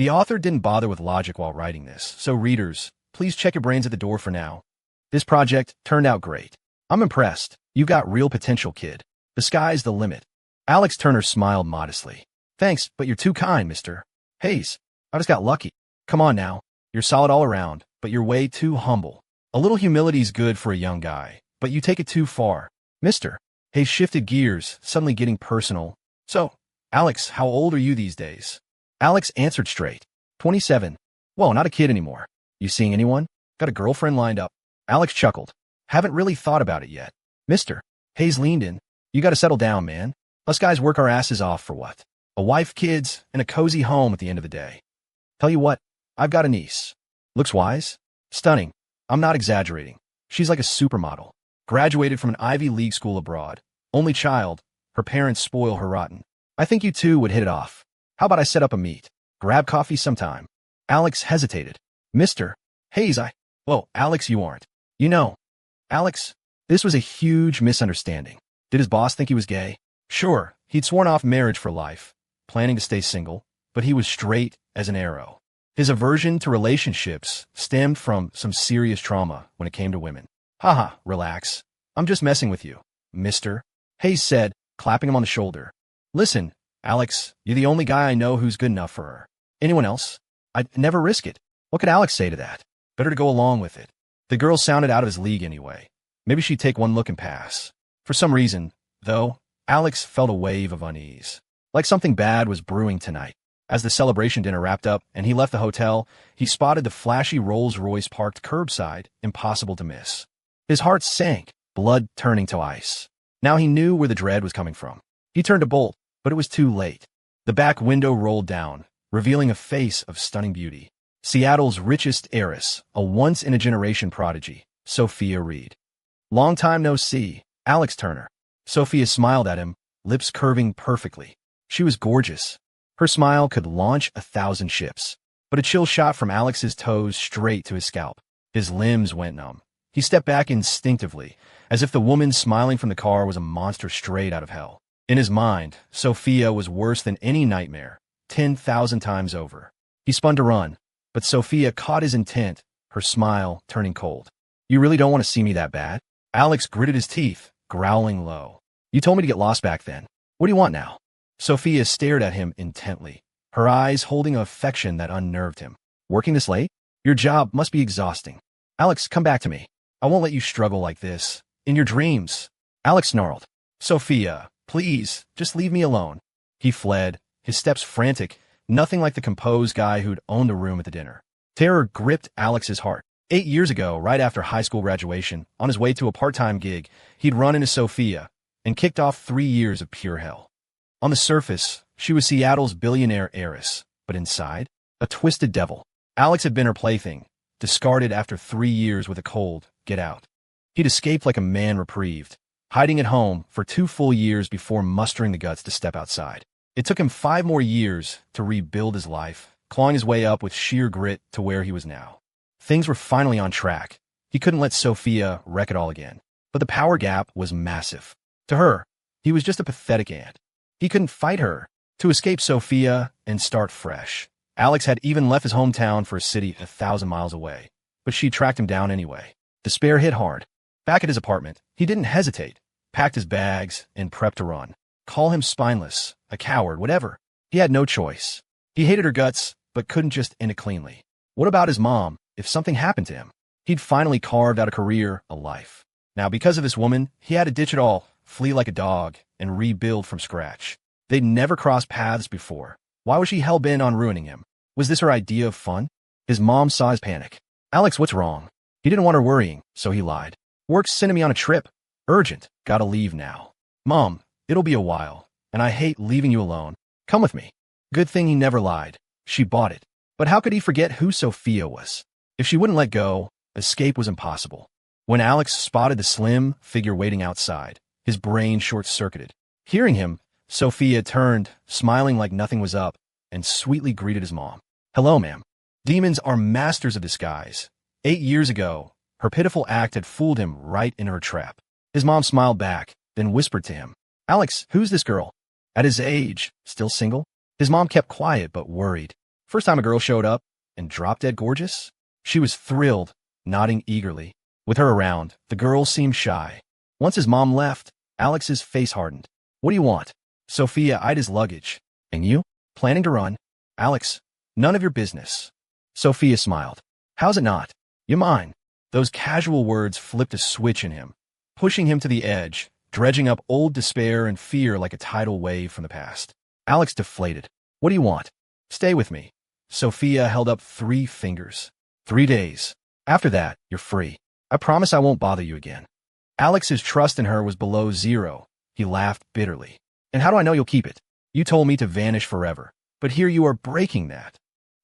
The author didn't bother with logic while writing this, so readers, please check your brains at the door for now. This project turned out great. I'm impressed. You've got real potential, kid. The sky's the limit. Alex Turner smiled modestly. Thanks, but you're too kind, Mr. Hayes. I just got lucky. Come on now. You're solid all around, but you're way too humble. A little humility's good for a young guy, but you take it too far. Mr. Hayes shifted gears, suddenly getting personal. So, Alex, how old are you these days? Alex answered straight. 27. Whoa, not a kid anymore. You seeing anyone? Got a girlfriend lined up? Alex chuckled. Haven't really thought about it yet. Mr. Hayes leaned in. You gotta settle down, man. Us guys work our asses off for what? A wife, kids, and a cozy home at the end of the day. Tell you what, I've got a niece. Looks wise? Stunning. I'm not exaggerating. She's like a supermodel. Graduated from an Ivy League school abroad. Only child. Her parents spoil her rotten. I think you two would hit it off. How about I set up a meet? Grab coffee sometime. Alex hesitated. Mr. Hayes, Whoa, Alex, you aren't. You know. Alex, this was a huge misunderstanding. Did his boss think he was gay? Sure, he'd sworn off marriage for life, planning to stay single, but he was straight as an arrow. His aversion to relationships stemmed from some serious trauma when it came to women. Haha, relax. I'm just messing with you, Mr. Hayes said, clapping him on the shoulder. Listen, Alex, you're the only guy I know who's good enough for her. Anyone else? I'd never risk it. What could Alex say to that? Better to go along with it. The girl sounded out of his league anyway. Maybe she'd take one look and pass. For some reason, though, Alex felt a wave of unease. Like something bad was brewing tonight. As the celebration dinner wrapped up and he left the hotel, he spotted the flashy Rolls-Royce parked curbside, impossible to miss. His heart sank, blood turning to ice. Now he knew where the dread was coming from. He turned to bolt, but it was too late. The back window rolled down, revealing a face of stunning beauty. Seattle's richest heiress, a once-in-a-generation prodigy, Sophia Reed. Long time no see, Alex Turner. Sophia smiled at him, lips curving perfectly. She was gorgeous. Her smile could launch 1,000 ships. But a chill shot from Alex's toes straight to his scalp. His limbs went numb. He stepped back instinctively, as if the woman smiling from the car was a monster straight out of hell. In his mind, Sophia was worse than any nightmare, 10,000 times over. He spun to run, but Sophia caught his intent, her smile turning cold. You really don't want to see me that bad? Alex gritted his teeth, growling low. You told me to get lost back then. What do you want now? Sophia stared at him intently, her eyes holding an affection that unnerved him. Working this late? Your job must be exhausting. Alex, come back to me. I won't let you struggle like this. In your dreams. Alex snarled. Sophia, please, just leave me alone. He fled, his steps frantic, nothing like the composed guy who'd owned a room at the dinner. Terror gripped Alex's heart. 8 years ago, right after high school graduation, on his way to a part-time gig, he'd run into Sophia and kicked off 3 years of pure hell. On the surface, she was Seattle's billionaire heiress, but inside, a twisted devil. Alex had been her plaything, discarded after 3 years with a cold, get out. He'd escaped like a man reprieved, hiding at home for 2 full years before mustering the guts to step outside. It took him 5 more years to rebuild his life, clawing his way up with sheer grit to where he was now. Things were finally on track. He couldn't let Sophia wreck it all again. But the power gap was massive. To her, he was just a pathetic ant. He couldn't fight her. To escape Sophia and start fresh, Alex had even left his hometown for a city 1,000 miles away. But she tracked him down anyway. Despair hit hard. Back at his apartment, he didn't hesitate, packed his bags, and prepped to run. Call him spineless, a coward, whatever. He had no choice. He hated her guts, but couldn't just end it cleanly. What about his mom, if something happened to him? He'd finally carved out a career, a life. Now, because of this woman, he had to ditch it all, flee like a dog, and rebuild from scratch. They'd never crossed paths before. Why was she hell-bent on ruining him? Was this her idea of fun? His mom saw his panic. Alex, what's wrong? He didn't want her worrying, so he lied. Work's sending me on a trip. Urgent. Gotta leave now. Mom, it'll be a while, and I hate leaving you alone. Come with me. Good thing he never lied. She bought it. But how could he forget who Sophia was? If she wouldn't let go, escape was impossible. When Alex spotted the slim figure waiting outside, his brain short-circuited. Hearing him, Sophia turned, smiling like nothing was up, and sweetly greeted his mom. Hello, ma'am. Demons are masters of disguise. 8 years ago, her pitiful act had fooled him right in her trap. His mom smiled back, then whispered to him, Alex, who's this girl? At his age, still single? His mom kept quiet but worried. First time a girl showed up and dropped dead gorgeous? She was thrilled, nodding eagerly. With her around, the girl seemed shy. Once his mom left, Alex's face hardened. What do you want? Sophia eyed his luggage. And you? Planning to run? Alex, none of your business. Sophia smiled. How's it not? You mine. Those casual words flipped a switch in him, pushing him to the edge, dredging up old despair and fear like a tidal wave from the past. Alex deflated. What do you want? Stay with me. Sophia held up 3 fingers. 3 days. After that, you're free. I promise I won't bother you again. Alex's trust in her was below 0. He laughed bitterly. And how do I know you'll keep it? You told me to vanish forever, but here you are breaking that.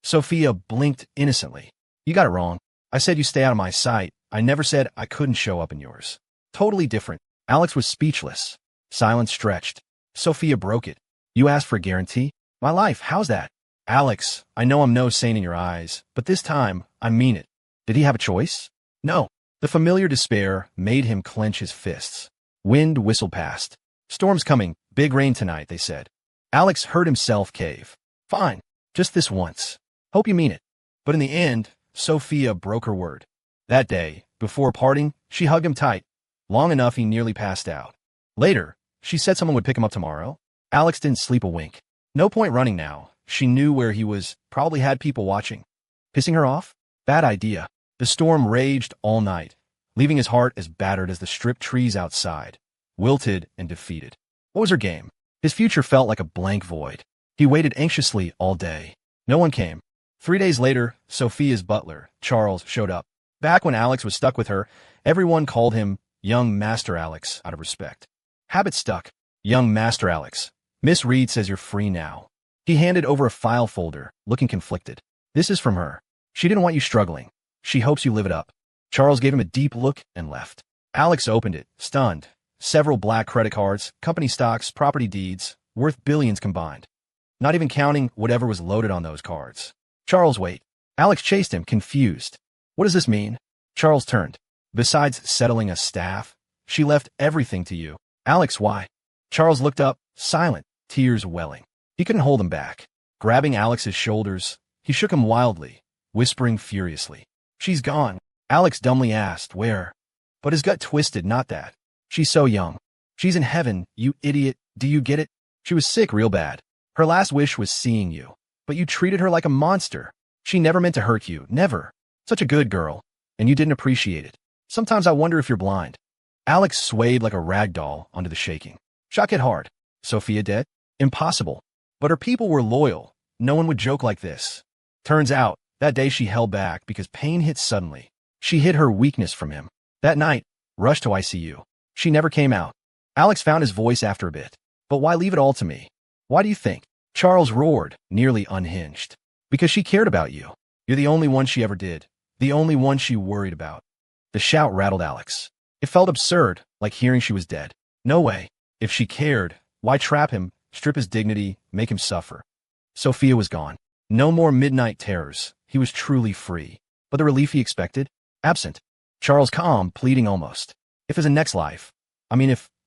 Sophia blinked innocently. You got it wrong. I said you stay out of my sight. I never said I couldn't show up in yours. Totally different. Alex was speechless. Silence stretched. Sophia broke it. You asked for a guarantee? My life, how's that? Alex, I know I'm no saint in your eyes, but this time, I mean it. Did he have a choice? No. The familiar despair made him clench his fists. Wind whistled past. Storm's coming. Big rain tonight, they said. Alex heard himself cave. Fine. Just this once. Hope you mean it. But in the end, Sophia broke her word. That day, before parting, she hugged him tight, long enough he nearly passed out. Later, she said someone would pick him up tomorrow. Alex didn't sleep a wink. No point running now. She knew where he was, probably had people watching. Pissing her off? Bad idea. The storm raged all night, leaving his heart as battered as the stripped trees outside, wilted and defeated. What was her game? His future felt like a blank void. He waited anxiously all day. No one came. 3 days later, Sophia's butler, Charles, showed up. Back when Alex was stuck with her, everyone called him Young Master Alex out of respect. Habit stuck. Young Master Alex. Miss Reed says you're free now. He handed over a file folder, looking conflicted. This is from her. She didn't want you struggling. She hopes you live it up. Charles gave him a deep look and left. Alex opened it, stunned. Several black credit cards, company stocks, property deeds, worth billions combined. Not even counting whatever was loaded on those cards. Charles, wait. Alex chased him, confused. What does this mean? Charles turned. Besides settling a staff, she left everything to you. Alex, why? Charles looked up, silent, tears welling. He couldn't hold them back. Grabbing Alex's shoulders, he shook him wildly, whispering furiously. She's gone. Alex dumbly asked, where? But his gut twisted, not that. She's so young. She's in heaven, you idiot. Do you get it? She was sick real bad. Her last wish was seeing you. But you treated her like a monster. She never meant to hurt you, never. Such a good girl. And you didn't appreciate it. Sometimes I wonder if you're blind. Alex swayed like a rag doll under the shaking. Shock hit hard. Sophia dead? Impossible. But her people were loyal. No one would joke like this. Turns out, that day she held back because pain hit suddenly. She hid her weakness from him. That night, rushed to ICU. She never came out. Alex found his voice after a bit. But why leave it all to me? Why do you think? Charles roared, nearly unhinged. Because she cared about you. You're the only one she ever did. The only one she worried about. The shout rattled Alex. It felt absurd, like hearing she was dead. No way. If she cared, why trap him, strip his dignity, make him suffer? Sophia was gone. No more midnight terrors. He was truly free. But the relief he expected? Absent. Charles calm, pleading almost. If as a next life.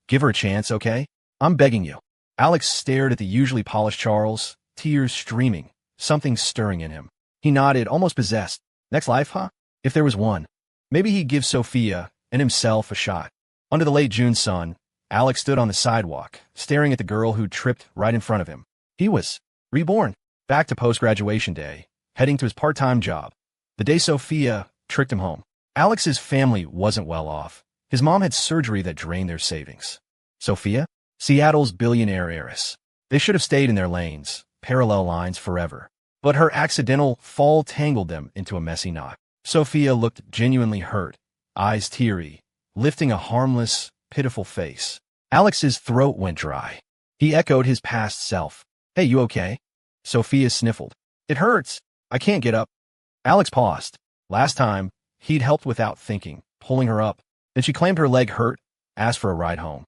Give her a chance, okay? I'm begging you. Alex stared at the usually polished Charles, tears streaming, something stirring in him. He nodded, almost possessed. Next life, huh? If there was one. Maybe he'd give Sophia and himself a shot. Under the late June sun, Alex stood on the sidewalk, staring at the girl who'd tripped right in front of him. He was reborn, back to post-graduation day, heading to his part-time job. The day Sophia tricked him home. Alex's family wasn't well off. His mom had surgery that drained their savings. Sophia? Seattle's billionaire heiress. They should have stayed in their lanes, parallel lines forever. But her accidental fall tangled them into a messy knot. Sophia looked genuinely hurt, eyes teary, lifting a harmless, pitiful face. Alex's throat went dry. He echoed his past self. Hey, you okay? Sophia sniffled. It hurts. I can't get up. Alex paused. Last time, he'd helped without thinking, pulling her up. Then she claimed her leg hurt, asked for a ride home.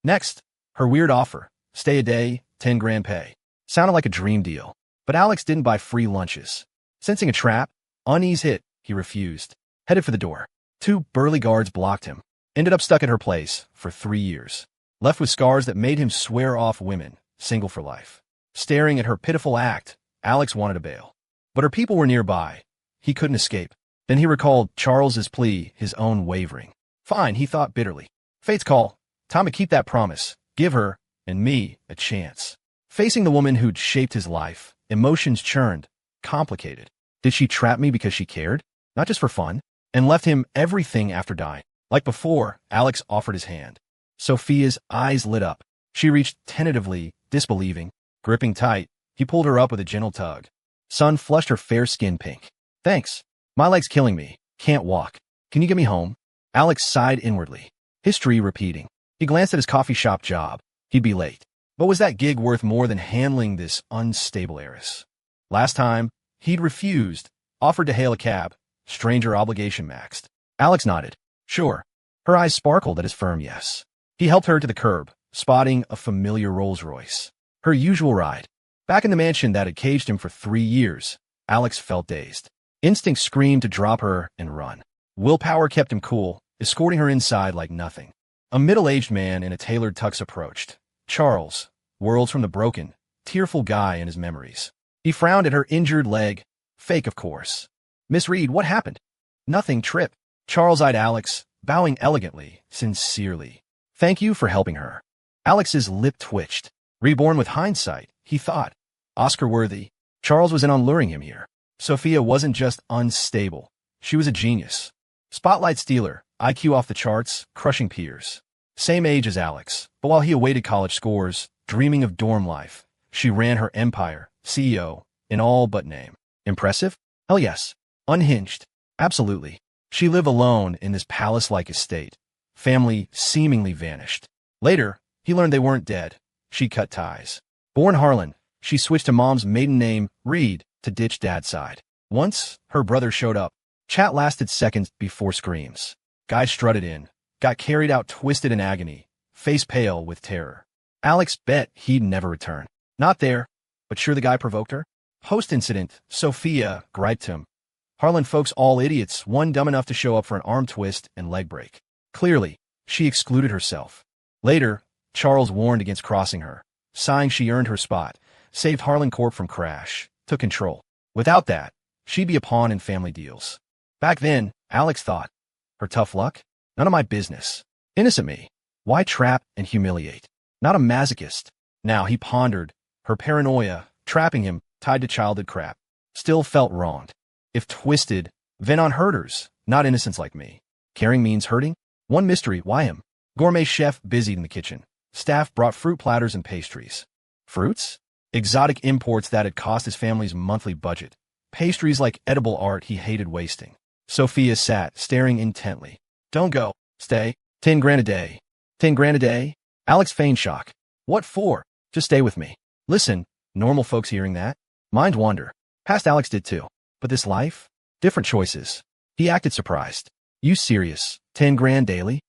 Next, her weird offer. Stay a day, 10 grand pay. Sounded like a dream deal. But Alex didn't buy free lunches. Sensing a trap, unease hit, he refused. Headed for the door. 2 burly guards blocked him. Ended up stuck at her place for 3 years. Left with scars that made him swear off women, single for life. Staring at her pitiful act, Alex wanted to bail. But her people were nearby. He couldn't escape. Then he recalled Charles's plea, his own wavering. Fine, he thought bitterly. Fate's call. Time to keep that promise. Give her, and me, a chance. Facing the woman who'd shaped his life, emotions churned, complicated. Did she trap me because she cared? Not just for fun? And left him everything after dying. Like before, Alex offered his hand. Sophia's eyes lit up. She reached tentatively, disbelieving. Gripping tight, he pulled her up with a gentle tug. Sun flushed her fair skin pink. Thanks. My leg's killing me. Can't walk. Can you get me home? Alex sighed inwardly. History repeating. He glanced at his coffee shop job. He'd be late. But was that gig worth more than handling this unstable heiress? Last time, he'd refused, offered to hail a cab. Stranger obligation maxed. Alex nodded. Sure. Her eyes sparkled at his firm yes. He helped her to the curb, spotting a familiar Rolls-Royce. Her usual ride. Back in the mansion that had caged him for 3 years, Alex felt dazed. Instinct screamed to drop her and run. Willpower kept him cool, escorting her inside like nothing. A middle-aged man in a tailored tux approached. Charles, worlds from the broken, tearful guy in his memories. He frowned at her injured leg. Fake, of course. Miss Reed, what happened? Nothing, trip. Charles eyed Alex, bowing elegantly, sincerely. Thank you for helping her. Alex's lip twitched. Reborn with hindsight, he thought. Oscar-worthy. Charles was in on luring him here. Sophia wasn't just unstable. She was a genius. Spotlight stealer, IQ off the charts, crushing peers. Same age as Alex, but while he awaited college scores, dreaming of dorm life, she ran her empire, CEO, in all but name. Impressive? Hell yes. Unhinged. Absolutely. She lived alone in this palace-like estate. Family seemingly vanished. Later, he learned they weren't dead. She cut ties. Born Harlan, she switched to mom's maiden name, Reed, to ditch dad's side. Once, her brother showed up. Chat lasted seconds before screams. Guy strutted in, got carried out twisted in agony, face pale with terror. Alex bet he'd never return. Not there, but sure the guy provoked her? Post-incident, Sophia griped him. Harlan folks all idiots, one dumb enough to show up for an arm twist and leg break. Clearly, she excluded herself. Later, Charles warned against crossing her, sighing she earned her spot, saved Harlan Corp from crash, took control. Without that, she'd be a pawn in family deals. Back then, Alex thought, her tough luck? None of my business. Innocent me. Why trap and humiliate? Not a masochist. Now he pondered, her paranoia, trapping him, tied to childhood crap. Still felt wronged. If twisted, then on herders, not innocents like me. Caring means hurting? One mystery, why him? Gourmet chef busied in the kitchen. Staff brought fruit platters and pastries. Fruits? Exotic imports that had cost his family's monthly budget. Pastries like edible art he hated wasting. Sophia sat, staring intently. Don't go. Stay. 10 grand a day. 10 grand a day? Alex feigned shock. What for? Just stay with me. Listen, normal folks hearing that? Mind wander. Past Alex did too. But this life? Different choices. He acted surprised. You serious? 10 grand daily?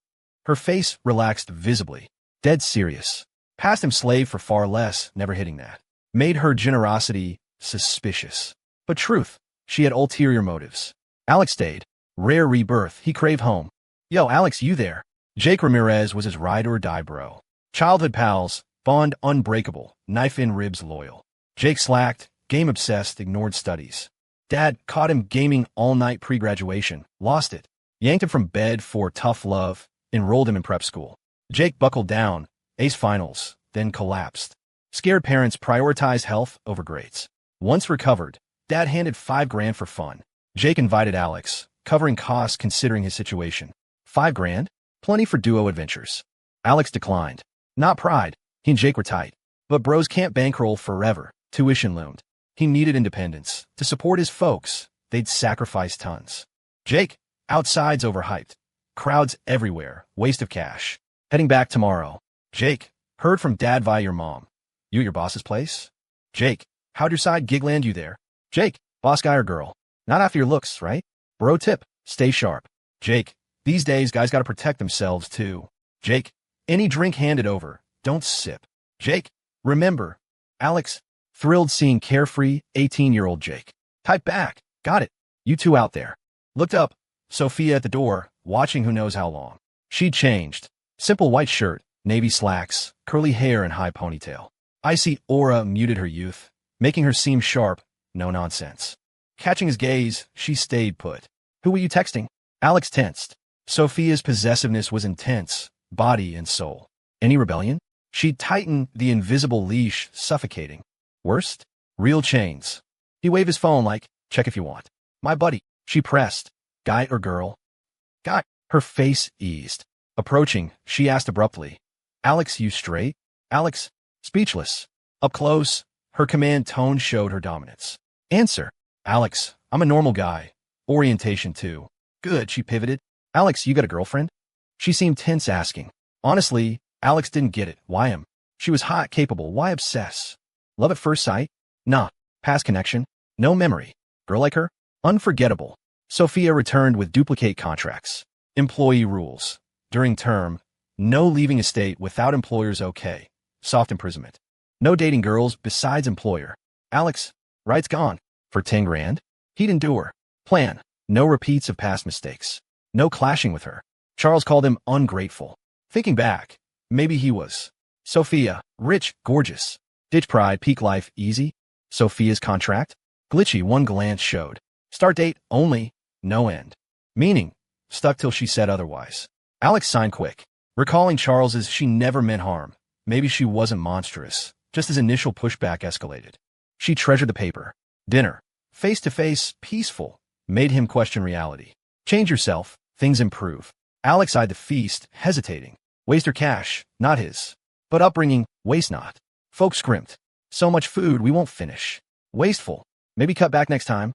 Her face relaxed visibly. Dead serious. Passed him slave for far less, never hitting that. Made her generosity suspicious. But truth, she had ulterior motives. Alex stayed. Rare rebirth, he craved home. Yo, Alex, you there? Jake Ramirez was his ride-or-die bro. Childhood pals, bond unbreakable, knife in ribs loyal. Jake slacked, game-obsessed, ignored studies. Dad caught him gaming all night pre-graduation, lost it. Yanked him from bed for tough love, enrolled him in prep school. Jake buckled down, aced finals, then collapsed. Scared parents prioritized health over grades. Once recovered, Dad handed 5 grand for fun. Jake invited Alex, covering costs considering his situation. 5 grand? Plenty for duo adventures. Alex declined. Not pride, he and Jake were tight. But bros can't bankroll forever, tuition loomed. He needed independence. To support his folks, they'd sacrifice tons. Jake, outside's overhyped. Crowds everywhere, waste of cash. Heading back tomorrow. Jake, heard from Dad via your mom. You at your boss's place? Jake, how'd your side gig land you there? Jake, boss guy or girl? Not after your looks, right? Bro tip, stay sharp. Jake, these days guys gotta protect themselves too. Jake, any drink handed over, don't sip. Jake, remember. Alex, thrilled seeing carefree, 18-year-old Jake. Type back, got it. You two out there. Looked up, Sophia at the door, watching who knows how long. She'd changed. Simple white shirt, navy slacks, curly hair and high ponytail. Icy aura muted her youth, making her seem sharp, no nonsense. Catching his gaze, she stayed put. Who were you texting? Alex tensed. Sophia's possessiveness was intense, body and soul. Any rebellion? She'd tighten the invisible leash, suffocating. Worst? Real chains. He waved his phone like, check if you want. My buddy. She pressed. Guy or girl? Guy. Her face eased. Approaching, she asked abruptly. Alex, you straight? Alex, speechless. Up close, her command tone showed her dominance. Answer. Alex, I'm a normal guy. Orientation too. Good, she pivoted. Alex, you got a girlfriend? She seemed tense asking. Honestly, Alex didn't get it. Why him? She was hot, capable. Why obsess? Love at first sight? Nah. Past connection? No memory. Girl like her? Unforgettable. Sophia returned with duplicate contracts. Employee rules. During term, no leaving estate without employer's okay. Soft imprisonment. No dating girls besides employer. Alex, rights gone. For 10 grand? He'd endure. Plan. No repeats of past mistakes. No clashing with her. Charles called him ungrateful. Thinking back, maybe he was. Sophia, rich, gorgeous. Ditch pride, peak life, easy. Sophia's contract? Glitchy, one glance showed. Start date, only, no end. Meaning, stuck till she said otherwise. Alex signed quick. Recalling Charles's, she never meant harm. Maybe she wasn't monstrous. Just as initial pushback escalated. She treasured the paper. Dinner. Face-to-face, peaceful. Made him question reality. Change yourself, things improve. Alex eyed the feast, hesitating. Waste her cash, not his. But upbringing, waste not. Folks scrimped. So much food we won't finish. Wasteful. Maybe cut back next time.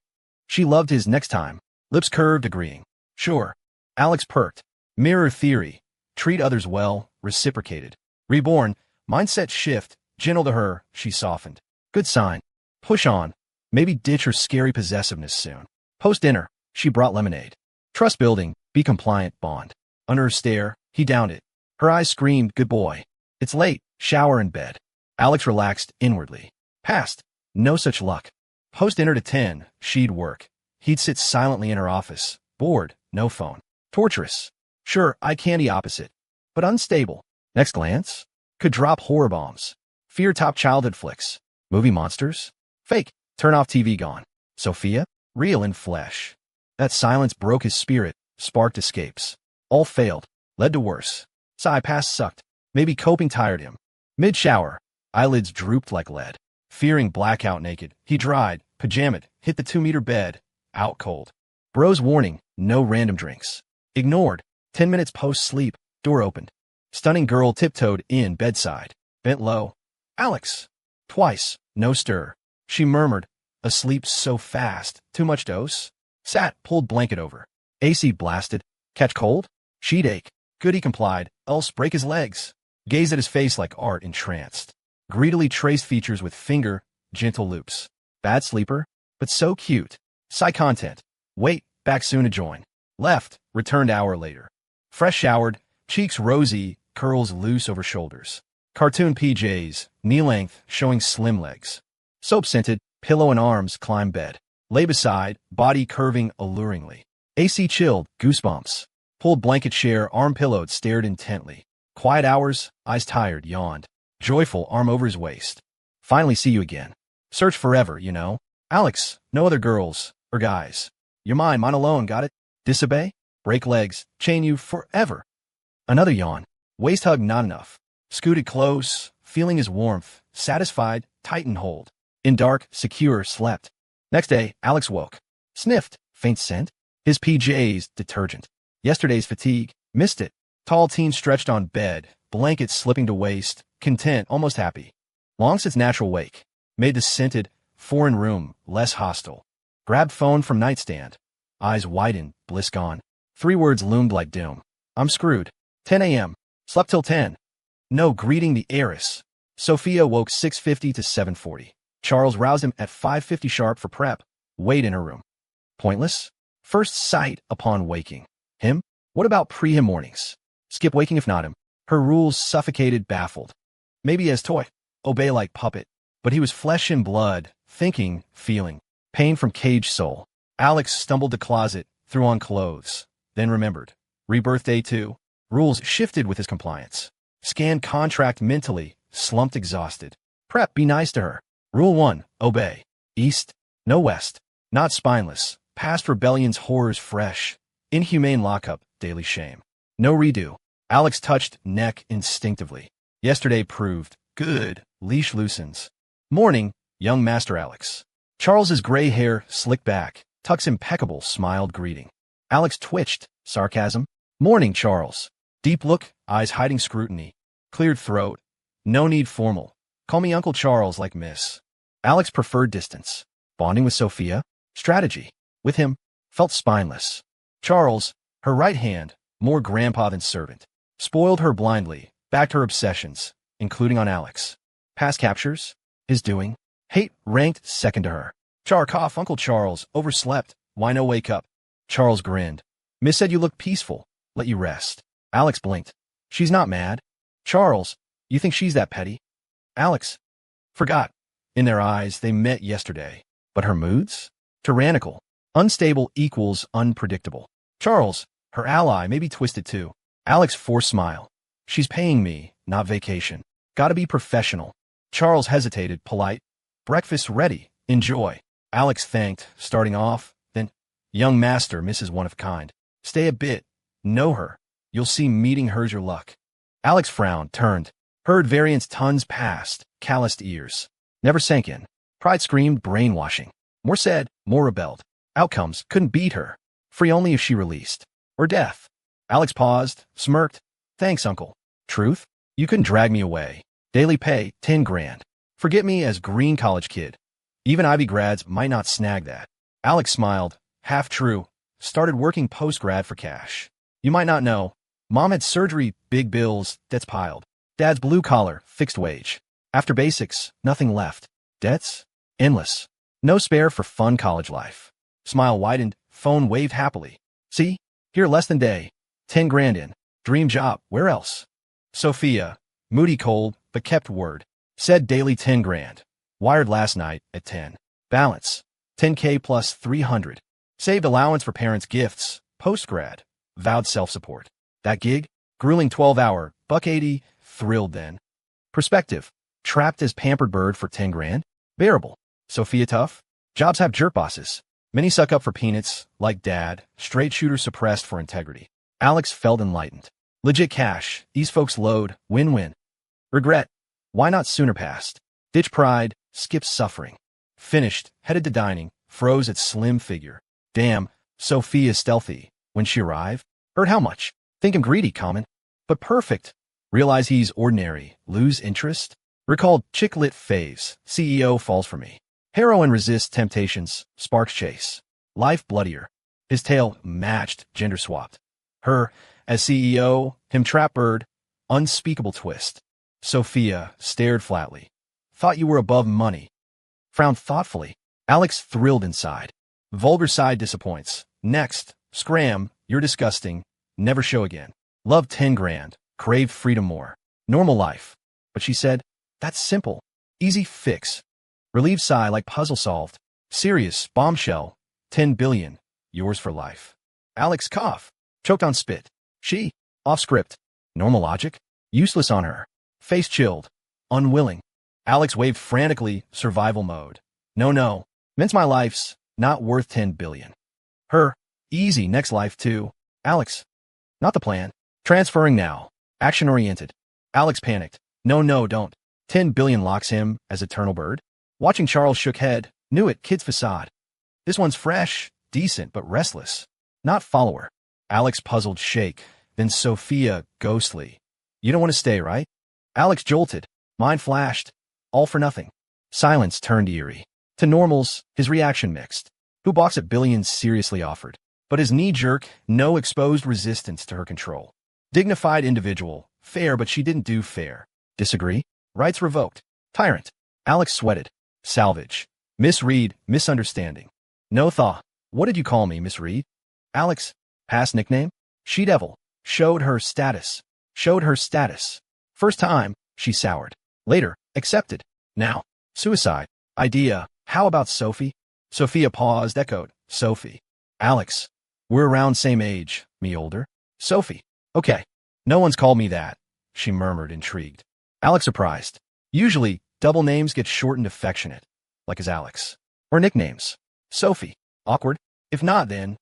She loved his next time. Lips curved, agreeing. Sure. Alex perked. Mirror theory. Treat others well, reciprocated. Reborn. Mindset shift. Gentle to her, she softened. Good sign. Push on. Maybe ditch her scary possessiveness soon. Post-dinner, she brought lemonade. Trust building, be compliant, bond. Under her stare, he downed it. Her eyes screamed, good boy. It's late, shower and bed. Alex relaxed inwardly. Past. No such luck. Post-dinner to 10, she'd work. He'd sit silently in her office. Bored, no phone. Torturous. Sure, eye candy opposite. But unstable. Next glance? Could drop horror bombs. Fear top childhood flicks. Movie monsters? Fake. Turn off TV gone. Sophia? Real in flesh. That silence broke his spirit, sparked escapes. All failed. Led to worse. Sigh past sucked. Maybe coping tired him. Mid-shower. Eyelids drooped like lead. Fearing blackout naked, he dried, pajamaed, hit the 2-meter bed. Out cold. Bro's warning, no random drinks. Ignored. 10 minutes post-sleep. Door opened. Stunning girl tiptoed in bedside. Bent low. Alex. Twice. No stir. She murmured. Asleep so fast. Too much dose? Sat, pulled blanket over. AC blasted. Catch cold? She'd ache. Good, he complied, else break his legs. Gazed at his face like art entranced. Greedily traced features with finger, gentle loops. Bad sleeper, but so cute. Side content. Wait, back soon to join. Left, returned hour later. Fresh showered, cheeks rosy, curls loose over shoulders. Cartoon PJs, knee-length, showing slim legs. Soap-scented, pillow and arms, climb bed. Lay beside, body curving alluringly. AC chilled, goosebumps. Pulled blanket chair, arm pillowed, stared intently. Quiet hours, eyes tired, yawned. Joyful, arm over his waist. Finally see you again. Search forever, you know. Alex, no other girls, or guys. You're mine alone, got it? Disobey? Break legs, chain you forever. Another yawn. Waist hug not enough. Scooted close, feeling his warmth, satisfied, tighten hold. In dark, secure, slept. Next day, Alex woke. Sniffed, faint scent. His PJs, detergent. Yesterday's fatigue, missed it. Tall teen stretched on bed, blanket slipping to waist, content, almost happy. Long since natural wake. Made the scented, foreign room less hostile. Grabbed phone from nightstand. Eyes widened, bliss gone. 3 words loomed like doom. I'm screwed. 10 a.m. Slept till 10. No greeting the heiress. Sophia woke 6:50 to 7:40. Charles roused him at 5:50 sharp for prep. Wait in her room. Pointless? First sight upon waking. Him? What about pre-him mornings? Skip waking if not him. Her rules suffocated, baffled. Maybe as toy. Obey like puppet. But he was flesh and blood, thinking, feeling. Pain from caged soul. Alex stumbled to closet, threw on clothes. Then remembered. Rebirth day 2. Rules shifted with his compliance. Scanned contract mentally, slumped exhausted. Prep, be nice to her. Rule 1, obey. East, no west. Not spineless. Past rebellion's horrors fresh. Inhumane lockup, daily shame. No redo. Alex touched neck instinctively. Yesterday proved. Good. Leash loosens. Morning, young Master Alex. Charles's gray hair slicked back. Tuck's impeccable smiled greeting. Alex twitched. Sarcasm. Morning, Charles. Deep look, eyes hiding scrutiny. Cleared throat. No need formal. Call me Uncle Charles like Miss. Alex preferred distance. Bonding with Sophia? Strategy. With him? Felt spineless. Charles, her right hand, more grandpa than servant. Spoiled her blindly, backed her obsessions, including on Alex. Past captures? His doing? Hate ranked second to her. Charcoff, Uncle Charles, overslept. Why no wake up? Charles grinned. Miss said you looked peaceful. Let you rest. Alex blinked. She's not mad. Charles, you think she's that petty? Alex forgot. In their eyes, they met yesterday. But her moods? Tyrannical. Unstable equals unpredictable. Charles, her ally, may be twisted too. Alex forced smile. She's paying me, not vacation. Gotta be professional. Charles hesitated, polite. Breakfast ready. Enjoy. Alex thanked, starting off, then, young master, Mrs. One of Kind. Stay a bit. Know her. You'll see meeting her's your luck. Alex frowned, turned. Heard variants tons past, calloused ears. Never sank in. Pride screamed brainwashing. More said, more rebelled. Outcomes couldn't beat her. Free only if she released. Or death. Alex paused, smirked. Thanks, uncle. Truth? You couldn't drag me away. Daily pay, 10 grand. Forget me as green college kid. Even Ivy grads might not snag that. Alex smiled. Half true. Started working post-grad for cash. You might not know. Mom had surgery, big bills, debts piled. Dad's blue collar, fixed wage. After basics, nothing left. Debts? Endless. No spare for fun college life. Smile widened, phone waved happily. See? Here less than day. 10 grand in. Dream job, where else? Sophia, moody cold, but kept word. Said daily 10 grand. Wired last night at 10. Balance. 10K plus 300. Saved allowance for parents' gifts. Post-grad. Vowed self-support. That gig? Grueling 12-hour, $180. Thrilled then. Perspective. Trapped as pampered bird for 10 grand? Bearable. Sophia tough? Jobs have jerk bosses. Many suck up for peanuts, like dad. Straight shooter suppressed for integrity. Alex felt enlightened. Legit cash. These folks load. Win-win. Regret. Why not sooner past? Ditch pride. Skip suffering. Finished. Headed to dining. Froze its slim figure. Damn. Sophia's stealthy. When she arrived. Heard how much? Think him greedy, common. But perfect. Realize he's ordinary. Lose interest. Recalled chick-lit faves. CEO falls for me. Heroine resists temptations. Sparks chase. Life bloodier. His tale matched, gender swapped. Her, as CEO, him trap bird. Unspeakable twist. Sophia stared flatly. Thought you were above money. Frowned thoughtfully. Alex thrilled inside. Vulgar side disappoints. Next. Scram. You're disgusting. Never show again. Love 10 grand. Craved freedom more. Normal life. But she said, that's simple. Easy fix. Relieved sigh like puzzle solved. Serious. Bombshell. 10 billion. Yours for life. Alex cough. Choked on spit. She. Off script. Normal logic. Useless on her. Face chilled. Unwilling. Alex waved frantically. Survival mode. No. Meant my life's not worth 10 billion. Her. Easy. Next life too. Alex. Not the plan. Transferring now. Action-oriented. Alex panicked. No, don't. 10 billion locks him as eternal bird. Watching Charles shook head. Knew it, kid's facade. This one's fresh, decent, but restless. Not follower. Alex puzzled shake. Then Sophia, ghostly. You don't want to stay, right? Alex jolted. Mind flashed. All for nothing. Silence turned eerie. To normals, his reaction mixed. Who balks at billions seriously offered? But his knee-jerk, no exposed resistance to her control. Dignified individual. Fair, but she didn't do fair. Disagree? Rights revoked. Tyrant. Alex sweated. Salvage. Miss Reed, misunderstanding. No thaw. What did you call me, Miss Reed? Alex. Past nickname? She-devil. Showed her status. First time, she soured. Later, accepted. Now, suicide. Idea. How about Sophie? Sophia paused, echoed. Sophie. Alex. We're around same age. Me older. Sophie. Okay. No one's called me that. She murmured, intrigued. Alex surprised. Usually, double names get shortened affectionate. Like his Alex. Or nicknames. Sophie. Awkward? If not, then...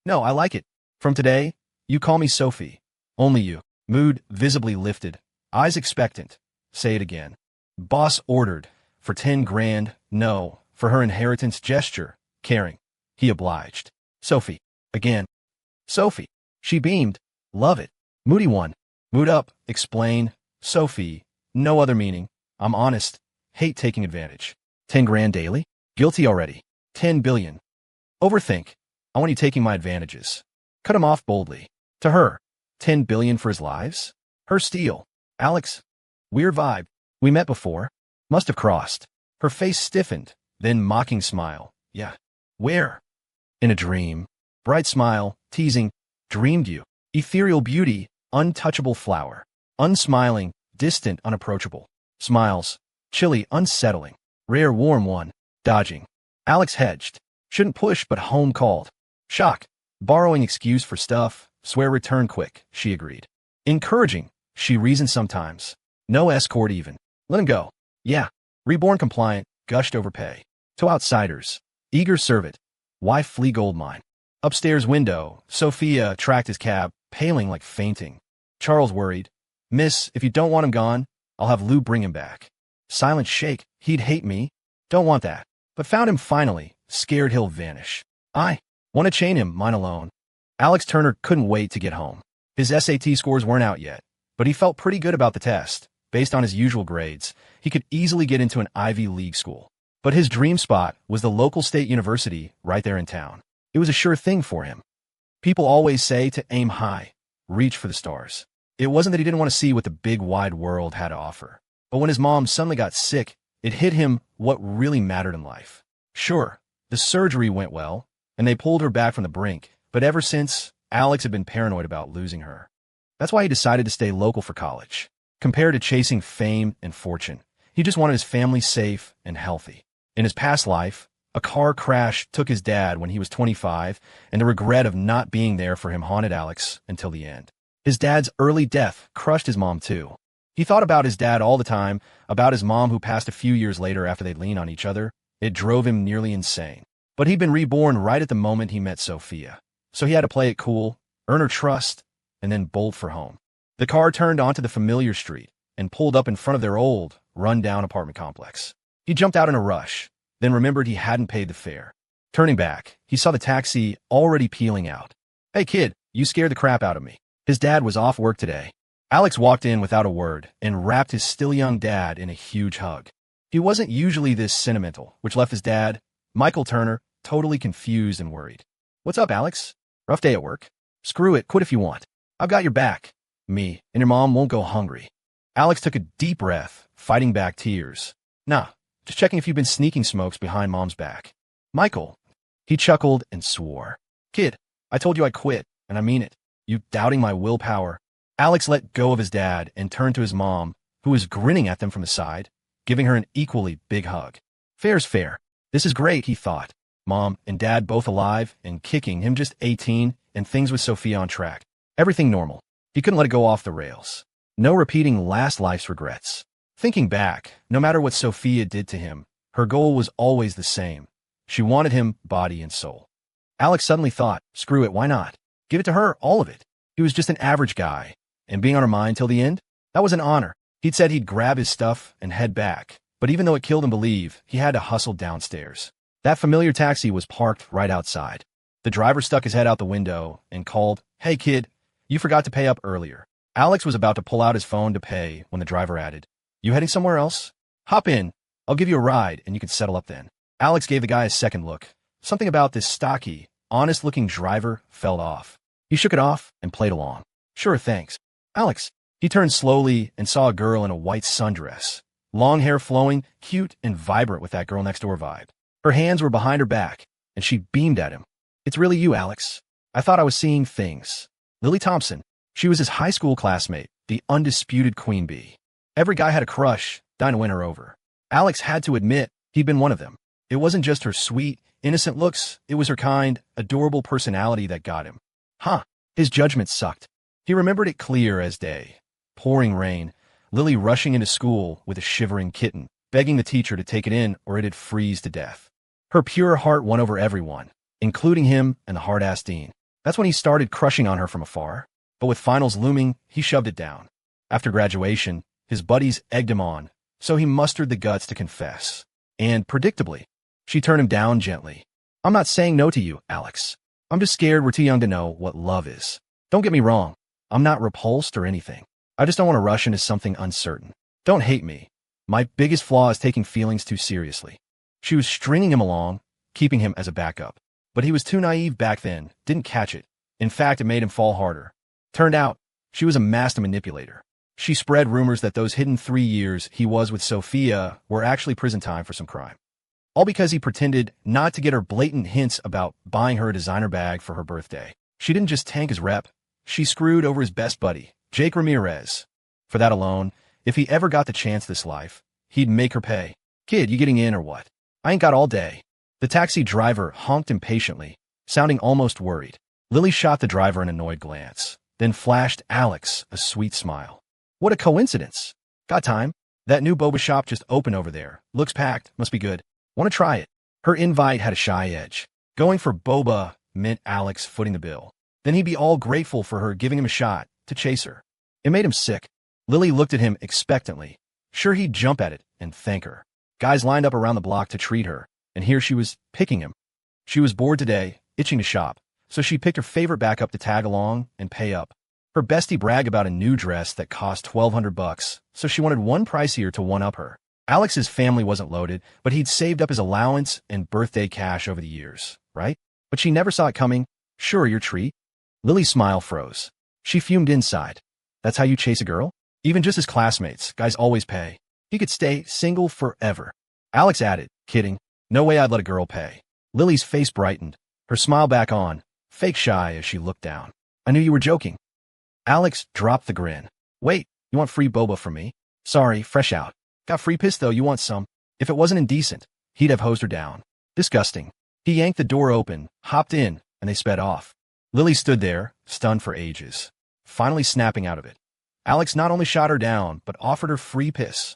No, I like it. From today, you call me Sophie. Only you. Mood visibly lifted. Eyes expectant. Say it again. Boss ordered. For 10 grand, no. For her inheritance gesture. Caring. He obliged. Sophie. Again. Sophie. She beamed. Love it. Moody one. Mood up. Explain. Sophie. No other meaning. I'm honest. Hate taking advantage. 10 grand daily? Guilty already. 10 billion. Overthink. I want you taking my advantages. Cut him off boldly. To her. 10 billion for his lives? Her steal. Alex. Weird vibe. We met before. Must have crossed. Her face stiffened, then mocking smile. Yeah. Where? In a dream. Bright smile, teasing. Dreamed you. Ethereal beauty, untouchable flower. Unsmiling, distant, unapproachable. Smiles. Chilly, unsettling. Rare, warm one. Dodging. Alex hedged. Shouldn't push, but home called. Shock. Borrowing excuse for stuff. Swear return quick, she agreed. Encouraging. She reasoned sometimes. No escort even. Let him go. Yeah. Reborn compliant. Gushed overpay. To outsiders. Eager servant. Wife flee gold mine. Upstairs window. Sophia tracked his cab, paling like fainting. Charles worried. Miss, if you don't want him gone, I'll have Lou bring him back. Silent shake. He'd hate me. Don't want that. But found him finally. Scared he'll vanish. I want to chain him, mine alone. Alex Turner couldn't wait to get home. His SAT scores weren't out yet, but he felt pretty good about the test. Based on his usual grades, he could easily get into an Ivy League school. But his dream spot was the local state university right there in town. It was a sure thing for him. People always say to aim high, reach for the stars. It wasn't that he didn't want to see what the big wide world had to offer. But when his mom suddenly got sick, it hit him what really mattered in life. Sure, the surgery went well, and they pulled her back from the brink, but ever since, Alex had been paranoid about losing her. That's why he decided to stay local for college. Compared to chasing fame and fortune, he just wanted his family safe and healthy. In his past life, a car crash took his dad when he was 25, and the regret of not being there for him haunted Alex until the end. His dad's early death crushed his mom too. He thought about his dad all the time, about his mom who passed a few years later after they'd leaned on each other. It drove him nearly insane. But he'd been reborn right at the moment he met Sophia. So he had to play it cool, earn her trust, and then bolt for home. The car turned onto the familiar street and pulled up in front of their old, run-down apartment complex. He jumped out in a rush, then remembered he hadn't paid the fare. Turning back, he saw the taxi already peeling out. Hey kid, you scared the crap out of me. His dad was off work today. Alex walked in without a word and wrapped his still young dad in a huge hug. He wasn't usually this sentimental, which left his dad, Michael Turner, totally confused and worried. What's up, Alex? Rough day at work? Screw it, quit if you want. I've got your back. Me and your mom won't go hungry. Alex took a deep breath, fighting back tears. Nah, just checking if you've been sneaking smokes behind mom's back. Michael. He chuckled and swore. Kid, I told you I quit, and I mean it. You doubting my willpower. Alex let go of his dad and turned to his mom, who was grinning at them from the side, giving her an equally big hug. Fair's fair. This is great, he thought. Mom and dad both alive and kicking, him just 18, and things with Sophia on track. Everything normal. He couldn't let it go off the rails. No repeating last life's regrets. Thinking back, no matter what Sophia did to him, her goal was always the same. She wanted him body and soul. Alex suddenly thought, screw it, why not? Give it to her, all of it. He was just an average guy. And being on her mind till the end? That was an honor. He'd said he'd grab his stuff and head back, but even though it killed him to leave, he had to hustle downstairs. That familiar taxi was parked right outside. The driver stuck his head out the window and called, Hey kid, you forgot to pay up earlier. Alex was about to pull out his phone to pay when the driver added, You heading somewhere else? Hop in. I'll give you a ride and you can settle up then. Alex gave the guy a second look. Something about this stocky, honest-looking driver fell off. He shook it off and played along. Sure, thanks. Alex. He turned slowly and saw a girl in a white sundress. Long hair flowing, cute and vibrant with that girl next door vibe. Her hands were behind her back, and she beamed at him. It's really you, Alex. I thought I was seeing things. Lily Thompson. She was his high school classmate, the undisputed queen bee. Every guy had a crush, dying to win her over. Alex had to admit he'd been one of them. It wasn't just her sweet, innocent looks, it was her kind, adorable personality that got him. His judgment sucked. He remembered it clear as day. Pouring rain, Lily rushing into school with a shivering kitten, begging the teacher to take it in or it'd freeze to death. Her pure heart won over everyone, including him and the hard-ass dean. That's when he started crushing on her from afar. But with finals looming, he shoved it down. After graduation, his buddies egged him on, so he mustered the guts to confess. And, predictably, she turned him down gently. I'm not saying no to you, Alex. I'm just scared we're too young to know what love is. Don't get me wrong. I'm not repulsed or anything. I just don't want to rush into something uncertain. Don't hate me. My biggest flaw is taking feelings too seriously. She was stringing him along, keeping him as a backup. But he was too naive back then, didn't catch it. In fact, it made him fall harder. Turned out, she was a master manipulator. She spread rumors that those hidden 3 years he was with Sophia were actually prison time for some crime. All because he pretended not to get her blatant hints about buying her a designer bag for her birthday. She didn't just tank his rep, she screwed over his best buddy, Jake Ramirez. For that alone, if he ever got the chance this life, he'd make her pay. Kid, you getting in or what? I ain't got all day. The taxi driver honked impatiently, sounding almost worried. Lily shot the driver an annoyed glance, then flashed Alex a sweet smile. What a coincidence. Got time? That new boba shop just opened over there. Looks packed. Must be good. Want to try it? Her invite had a shy edge. Going for boba meant Alex footing the bill. Then he'd be all grateful for her giving him a shot to chase her. It made him sick. Lily looked at him expectantly. Sure, he'd jump at it and thank her. Guys lined up around the block to treat her, and here she was picking him. She was bored today, itching to shop, so she picked her favorite backup to tag along and pay up. Her bestie bragged about a new dress that cost $1,200, so she wanted one pricier to one-up her. Alex's family wasn't loaded, but he'd saved up his allowance and birthday cash over the years, right? But she never saw it coming. Sure, your treat. Lily's smile froze. She fumed inside. That's how you chase a girl? Even just as classmates, guys always pay. He could stay single forever. Alex added, kidding. No way I'd let a girl pay. Lily's face brightened, her smile back on, fake shy as she looked down. I knew you were joking. Alex dropped the grin. Wait, you want free boba from me? Sorry, fresh out. Got free piss though, you want some? If it wasn't indecent, he'd have hosed her down. Disgusting. He yanked the door open, hopped in, and they sped off. Lily stood there, stunned for ages, finally snapping out of it. Alex not only shot her down, but offered her free piss.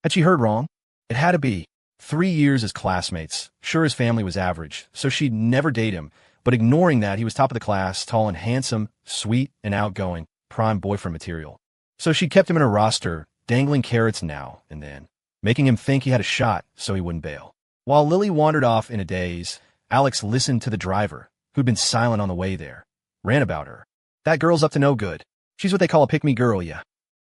Had she heard wrong? It had to be. 3 years as classmates. Sure, his family was average, so she'd never date him, but ignoring that, he was top of the class, tall and handsome, sweet and outgoing, prime boyfriend material. So she kept him in her roster, dangling carrots now and then, making him think he had a shot so he wouldn't bail. While Lily wandered off in a daze, Alex listened to the driver, who'd been silent on the way there, ran about her. That girl's up to no good. She's what they call a pick-me girl, yeah.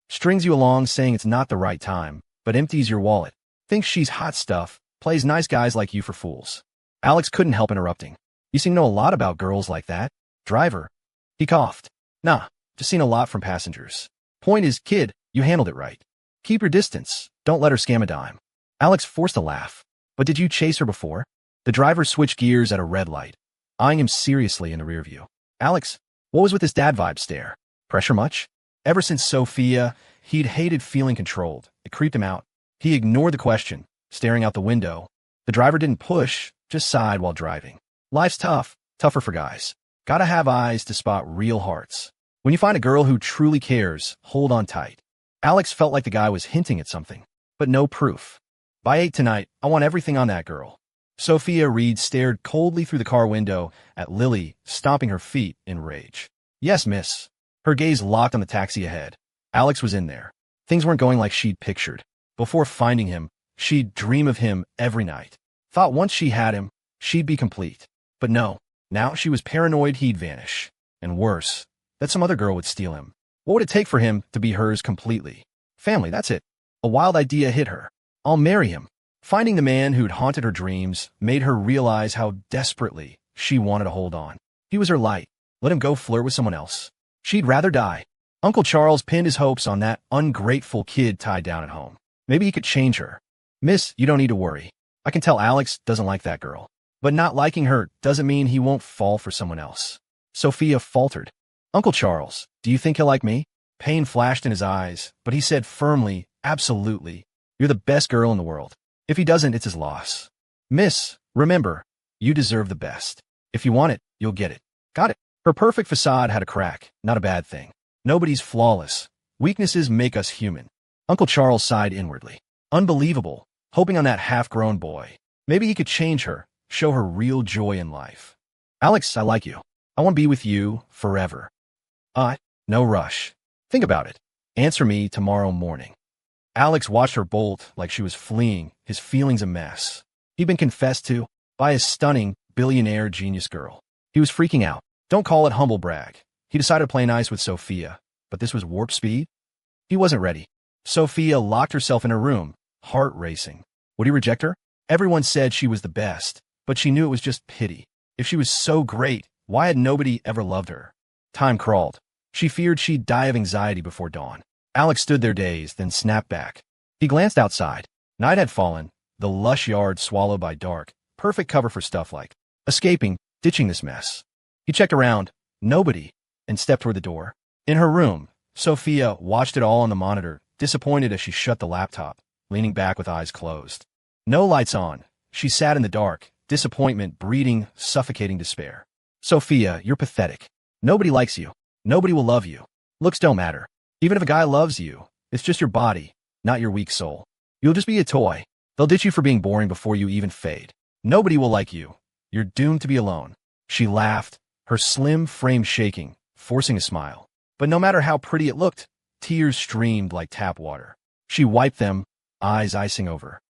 Strings you along saying it's not the right time, but empties your wallet. Thinks she's hot stuff, plays nice guys like you for fools. Alex couldn't help interrupting. You seem to know a lot about girls like that. Driver. He coughed. Nah, just seen a lot from passengers. Point is, kid, you handled it right. Keep your distance. Don't let her scam a dime. Alex forced a laugh. But did you chase her before? The driver switched gears at a red light, eyeing him seriously in the rear view. Alex, what was with this dad vibe stare? Pressure much? Ever since Sophia, he'd hated feeling controlled. It creeped him out. He ignored the question, staring out the window. The driver didn't push, just sighed while driving. Life's tough, tougher for guys. Gotta have eyes to spot real hearts. When you find a girl who truly cares, hold on tight. Alex felt like the guy was hinting at something, but no proof. By 8 tonight, I want everything on that girl. Sophia Reed stared coldly through the car window at Lily, stomping her feet in rage. Yes, miss. Her gaze locked on the taxi ahead. Alex was in there. Things weren't going like she'd pictured. Before finding him, she'd dream of him every night. Thought once she had him, she'd be complete. But no, now she was paranoid he'd vanish. And worse, that some other girl would steal him. What would it take for him to be hers completely? Family, that's it. A wild idea hit her. I'll marry him. Finding the man who'd haunted her dreams made her realize how desperately she wanted to hold on. He was her light. Let him go flirt with someone else. She'd rather die. Uncle Charles pinned his hopes on that ungrateful kid tied down at home. Maybe he could change her. Miss, you don't need to worry. I can tell Alex doesn't like that girl. But not liking her doesn't mean he won't fall for someone else. Sophia faltered. Uncle Charles, do you think he'll like me? Pain flashed in his eyes, but he said firmly, absolutely. You're the best girl in the world. If he doesn't, it's his loss. Miss, remember, you deserve the best. If you want it, you'll get it. Got it. Her perfect facade had a crack, not a bad thing. Nobody's flawless. Weaknesses make us human. Uncle Charles sighed inwardly. Unbelievable, hoping on that half-grown boy. Maybe he could change her, show her real joy in life. Alex, I like you. I want to be with you forever. No rush. Think about it. Answer me tomorrow morning. Alex watched her bolt like she was fleeing, his feelings a mess. He'd been confessed to by a stunning, billionaire genius girl. He was freaking out. Don't call it humble brag. He decided to play nice with Sophia, but this was warp speed? He wasn't ready. Sophia locked herself in her room, heart racing. Would he reject her? Everyone said she was the best, but she knew it was just pity. If she was so great, why had nobody ever loved her? Time crawled. She feared she'd die of anxiety before dawn. Alex stood there dazed, then snapped back. He glanced outside. Night had fallen, the lush yard swallowed by dark, perfect cover for stuff like escaping, ditching this mess. He checked around, nobody, and stepped toward the door. In her room, Sophia watched it all on the monitor, disappointed as she shut the laptop, leaning back with eyes closed. No lights on. She sat in the dark, disappointment breeding suffocating despair. Sophia, you're pathetic. Nobody likes you. Nobody will love you. Looks don't matter. Even if a guy loves you, it's just your body, not your weak soul. You'll just be a toy. They'll ditch you for being boring before you even fade. Nobody will like you. You're doomed to be alone. She laughed, her slim frame shaking, forcing a smile. But no matter how pretty it looked, tears streamed like tap water. She wiped them, eyes icing over.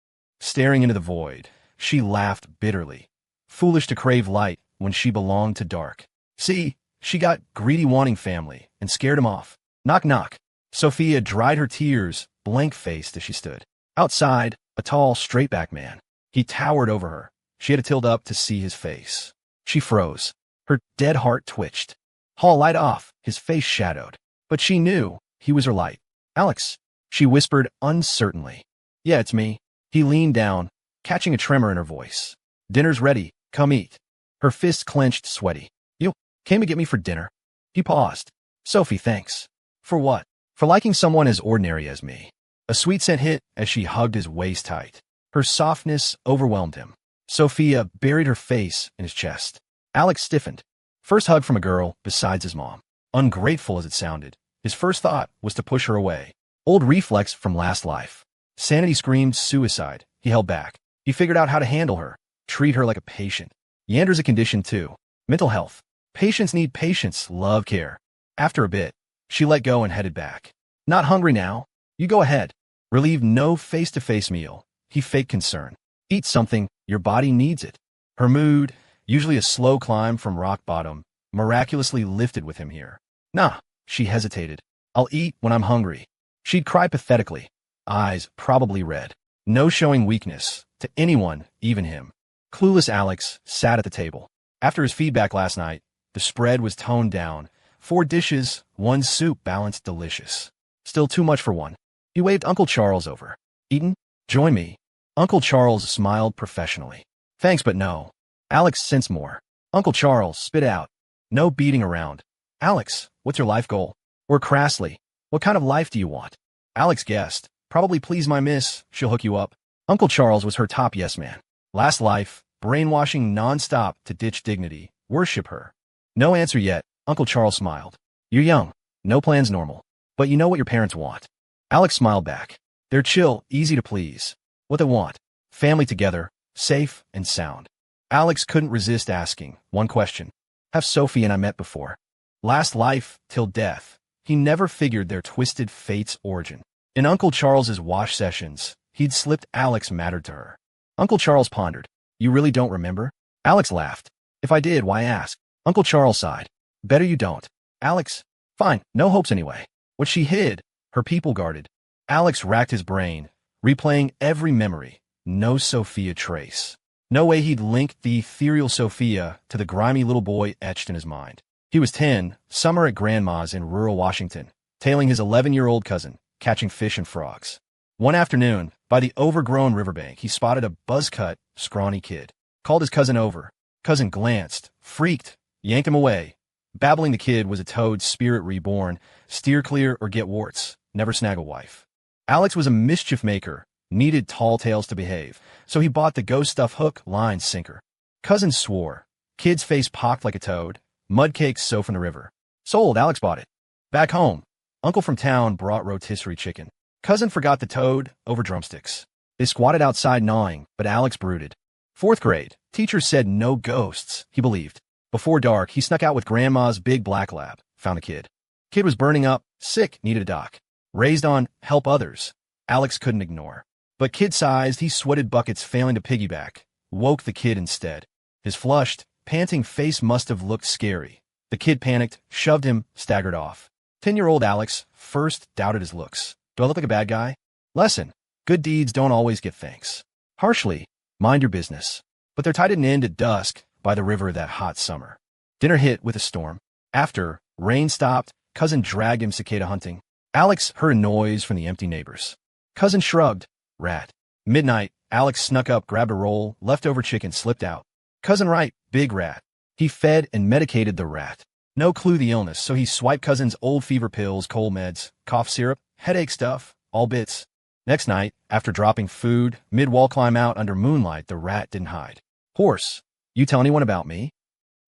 Staring into the void, she laughed bitterly. Foolish to crave light when she belonged to dark. See, she got greedy wanting family and scared him off. Knock knock. Sophia dried her tears, blank-faced as she stood. Outside, a tall, straight-backed man. He towered over her. She had to tilt up to see his face. She froze. Her dead heart twitched. Hall light off, his face shadowed. But she knew he was her light. Alex, she whispered uncertainly. Yeah, it's me. He leaned down, catching a tremor in her voice. Dinner's ready. Come eat. Her fists clenched, sweaty. You came to get me for dinner? He paused. Sophie, thanks. For what? For liking someone as ordinary as me. A sweet scent hit as she hugged his waist tight. Her softness overwhelmed him. Sophia buried her face in his chest. Alex stiffened. First hug from a girl besides his mom. Ungrateful as it sounded, his first thought was to push her away. Old reflex from last life. Sanity screamed suicide. He held back. He figured out how to handle her. Treat her like a patient. Yander's a condition too. Mental health. Patients need patience, love, care. After a bit, she let go and headed back. Not hungry now. You go ahead. Relieve no face-to-face meal. He faked concern. Eat something. Your body needs it. Her mood, usually a slow climb from rock bottom, miraculously lifted with him here. Nah, she hesitated. I'll eat when I'm hungry. She'd cry pathetically. Eyes probably red. No showing weakness to anyone, even him. Clueless Alex sat at the table. After his feedback last night, the spread was toned down. 4 dishes, 1 soup balanced delicious. Still too much for one. He waved Uncle Charles over. Eaten? Join me. Uncle Charles smiled professionally. Thanks, but no. Alex sensed more. Uncle Charles spit out. No beating around. Alex, what's your life goal? Or crassly, what kind of life do you want? Alex guessed. Probably please my miss, she'll hook you up. Uncle Charles was her top yes man. Last life, brainwashing non-stop to ditch dignity, worship her. No answer yet, Uncle Charles smiled. You're young, no plans normal, but you know what your parents want. Alex smiled back. They're chill, easy to please. What they want, family together, safe and sound. Alex couldn't resist asking one question. Have Sophie and I met before? Last life, till death. He never figured their twisted fate's origin. In Uncle Charles's wash sessions, he'd slipped Alex mattered to her. Uncle Charles pondered. You really don't remember? Alex laughed. If I did, why ask? Uncle Charles sighed. Better you don't. Alex? Fine, no hopes anyway. What she hid, her people guarded. Alex racked his brain, replaying every memory. No Sophia trace. No way he'd link the ethereal Sophia to the grimy little boy etched in his mind. He was 10, summer at Grandma's in rural Washington, tailing his 11-year-old cousin, catching fish and frogs. One afternoon, by the overgrown riverbank, he spotted a buzz-cut, scrawny kid. Called his cousin over. Cousin glanced, freaked, yanked him away. Babbling the kid was a toad's spirit reborn, steer clear or get warts, never snag a wife. Alex was a mischief maker, needed tall tales to behave, so he bought the ghost stuff hook, line, sinker. Cousin swore. Kid's face pocked like a toad. Mud cakes so from the river. Sold, Alex bought it. Back home, uncle from town brought rotisserie chicken. Cousin forgot the toad over drumsticks. They squatted outside gnawing, but Alex brooded. 4th grade, teacher said no ghosts, he believed. Before dark, he snuck out with Grandma's big black lab, found a kid. Kid was burning up, sick, needed a doc. Raised on help others. Alex couldn't ignore. But kid-sized, he sweated buckets failing to piggyback. Woke the kid instead. His flushed, panting face must have looked scary. The kid panicked, shoved him, staggered off. 10-year-old Alex first doubted his looks. Do I look like a bad guy? Lesson. Good deeds don't always get thanks. Harshly, mind your business. But their tie didn't end at dusk by the river that hot summer. Dinner hit with a storm. After, rain stopped, cousin dragged him cicada hunting. Alex heard a noise from the empty neighbors. Cousin shrugged. Rat. Midnight, Alex snuck up, grabbed a roll, leftover chicken, slipped out. Cousin right, big rat. He fed and medicated the rat. No clue the illness, so he swiped cousin's old fever pills, cold meds, cough syrup, headache stuff, all bits. Next night, after dropping food, mid-wall climb out under moonlight, the rat didn't hide. Horse. You tell anyone about me?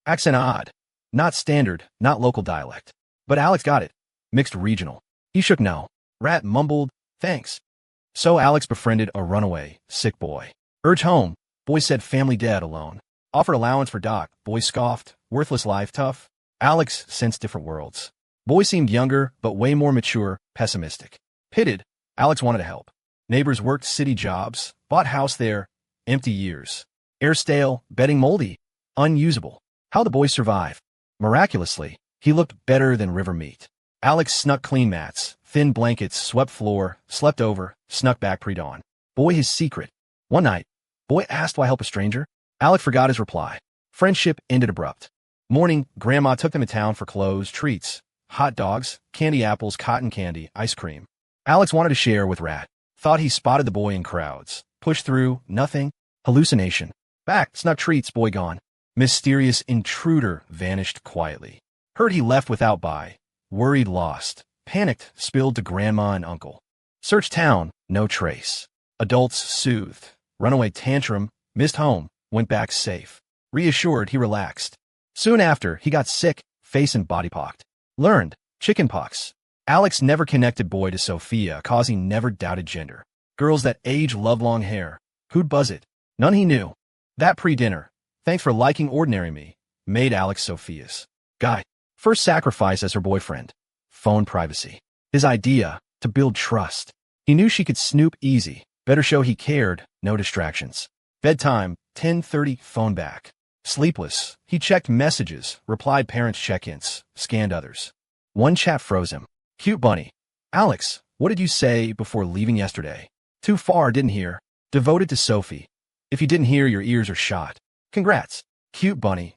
Accent odd. Not standard, not local dialect. But Alex got it. Mixed regional. He shook no. Rat mumbled, thanks. So Alex befriended a runaway, sick boy. Urge home. Boy said family dead, alone. Offered allowance for doc. Boy scoffed. Worthless life, tough. Alex sensed different worlds. Boy seemed younger, but way more mature, pessimistic. Pitted. Alex wanted to help. Neighbors worked city jobs, bought house there. Empty years. Air stale, bedding moldy. Unusable. How the boy survive? Miraculously, he looked better than river meat. Alex snuck clean mats, thin blankets, swept floor, slept over, snuck back pre-dawn. Boy his secret. One night, boy asked why help a stranger. Alex forgot his reply. Friendship ended abrupt. Morning, Grandma took them to town for clothes, treats, hot dogs, candy apples, cotton candy, ice cream. Alex wanted to share with Rat. Thought he spotted the boy in crowds. Pushed through, nothing. Hallucination. Back, snuck treats, boy gone. Mysterious intruder vanished quietly. Heard he left without buy. Worried lost. Panicked, spilled to Grandma and Uncle. Searched town, no trace. Adults soothed. Runaway tantrum, missed home, went back safe. Reassured, he relaxed. Soon after, he got sick, face and body pocked. Learned, chicken pox. Alex never connected boy to Sophia, cause he never doubted gender. Girls that age love long hair. Who'd buzz it? None he knew. That pre-dinner, thanks for liking ordinary me, made Alex Sophia's guy. First sacrifice as her boyfriend. Phone privacy. His idea, to build trust. He knew she could snoop easy. Better show he cared, no distractions. Bedtime, 10:30, phone back. Sleepless, he checked messages, replied parents' check-ins, scanned others. One chat froze him. Cute bunny. Alex, what did you say before leaving yesterday? Too far, didn't hear. Devoted to Sophie. If you didn't hear, your ears are shot. Congrats. Cute bunny.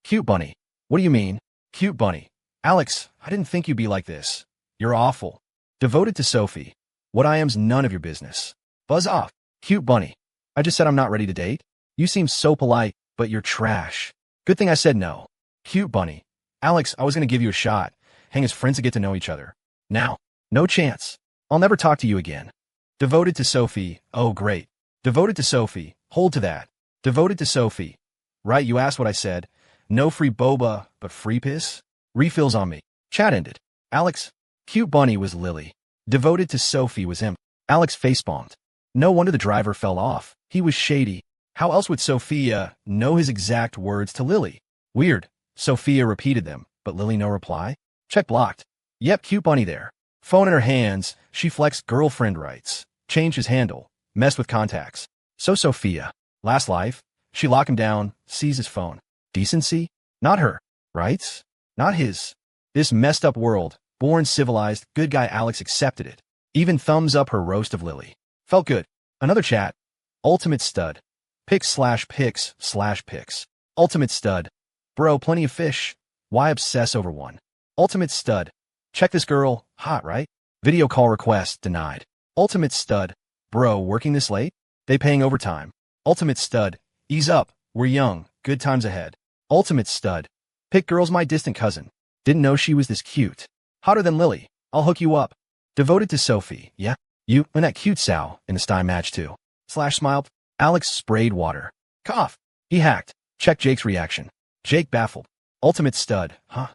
Cute bunny. What do you mean? Cute bunny. Alex, I didn't think you'd be like this. You're awful. Devoted to Sophie. What I am's none of your business. Buzz off. Cute bunny. I just said I'm not ready to date. You seem so polite, but you're trash. Good thing I said no. Cute bunny. Alex, I was gonna give you a shot. Hang as friends to get to know each other. Now, no chance. I'll never talk to you again. Devoted to Sophie. Oh, great. Devoted to Sophie. Hold to that. Devoted to Sophie. Right, you asked what I said. No free boba, but free piss? Refills on me. Chat ended. Alex. Cute bunny was Lily. Devoted to Sophie was him. Alex facepalmed. No wonder the driver fell off. He was shady. How else would Sophia know his exact words to Lily? Weird. Sophia repeated them, but Lily no reply? Check blocked. Yep, cute bunny there. Phone in her hands, she flexed girlfriend rights. Changed his handle. Messed with contacts. So Sophia. Last life. She lock him down, seize his phone. Decency? Not her. Rights? Not his. This messed up world, born civilized, good guy Alex accepted it. Even thumbs up her roast of Lily. Felt good. Another chat. Ultimate stud. Pics/pics/pics. Ultimate stud. Bro, plenty of fish. Why obsess over one? Ultimate stud. Check this girl. Hot, right? Video call request denied. Ultimate stud. Bro, working this late? They paying overtime. Ultimate stud. Ease up. We're young. Good times ahead. Ultimate stud. Pick girl's my distant cousin. Didn't know she was this cute. Hotter than Lily. I'll hook you up. Devoted to Sophie. Yeah? You and that cute sow in the sty match too. Smiled. Alex sprayed water. Cough. He hacked. Check Jake's reaction. Jake baffled. Ultimate stud. Huh?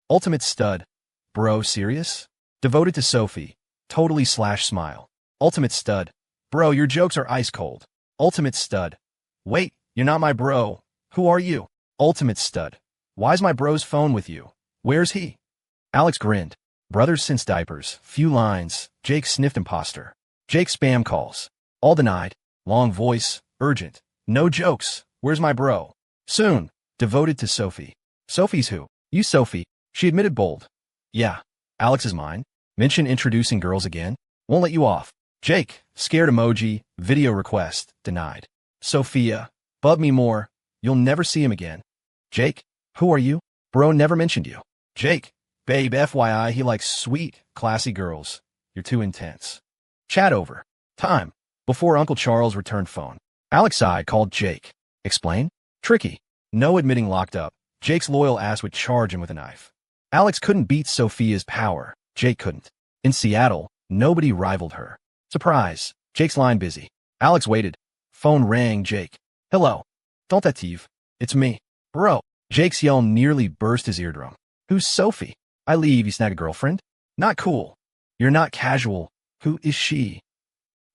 Ultimate stud. Bro, serious? Devoted to Sophie. Totally /smile. Ultimate stud. Bro, your jokes are ice cold. Ultimate stud. Wait, you're not my bro. Who are you? Ultimate stud. Why's my bro's phone with you? Where's he? Alex grinned. Brothers since diapers. Few lines. Jake sniffed imposter. Jake spam calls. All denied. Long voice. Urgent. No jokes. Where's my bro? Soon. Devoted to Sophie. Sophie's who? You Sophie. She admitted bold. Yeah. Alex is mine. Mention introducing girls again. Won't let you off. Jake. Scared emoji. Video request. Denied. Sophia. Bug me more. You'll never see him again. Jake. Who are you? Bro never mentioned you. Jake. Babe, FYI, he likes sweet, classy girls. You're too intense. Chat over. Time. Before Uncle Charles returned phone. Alex I called Jake. Explain? Tricky. No admitting locked up. Jake's loyal ass would charge him with a knife. Alex couldn't beat Sophia's power. Jake couldn't. In Seattle, nobody rivaled her. Surprise. Jake's line busy. Alex waited. Phone rang. Jake. Hello. Tentative. It's me. Bro. Jake's yell nearly burst his eardrum. Who's Sophie? I leave, you snag a girlfriend? Not cool. You're not casual. Who is she?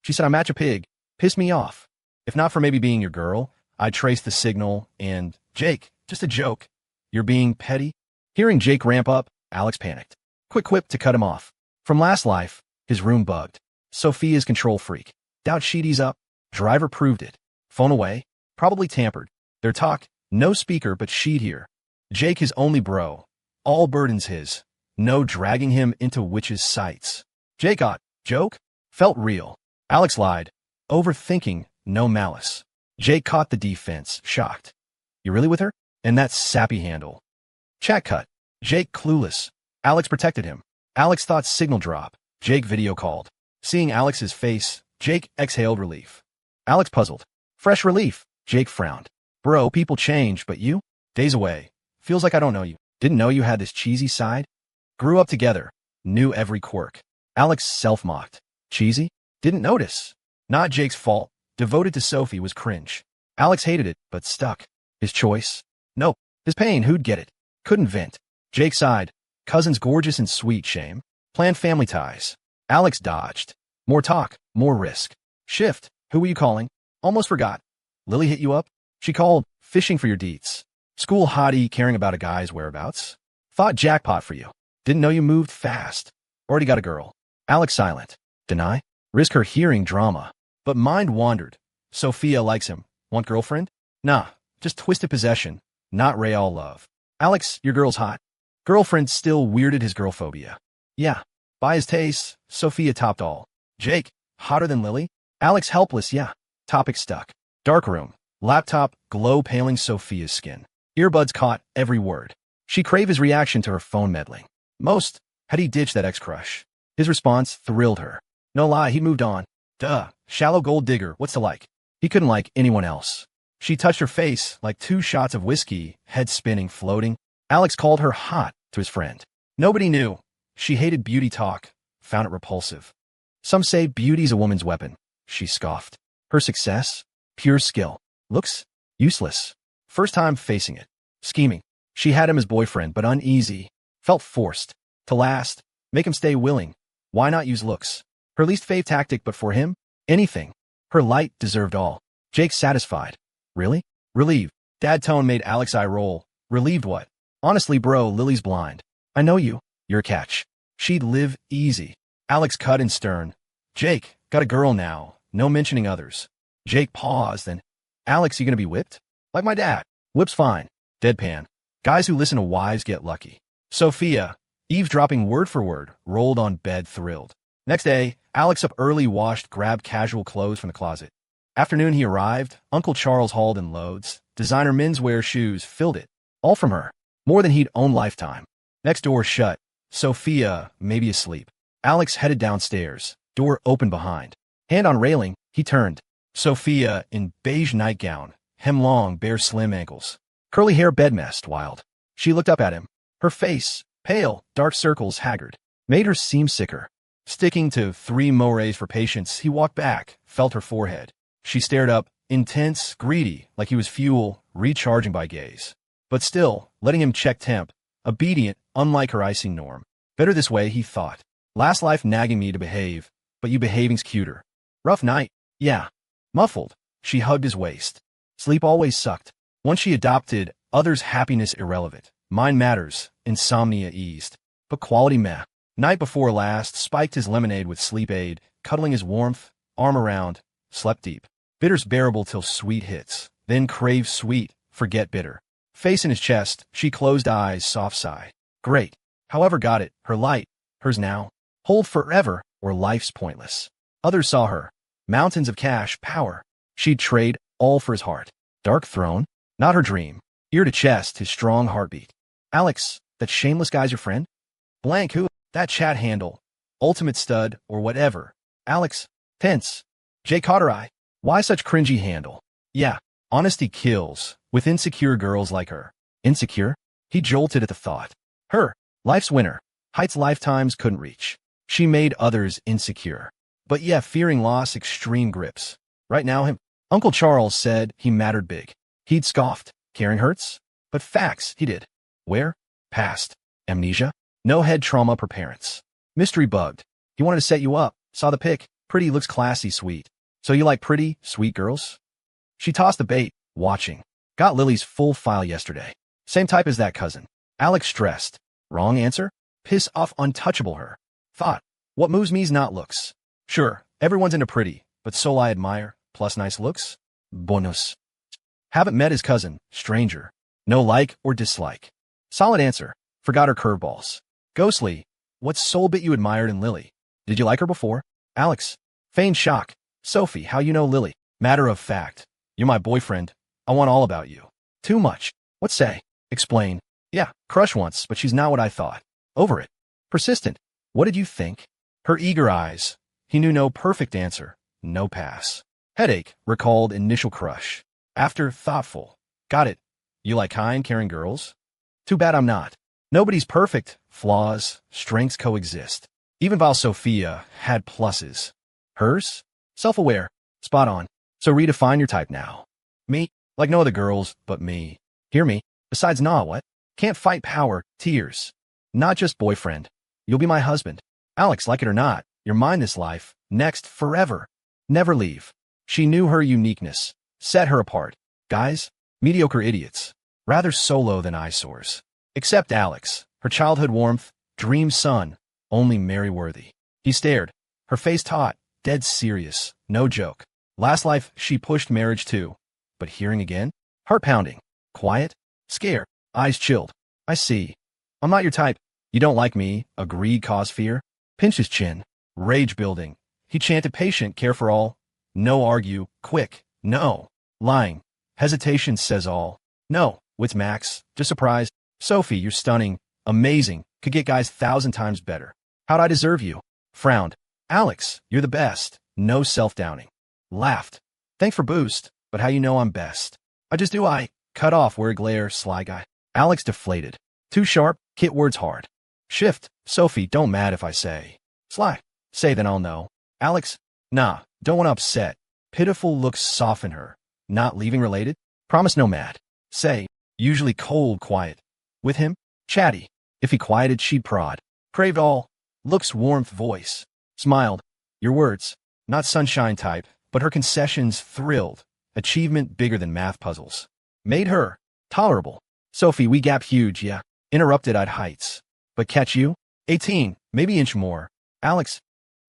She said I match a pig. Pissed me off. If not for maybe being your girl, I'd trace the signal and, Jake, just a joke. You're being petty? Hearing Jake ramp up, Alex panicked. Quick whip to cut him off. From last life, his room bugged. Sophia's control freak. Doubt she'd ease up. Driver proved it. Phone away. Probably tampered. Their talk, no speaker but she'd hear. Jake his only bro. All burdens his. No dragging him into witches' sights. Jake got, joke? Felt real. Alex lied. Overthinking, no malice. Jake caught the defense, shocked. You really with her? And that sappy handle. Chat cut. Jake clueless. Alex protected him. Alex thought signal drop. Jake video called. Seeing Alex's face, Jake exhaled relief. Alex puzzled. Fresh relief. Jake frowned. Bro, people change, but you? Days away. Feels like I don't know you. Didn't know you had this cheesy side? Grew up together. Knew every quirk. Alex self-mocked. Cheesy? Didn't notice. Not Jake's fault. Devoted to Sophie was cringe. Alex hated it, but stuck. His choice? Nope. His pain, who'd get it? Couldn't vent. Jake sighed. Cousins gorgeous and sweet, shame. Planned family ties. Alex dodged. More talk, more risk. Shift. Who were you calling? Almost forgot. Lily hit you up? She called, fishing for your deets. School hottie caring about a guy's whereabouts. Thought jackpot for you. Didn't know you moved fast. Already got a girl. Alex silent. Deny? Risk her hearing drama. But mind wandered. Sophia likes him. Want girlfriend? Nah, just twisted possession. Not real love. Alex, your girl's hot. Girlfriend still weirded his girl phobia. Yeah. By his taste, Sophia topped all. Jake, hotter than Lily? Alex helpless, yeah. Topic stuck. Dark room. Laptop, glow paling Sophia's skin. Earbuds caught every word. She craved his reaction to her phone meddling. Most, had he ditched that ex-crush. His response thrilled her. No lie, he moved on. Duh, shallow gold digger, what's to like? He couldn't like anyone else. She touched her face like 2 shots of whiskey, head spinning, floating. Alex called her hot to his friend. Nobody knew. She hated beauty talk, found it repulsive. Some say beauty's a woman's weapon. She scoffed. Her success? Pure skill. Looks? Useless. First time facing it. Scheming. She had him as boyfriend, but uneasy. Felt forced. To last. Make him stay willing. Why not use looks? Her least fave tactic, but for him? Anything. Her light deserved all. Jake satisfied. Really? Relieved. Dad tone made Alex eye roll. Relieved what? Honestly, bro, Lily's blind. I know you. You're a catch. She'd live easy. Alex cut and stern. Jake, got a girl now. No mentioning others. Jake paused, then, Alex, you gonna be whipped? Like my dad. Whip's fine. Deadpan. Guys who listen to wives get lucky. Sophia, eavesdropping word for word, rolled on bed thrilled. Next day, Alex up early washed, grabbed casual clothes from the closet. Afternoon he arrived, Uncle Charles hauled in loads. Designer menswear shoes filled it. All from her. More than he'd own lifetime. Next door shut. Sophia, maybe asleep. Alex headed downstairs. Door open behind. Hand on railing, he turned. Sophia, in beige nightgown. Hem long, bare slim ankles. Curly hair bedmessed, wild. She looked up at him. Her face, pale, dark circles, haggard. Made her seem sicker. Sticking to 3 mores for patience, he walked back, felt her forehead. She stared up, intense, greedy, like he was fuel, recharging by gaze. But still, letting him check temp. Obedient, unlike her icing norm. Better this way, he thought. Last life nagging me to behave, but you behaving's cuter. Rough night. Yeah. Muffled. She hugged his waist. Sleep always sucked. Once she adopted Others' happiness irrelevant. Mine matters. Insomnia eased. But quality meh. Night before last, spiked his lemonade with sleep aid, cuddling his warmth, arm around, slept deep. Bitter's bearable till sweet hits. Then crave sweet, forget bitter. Face in his chest, she closed eyes, soft sigh. Great. However got it, her light, hers now. Hold forever, or life's pointless. Others saw her. Mountains of cash, power. She'd trade all for his heart. Dark throne? Not her dream. Ear to chest, his strong heartbeat. Alex, that shameless guy's your friend? Blank who? That chat handle. Ultimate stud, or whatever. Alex, tense. Jay Cotterai. Why such cringy handle? Yeah, honesty kills, with insecure girls like her. Insecure? He jolted at the thought. Her, life's winner. Heights lifetimes couldn't reach. She made others insecure. But yeah, fearing loss, extreme grips. Right now, Uncle Charles said he mattered big. He'd scoffed. Caring hurts? But facts, he did. Where? Past. Amnesia? No head trauma per parents. Mystery bugged. He wanted to set you up. Saw the pic. Pretty looks classy, sweet. So you like pretty, sweet girls? She tossed the bait, watching. Got Lily's full file yesterday. Same type as that cousin. Alex stressed. Wrong answer? Piss off untouchable her. Thought. What moves me's not looks. Sure, everyone's into pretty, but soul I admire, plus nice looks? Bonus. Haven't met his cousin, stranger. No like or dislike. Solid answer. Forgot her curveballs. Ghostly. What soul bit you admired in Lily? Did you like her before? Alex. Feigned shock. Sophie, how you know Lily? Matter of fact. You're my boyfriend. I want all about you. Too much. What say? Explain. Yeah, crush once, but she's not what I thought. Over it. Persistent. What did you think? Her eager eyes. He knew no perfect answer. No pass. Headache. Recalled initial crush. After, thoughtful. Got it. You like kind, caring girls? Too bad I'm not. Nobody's perfect. Flaws, strengths coexist. Even while Sophia had pluses. Hers? Self-aware. Spot on. So redefine your type now. Me? Like no other girls, but me. Hear me? Besides nah, what? Can't fight power, tears. Not just boyfriend. You'll be my husband. Alex, like it or not, you're mine this life. Next, forever. Never leave. She knew her uniqueness. Set her apart. Guys? Mediocre idiots. Rather solo than eyesores. Except Alex. Her childhood warmth. Dream son. Only Mary worthy. He stared. Her face taut. Dead serious. No joke. Last life, she pushed marriage too. But hearing again? Heart pounding. Quiet? Scared. Eyes chilled. I see. I'm not your type. You don't like me. Agreed cause fear. Pinch his chin. Rage building. He chanted patient, care for all. No argue. Quick. No. Lying. Hesitation says all. No. Wits max. Just surprised. Sophie, you're stunning. Amazing. Could get guys 1,000 times better. How'd I deserve you? Frowned. Alex, you're the best. No self-downing. Laughed. Thanks for boost, but how you know I'm best? I just do I. Cut off where glare, sly guy. Alex deflated. Too sharp, kit words hard. Shift. Sophie, don't mad if I say. Sly. Say then I'll know. Alex. Nah, don't want to upset. Pitiful looks soften her. Not leaving related? Promise no mad. Say. Usually cold, quiet. With him? Chatty. If he quieted, she'd prod. Craved all. Looks warmth voice. Smiled. Your words. Not sunshine type, but her concessions thrilled. Achievement bigger than math puzzles. Made her. Tolerable. Sophie, we gap huge, yeah. Interrupted I'd heights. But catch you? 18, maybe inch more. Alex.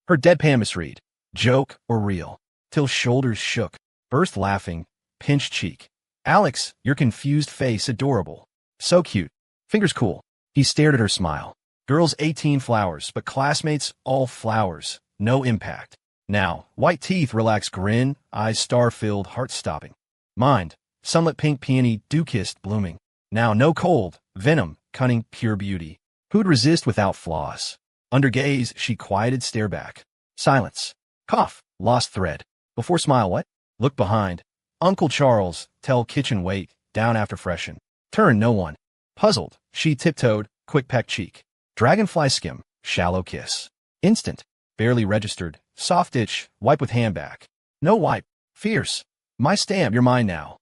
Her deadpan misread. Joke or real. Till shoulders shook. Burst laughing. Pinched cheek. Alex, your confused face adorable. So cute. Fingers cool. He stared at her smile. Girls 18 flowers, but classmates all flowers. No impact. Now, white teeth, relaxed grin, eyes star-filled, heart-stopping. Mind, sunlit pink peony, dew-kissed, blooming. Now no cold, venom, cunning, pure beauty. Who'd resist without flaws? Under gaze, she quieted, stare back. Silence. Cough, lost thread. Before smile, what? Look behind. Uncle Charles, tell kitchen wait, down after freshen. Turn, no one. Puzzled, she tiptoed, quick peck cheek. Dragonfly skim, shallow kiss. Instant, barely registered, soft itch, wipe with hand back. No wipe, fierce. My stamp, you're mine now.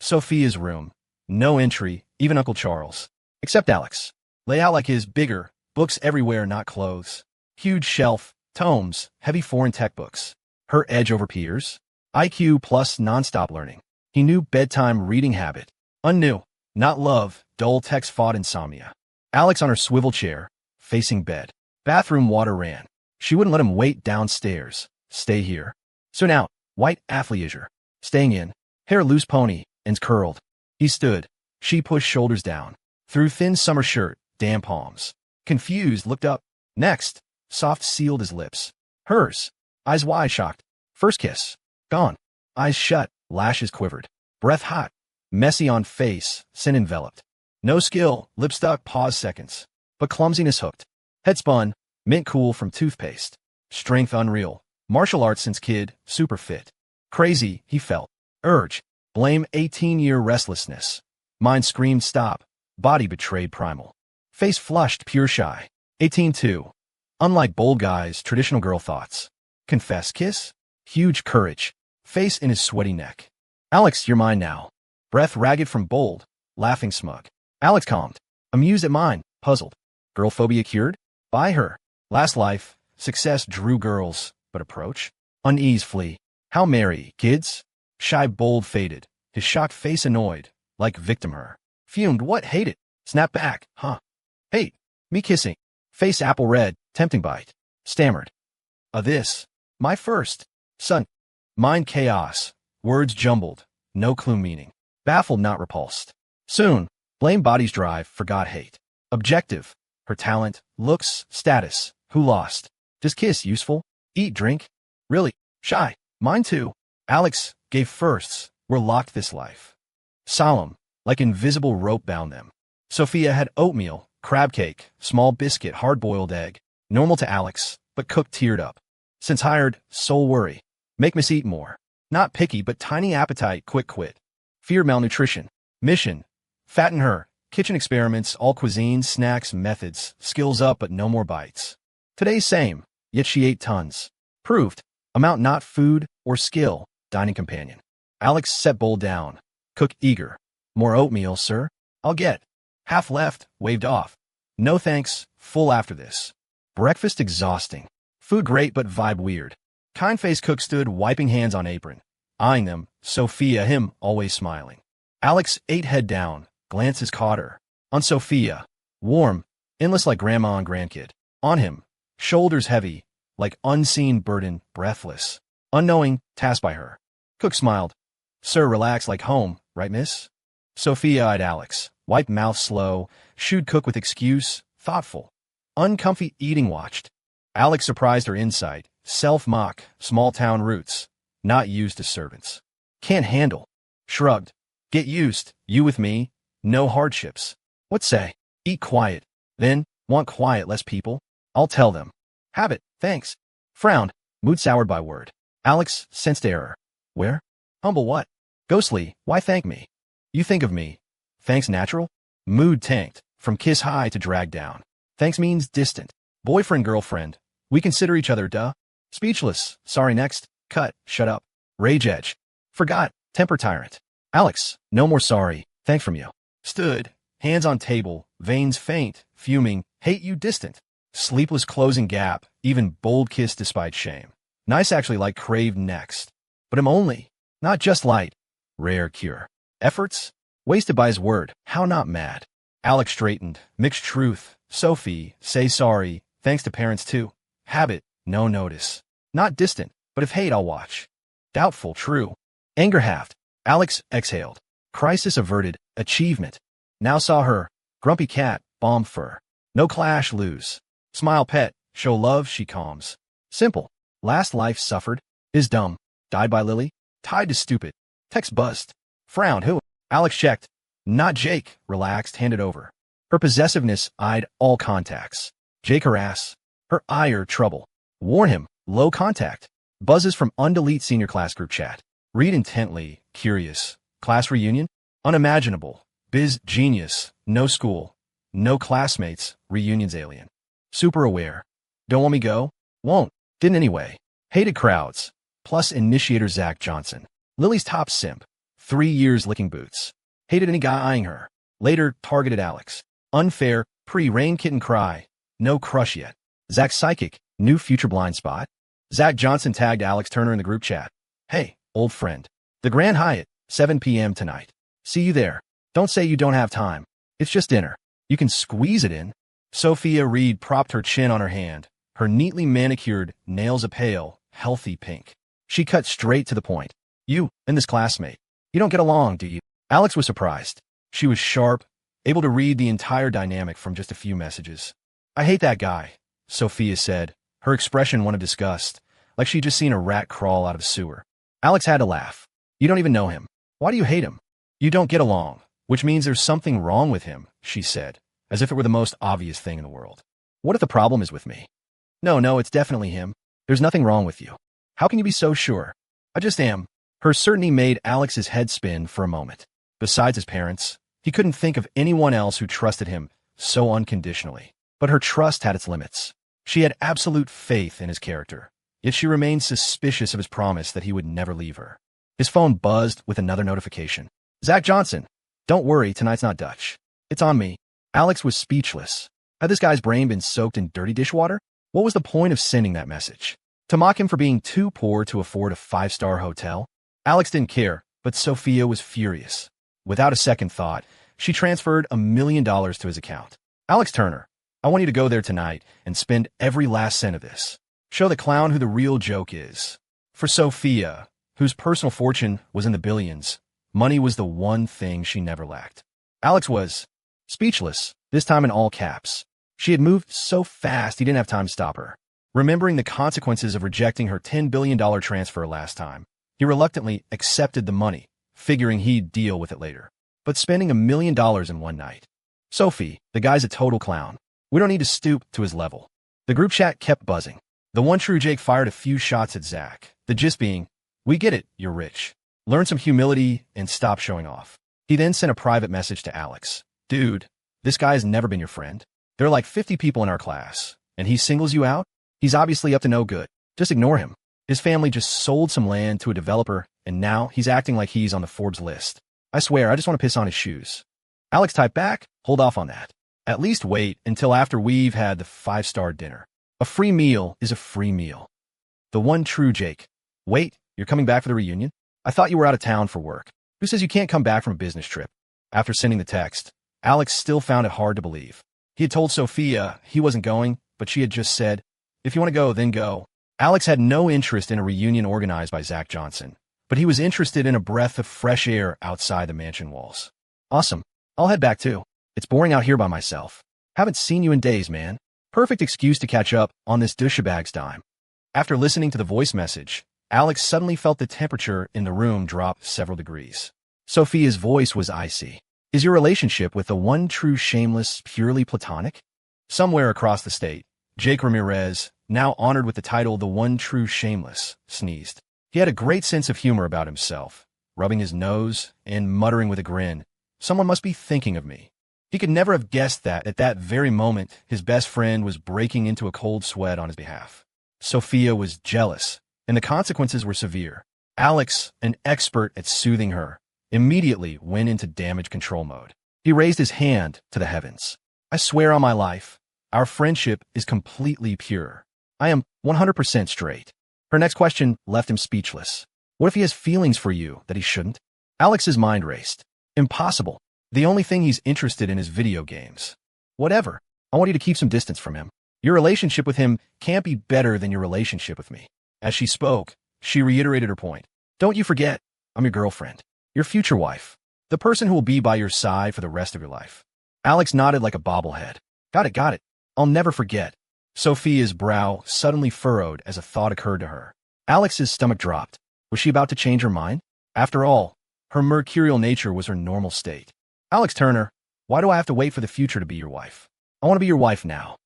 Sophia's room. No entry, even Uncle Charles. Except Alex. Layout like his, bigger, books everywhere, not clothes. Huge shelf, tomes, heavy foreign tech books. Her edge over peers. IQ plus nonstop learning. He knew bedtime reading habit. Unknew. Not love, dull text fought insomnia. Alex on her swivel chair, facing bed. Bathroom water ran. She wouldn't let him wait downstairs. Stay here. So now, white athleisure. Staying in. Hair loose pony, ends curled. He stood. She pushed shoulders down. Through thin summer shirt, damp palms. Confused, looked up. Next, soft sealed his lips. Hers. Eyes wide, shocked. First kiss. Gone. Eyes shut, lashes quivered. Breath hot. Messy on face, sin enveloped. No skill, lip stuck, pause seconds. But clumsiness hooked. Head spun, mint cool from toothpaste. Strength unreal. Martial arts since kid, super fit. Crazy, he felt. Urge. Blame 18-year restlessness. Mind screamed stop. Body betrayed primal. Face flushed, pure shy. 18-2. Unlike bold guys, traditional girl thoughts. Confess kiss? Huge courage. Face in his sweaty neck. Alex, you're mine now. Breath ragged from bold, laughing smug. Alex calmed. Amused at mine, puzzled. Girl phobia cured? By her. Last life, success drew girls, but approach? Unease flee. How merry, kids? Shy bold faded, his shocked face annoyed, like victim her. Fumed, what hated? Snap back, huh? Hate. Me kissing. Face apple red, tempting bite. Stammered. This. My first. Son. Mind chaos. Words jumbled. No clue meaning. Baffled, not repulsed. Soon. Blame body's drive, forgot hate. Objective. Her talent, looks, status. Who lost? Does kiss useful? Eat, drink? Really? Shy. Mine too. Alex gave firsts. Were locked this life. Solemn. Like invisible rope bound them. Sophia had oatmeal, crab cake, small biscuit, hard-boiled egg. Normal to Alex, but cooked teared up. Since hired, sole worry. Make Miss eat more. Not picky, but tiny appetite, quick quit. Fear malnutrition. Mission. Fatten her. Kitchen experiments, all cuisines, snacks, methods. Skills up, but no more bites. Today's same, yet she ate tons. Proved. Amount not food or skill. Dining companion. Alex set bowl down. Cook eager. More oatmeal, sir? I'll get. Half left, waved off. No thanks, full after this. Breakfast exhausting. Food great but vibe weird. Kind-faced cook stood wiping hands on apron. Eyeing them, Sophia him, always smiling. Alex ate head down, glances caught her. On Sophia. Warm, endless like grandma and grandkid. On him. Shoulders heavy, like unseen burden, breathless. Unknowing, tasked by her. Cook smiled. Sir, relax like home, right miss? Sophia eyed Alex. Wiped mouth slow. Shooed cook with excuse, thoughtful. Uncomfy eating watched. Alex surprised her insight. Self-mock, small-town roots. Not used as servants. Can't handle. Shrugged. Get used, you with me. No hardships. What say? Eat quiet. Then, want quiet, less people? I'll tell them. Habit, thanks. Frowned. Mood soured by word. Alex sensed error. Where? Humble what? Ghostly, why thank me? You think of me. Thanks natural? Mood tanked. From kiss high to drag down. Thanks means distant. Boyfriend, girlfriend. We consider each other, duh. Speechless. Sorry, next. Cut. Shut up. Rage edge. Forgot. Temper tyrant. Alex. No more sorry. Thank from you. Stood. Hands on table. Veins faint. Fuming. Hate you distant. Sleepless closing gap. Even bold kiss despite shame. Nice actually like craved next. But am only. Not just light. Rare cure. Efforts? Wasted by his word. How not mad? Alex straightened. Mixed truth. Sophie. Say sorry. Thanks to parents too. Habit. No notice. Not distant, but if hate I'll watch. Doubtful, true. Anger halved. Alex exhaled. Crisis averted. Achievement. Now saw her. Grumpy cat. Bomb fur. No clash, lose. Smile pet. Show love, she calms. Simple. Last life suffered. Is dumb. Died by Lily. Tied to stupid. Text buzzed. Frowned. Who? Alex checked. Not Jake. Relaxed. Handed over. Her possessiveness eyed all contacts. Jake harass. Her ire trouble. Warn him. Low contact. Buzzes from undelete senior class group chat. Read intently. Curious. Class reunion? Unimaginable. Biz genius. No school. No classmates. Reunions alien. Super aware. Don't want me go? Won't. Didn't anyway. Hated crowds. Plus initiator Zach Johnson. Lily's top simp. 3 years licking boots. Hated any guy eyeing her. Later, targeted Alex. Unfair. Pre-rain kitten cry. No crush yet. Zach psychic. New future blind spot. Zach Johnson tagged Alex Turner in the group chat. Hey, old friend. The Grand Hyatt. 7 p.m. tonight. See you there. Don't say you don't have time. It's just dinner. You can squeeze it in. Sophia Reed propped her chin on her hand, her neatly manicured nails a pale, healthy pink. She cut straight to the point. You and this classmate, you don't get along, do you? Alex was surprised. She was sharp, able to read the entire dynamic from just a few messages. I hate that guy, Sophia said, her expression one of disgust, like she'd just seen a rat crawl out of a sewer. Alex had to laugh. You don't even know him. Why do you hate him? You don't get along, which means there's something wrong with him, she said, as if it were the most obvious thing in the world. What if the problem is with me? No, it's definitely him. There's nothing wrong with you. How can you be so sure? I just am. Her certainty made Alex's head spin for a moment. Besides his parents, he couldn't think of anyone else who trusted him so unconditionally. But her trust had its limits. She had absolute faith in his character, yet she remained suspicious of his promise that he would never leave her. His phone buzzed with another notification. Zach Johnson. Don't worry, tonight's not Dutch. It's on me. Alex was speechless. Had this guy's brain been soaked in dirty dishwater? What was the point of sending that message? To mock him for being too poor to afford a 5-star hotel? Alex didn't care, but Sophia was furious. Without a second thought, she transferred $1 million to his account. Alex Turner, I want you to go there tonight and spend every last cent of this. Show the clown who the real joke is. For Sophia, whose personal fortune was in the billions, money was the one thing she never lacked. Alex was speechless, this time in all caps. She had moved so fast he didn't have time to stop her. Remembering the consequences of rejecting her $10 billion transfer last time, he reluctantly accepted the money, figuring he'd deal with it later. But spending $1 million in one night. Sophie, the guy's a total clown. We don't need to stoop to his level. The group chat kept buzzing. The one true Jake fired a few shots at Zach, the gist being, we get it, you're rich. Learn some humility and stop showing off. He then sent a private message to Alex. Dude, this guy has never been your friend. There are like 50 people in our class, and he singles you out? He's obviously up to no good. Just ignore him. His family just sold some land to a developer, and now he's acting like he's on the Forbes list. I swear, I just want to piss on his shoes. Alex typed back, hold off on that. At least wait until after we've had the 5-star dinner. A free meal is a free meal. The one true Jake. Wait, you're coming back for the reunion? I thought you were out of town for work. Who says you can't come back from a business trip? After sending the text, Alex still found it hard to believe. He had told Sophia he wasn't going, but she had just said, if you want to go, then go. Alex had no interest in a reunion organized by Zach Johnson, but he was interested in a breath of fresh air outside the mansion walls. Awesome. I'll head back too. It's boring out here by myself. Haven't seen you in days, man. Perfect excuse to catch up on this douchebag's dime. After listening to the voice message, Alex suddenly felt the temperature in the room drop several degrees. Sophia's voice was icy. Is your relationship with the one true shameless purely platonic? Somewhere across the state, Jake Ramirez, now honored with the title The One True Shameless, sneezed. He had a great sense of humor about himself, rubbing his nose and muttering with a grin, someone must be thinking of me. He could never have guessed that at that very moment, his best friend was breaking into a cold sweat on his behalf. Sophia was jealous, and the consequences were severe. Alex, an expert at soothing her, immediately went into damage control mode. He raised his hand to the heavens. I swear on my life, our friendship is completely pure. I am 100% straight. Her next question left him speechless. What if he has feelings for you that he shouldn't? Alex's mind raced. Impossible. The only thing he's interested in is video games. Whatever. I want you to keep some distance from him. Your relationship with him can't be better than your relationship with me. As she spoke, she reiterated her point. Don't you forget, I'm your girlfriend. Your future wife. The person who will be by your side for the rest of your life. Alex nodded like a bobblehead. Got it. I'll never forget. Sophia's brow suddenly furrowed as a thought occurred to her. Alex's stomach dropped. Was she about to change her mind? After all, her mercurial nature was her normal state. Alex Turner, why do I have to wait for the future to be your wife? I want to be your wife now.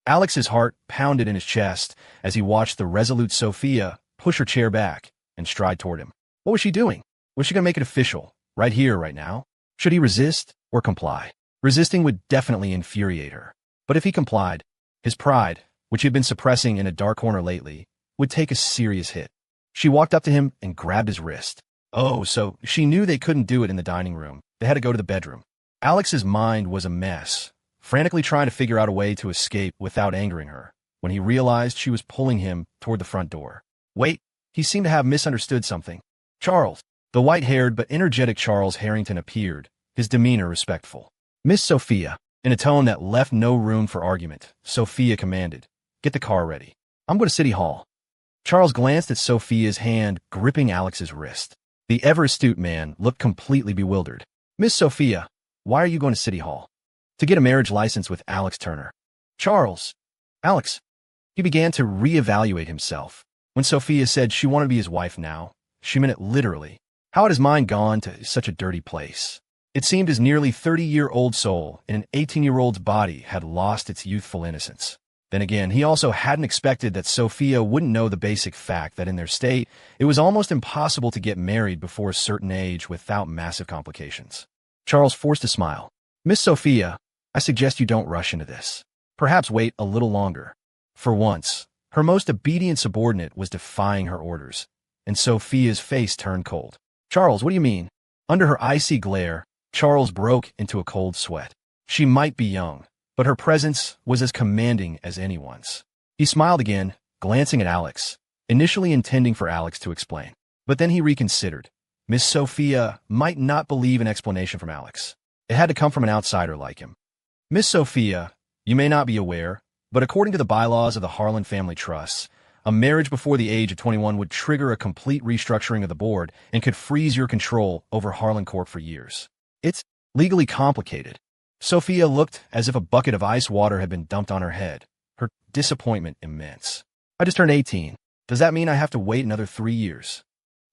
Alex's heart pounded in his chest as he watched the resolute Sophia push her chair back and stride toward him. What was she doing? Was she going to make it official, right here, right now? Should he resist or comply? Resisting would definitely infuriate her. But if he complied, his pride, which he had been suppressing in a dark corner lately, would take a serious hit. She walked up to him and grabbed his wrist. Oh, so she knew they couldn't do it in the dining room. They had to go to the bedroom. Alex's mind was a mess, frantically trying to figure out a way to escape without angering her, when he realized she was pulling him toward the front door. Wait, he seemed to have misunderstood something. Charles. The white-haired but energetic Charles Harrington appeared, his demeanor respectful. Miss Sophia, in a tone that left no room for argument, Sophia commanded, "Get the car ready. I'm going to City Hall." Charles glanced at Sophia's hand gripping Alex's wrist. The ever-astute man looked completely bewildered. "Miss Sophia, why are you going to City Hall?" "To get a marriage license with Alex Turner." "Charles." "Alex." He began to reevaluate himself. When Sophia said she wanted to be his wife now, she meant it literally. How had his mind gone to such a dirty place? It seemed his nearly 30-year-old soul in an 18-year-old's body had lost its youthful innocence. Then again, he also hadn't expected that Sophia wouldn't know the basic fact that in their state, it was almost impossible to get married before a certain age without massive complications. Charles forced a smile. "Miss Sophia, I suggest you don't rush into this. Perhaps wait a little longer." For once, her most obedient subordinate was defying her orders, and Sophia's face turned cold. "Charles, what do you mean?" Under her icy glare, Charles broke into a cold sweat. She might be young, but her presence was as commanding as anyone's. He smiled again, glancing at Alex, initially intending for Alex to explain. But then he reconsidered. Miss Sophia might not believe an explanation from Alex. It had to come from an outsider like him. "Miss Sophia, you may not be aware, but according to the bylaws of the Harlan Family Trusts, a marriage before the age of 21 would trigger a complete restructuring of the board and could freeze your control over Harlan Corp for years. It's legally complicated." Sophia looked as if a bucket of ice water had been dumped on her head, her disappointment immense. "I just turned 18. Does that mean I have to wait another 3 years?"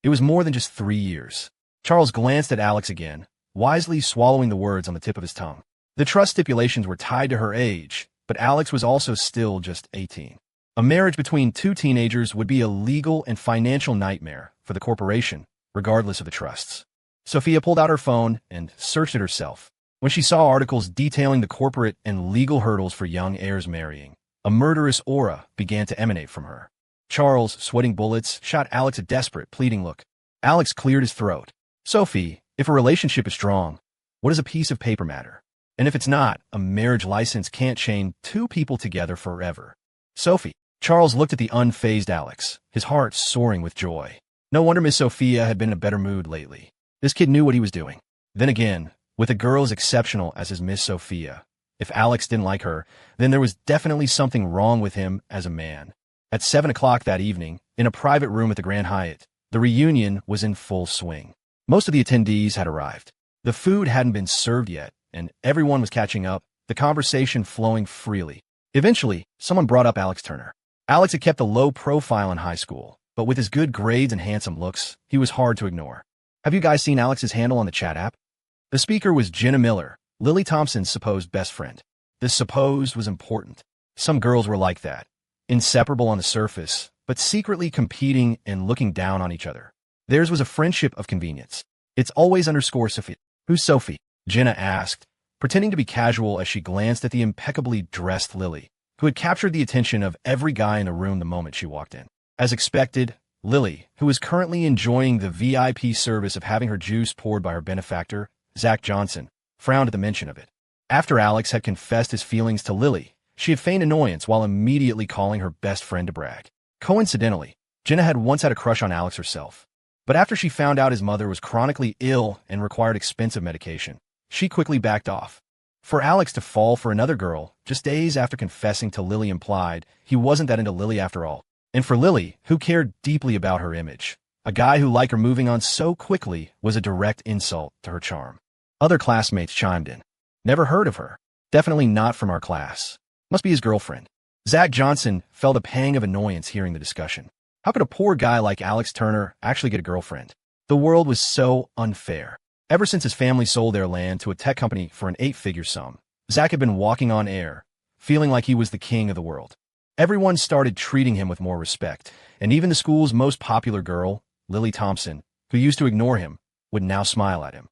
It was more than just 3 years. Charles glanced at Alex again, wisely swallowing the words on the tip of his tongue. The trust stipulations were tied to her age, but Alex was also still just 18. A marriage between two teenagers would be a legal and financial nightmare for the corporation, regardless of the trusts. Sophia pulled out her phone and searched it herself. When she saw articles detailing the corporate and legal hurdles for young heirs marrying, a murderous aura began to emanate from her. Charles, sweating bullets, shot Alex a desperate, pleading look. Alex cleared his throat. "Sophie, if a relationship is strong, what does a piece of paper matter? And if it's not, a marriage license can't chain two people together forever." "Sophie." Charles looked at the unfazed Alex, his heart soaring with joy. No wonder Miss Sophia had been in a better mood lately. This kid knew what he was doing. Then again, with a girl as exceptional as his Miss Sophia, if Alex didn't like her, then there was definitely something wrong with him as a man. At 7 o'clock that evening, in a private room at the Grand Hyatt, the reunion was in full swing. Most of the attendees had arrived. The food hadn't been served yet, and everyone was catching up, the conversation flowing freely. Eventually, someone brought up Alex Turner. Alex had kept a low profile in high school, but with his good grades and handsome looks, he was hard to ignore. "Have you guys seen Alex's handle on the chat app?" The speaker was Jenna Miller, Lily Thompson's supposed best friend. This supposed was important. Some girls were like that, inseparable on the surface, but secretly competing and looking down on each other. Theirs was a friendship of convenience. "It's always underscore Sophie." "Who's Sophie?" Jenna asked, pretending to be casual as she glanced at the impeccably dressed Lily, who had captured the attention of every guy in the room the moment she walked in. As expected, Lily, who was currently enjoying the VIP service of having her juice poured by her benefactor, Zach Johnson, frowned at the mention of it. After Alex had confessed his feelings to Lily, she had feigned annoyance while immediately calling her best friend to brag. Coincidentally, Jenna had once had a crush on Alex herself. But after she found out his mother was chronically ill and required expensive medication, she quickly backed off. For Alex to fall for another girl just days after confessing to Lily implied he wasn't that into Lily after all. And for Lily, who cared deeply about her image, a guy who liked her moving on so quickly was a direct insult to her charm. Other classmates chimed in. "Never heard of her. Definitely not from our class. Must be his girlfriend." Zach Johnson felt a pang of annoyance hearing the discussion. How could a poor guy like Alex Turner actually get a girlfriend? The world was so unfair. Ever since his family sold their land to a tech company for an 8-figure sum, Zach had been walking on air, feeling like he was the king of the world. Everyone started treating him with more respect, and even the school's most popular girl, Lily Thompson, who used to ignore him, would now smile at him.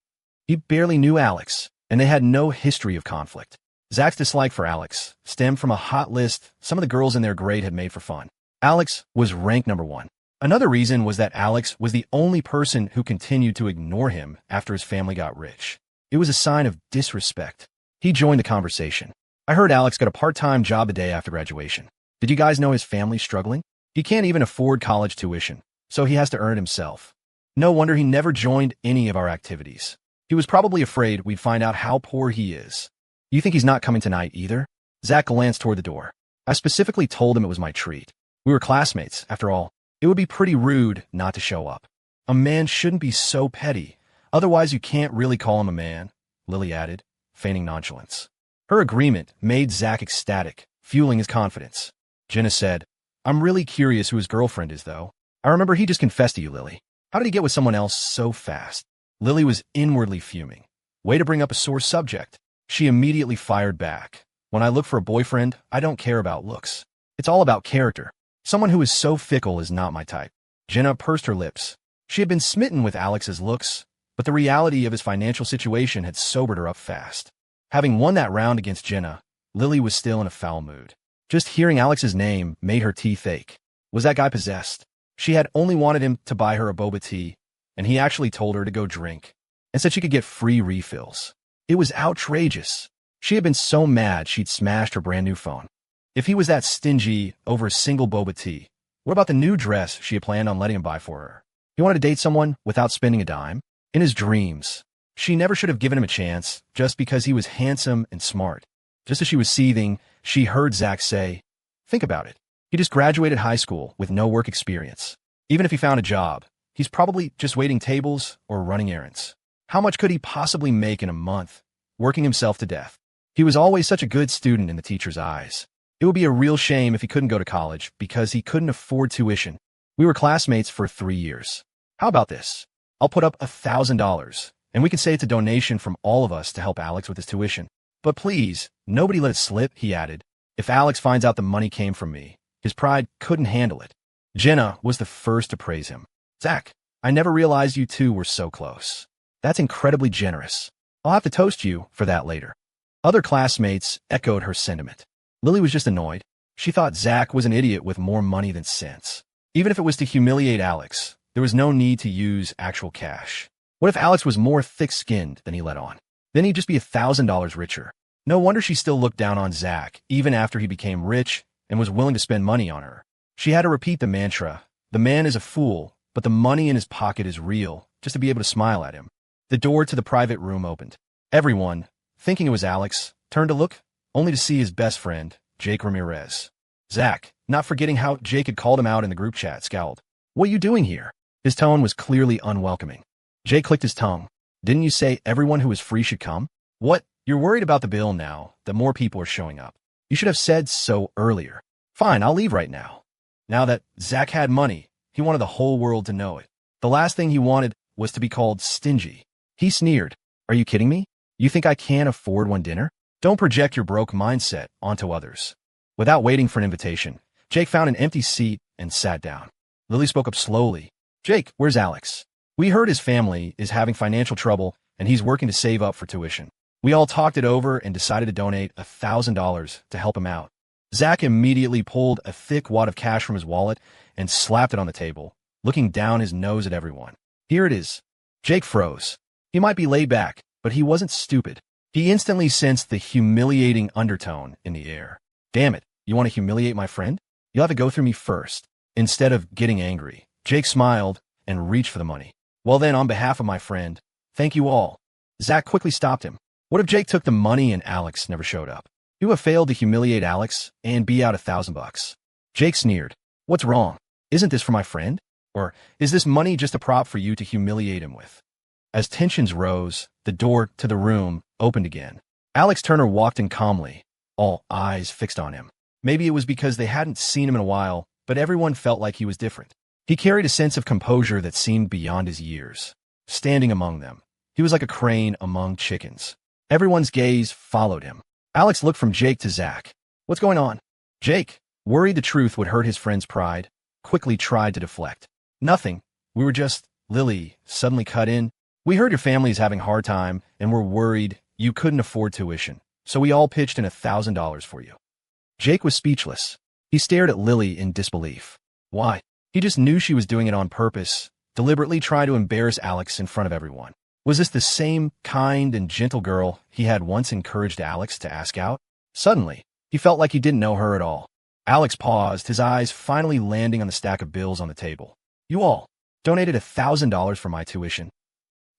He barely knew Alex, and they had no history of conflict. Zach's dislike for Alex stemmed from a hot list some of the girls in their grade had made for fun. Alex was ranked number 1. Another reason was that Alex was the only person who continued to ignore him after his family got rich. It was a sign of disrespect. He joined the conversation. "I heard Alex got a part-time job the day after graduation. Did you guys know his family's struggling? He can't even afford college tuition, so he has to earn it himself. No wonder he never joined any of our activities. He was probably afraid we'd find out how poor he is. You think he's not coming tonight either? Zach glanced toward the door. I specifically told him it was my treat. We were classmates, after all. It would be pretty rude not to show up. A man shouldn't be so petty. Otherwise, you can't really call him a man, Lily added, feigning nonchalance. Her agreement made Zach ecstatic, fueling his confidence. Jenna said, I'm really curious who his girlfriend is, though. I remember he just confessed to you, Lily. How did he get with someone else so fast? Lily was inwardly fuming. Way to bring up a sore subject. She immediately fired back. When I look for a boyfriend, I don't care about looks. It's all about character. Someone who is so fickle is not my type. Jenna pursed her lips. She had been smitten with Alex's looks, but the reality of his financial situation had sobered her up fast. Having won that round against Jenna, Lily was still in a foul mood. Just hearing Alex's name made her teeth ache. Was that guy possessed? She had only wanted him to buy her a boba tea, and he actually told her to go drink, and said she could get free refills. It was outrageous. She had been so mad she'd smashed her brand new phone. If he was that stingy over a single boba tea, what about the new dress she had planned on letting him buy for her? He wanted to date someone without spending a dime? In his dreams. She never should have given him a chance just because he was handsome and smart. Just as she was seething, she heard Zach say, think about it. He just graduated high school with no work experience. Even if he found a job, he's probably just waiting tables or running errands. How much could he possibly make in a month, working himself to death? He was always such a good student in the teacher's eyes. It would be a real shame if he couldn't go to college because he couldn't afford tuition. We were classmates for 3 years. How about this? I'll put up $1,000, and we can say it's a donation from all of us to help Alex with his tuition. But please, nobody let it slip, he added. If Alex finds out the money came from me, his pride couldn't handle it. Jenna was the first to praise him. Zach, I never realized you two were so close. That's incredibly generous. I'll have to toast you for that later. Other classmates echoed her sentiment. Lily was just annoyed. She thought Zach was an idiot with more money than sense. Even if it was to humiliate Alex, there was no need to use actual cash. What if Alex was more thick-skinned than he let on? Then he'd just be $1,000 richer. No wonder she still looked down on Zach, even after he became rich and was willing to spend money on her. She had to repeat the mantra, the man is a fool, but the money in his pocket is real, just to be able to smile at him. The door to the private room opened. Everyone, thinking it was Alex, turned to look, only to see his best friend, Jake Ramirez. Zach, not forgetting how Jake had called him out in the group chat, scowled. What are you doing here? His tone was clearly unwelcoming. Jake clicked his tongue. Didn't you say everyone who is free should come? What? You're worried about the bill now, that more people are showing up. You should have said so earlier. Fine, I'll leave right now. Now that Zach had money, he wanted the whole world to know it. The last thing he wanted was to be called stingy. He sneered. Are you kidding me? You think I can't afford one dinner? Don't project your broke mindset onto others. Without waiting for an invitation, Jake found an empty seat and sat down. Lily spoke up slowly. Jake, where's Alex? We heard his family is having financial trouble and he's working to save up for tuition. We all talked it over and decided to donate $1,000 to help him out. Zach immediately pulled a thick wad of cash from his wallet and slapped it on the table, looking down his nose at everyone. Here it is. Jake froze. He might be laid back, but he wasn't stupid. He instantly sensed the humiliating undertone in the air. Damn it, you want to humiliate my friend? You'll have to go through me first. Instead of getting angry, Jake smiled and reached for the money. Well then, on behalf of my friend, thank you all. Zach quickly stopped him. What if Jake took the money and Alex never showed up? You have failed to humiliate Alex and be out $1,000. Jake sneered. What's wrong? Isn't this for my friend? Or is this money just a prop for you to humiliate him with? As tensions rose, the door to the room opened again. Alex Turner walked in calmly, all eyes fixed on him. Maybe it was because they hadn't seen him in a while, but everyone felt like he was different. He carried a sense of composure that seemed beyond his years. Standing among them, he was like a crane among chickens. Everyone's gaze followed him. Alex looked from Jake to Zach. What's going on? Jake, worried the truth would hurt his friend's pride, quickly tried to deflect. Nothing. We were just... Lily suddenly cut in. We heard your family is having a hard time, and we're worried you couldn't afford tuition, so we all pitched in $1,000 for you. Jake was speechless. He stared at Lily in disbelief. Why? He just knew she was doing it on purpose, deliberately trying to embarrass Alex in front of everyone. Was this the same kind and gentle girl he had once encouraged Alex to ask out? Suddenly, he felt like he didn't know her at all. Alex paused, his eyes finally landing on the stack of bills on the table. You all donated $1,000 for my tuition.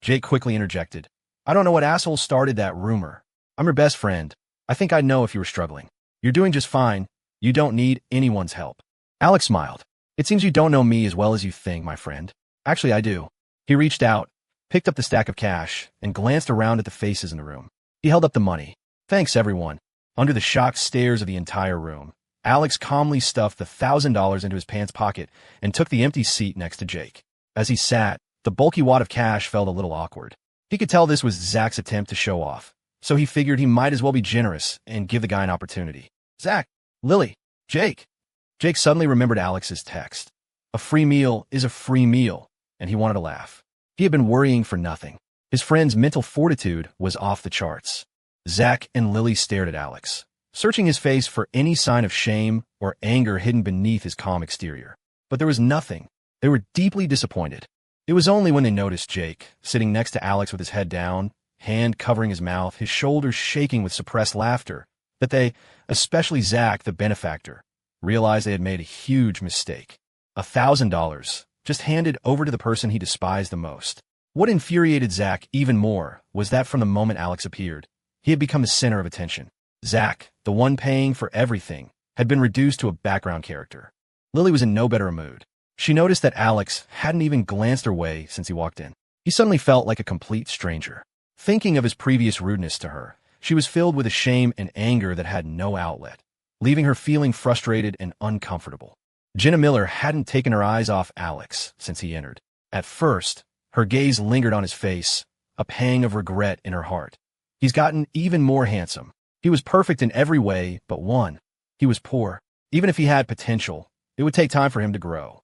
Jake quickly interjected. I don't know what asshole started that rumor. I'm your best friend. I think I'd know if you were struggling. You're doing just fine. You don't need anyone's help. Alex smiled. It seems you don't know me as well as you think, my friend. Actually, I do. He reached out, picked up the stack of cash, and glanced around at the faces in the room. He held up the money. Thanks, everyone. Under the shocked stares of the entire room, Alex calmly stuffed the $1,000 into his pants pocket and took the empty seat next to Jake. As he sat, the bulky wad of cash felt a little awkward. He could tell this was Zach's attempt to show off, so he figured he might as well be generous and give the guy an opportunity. Zach, Lily, Jake. Jake suddenly remembered Alex's text. A free meal is a free meal, and he wanted to laugh. He had been worrying for nothing. His friend's mental fortitude was off the charts. Zach and Lily stared at Alex, searching his face for any sign of shame or anger hidden beneath his calm exterior. But there was nothing. They were deeply disappointed. It was only when they noticed Jake, sitting next to Alex with his head down, hand covering his mouth, his shoulders shaking with suppressed laughter, that they, especially Zach, the benefactor, realized they had made a huge mistake. $1,000, just handed over to the person he despised the most. What infuriated Zach even more was that from the moment Alex appeared, he had become the center of attention. Zach, the one paying for everything, had been reduced to a background character. Lily was in no better a mood. She noticed that Alex hadn't even glanced her way since he walked in. He suddenly felt like a complete stranger. Thinking of his previous rudeness to her, she was filled with a shame and anger that had no outlet, leaving her feeling frustrated and uncomfortable. Jenna Miller hadn't taken her eyes off Alex since he entered. At first, her gaze lingered on his face, a pang of regret in her heart. He's gotten even more handsome. He was perfect in every way but one. He was poor. Even if he had potential, it would take time for him to grow.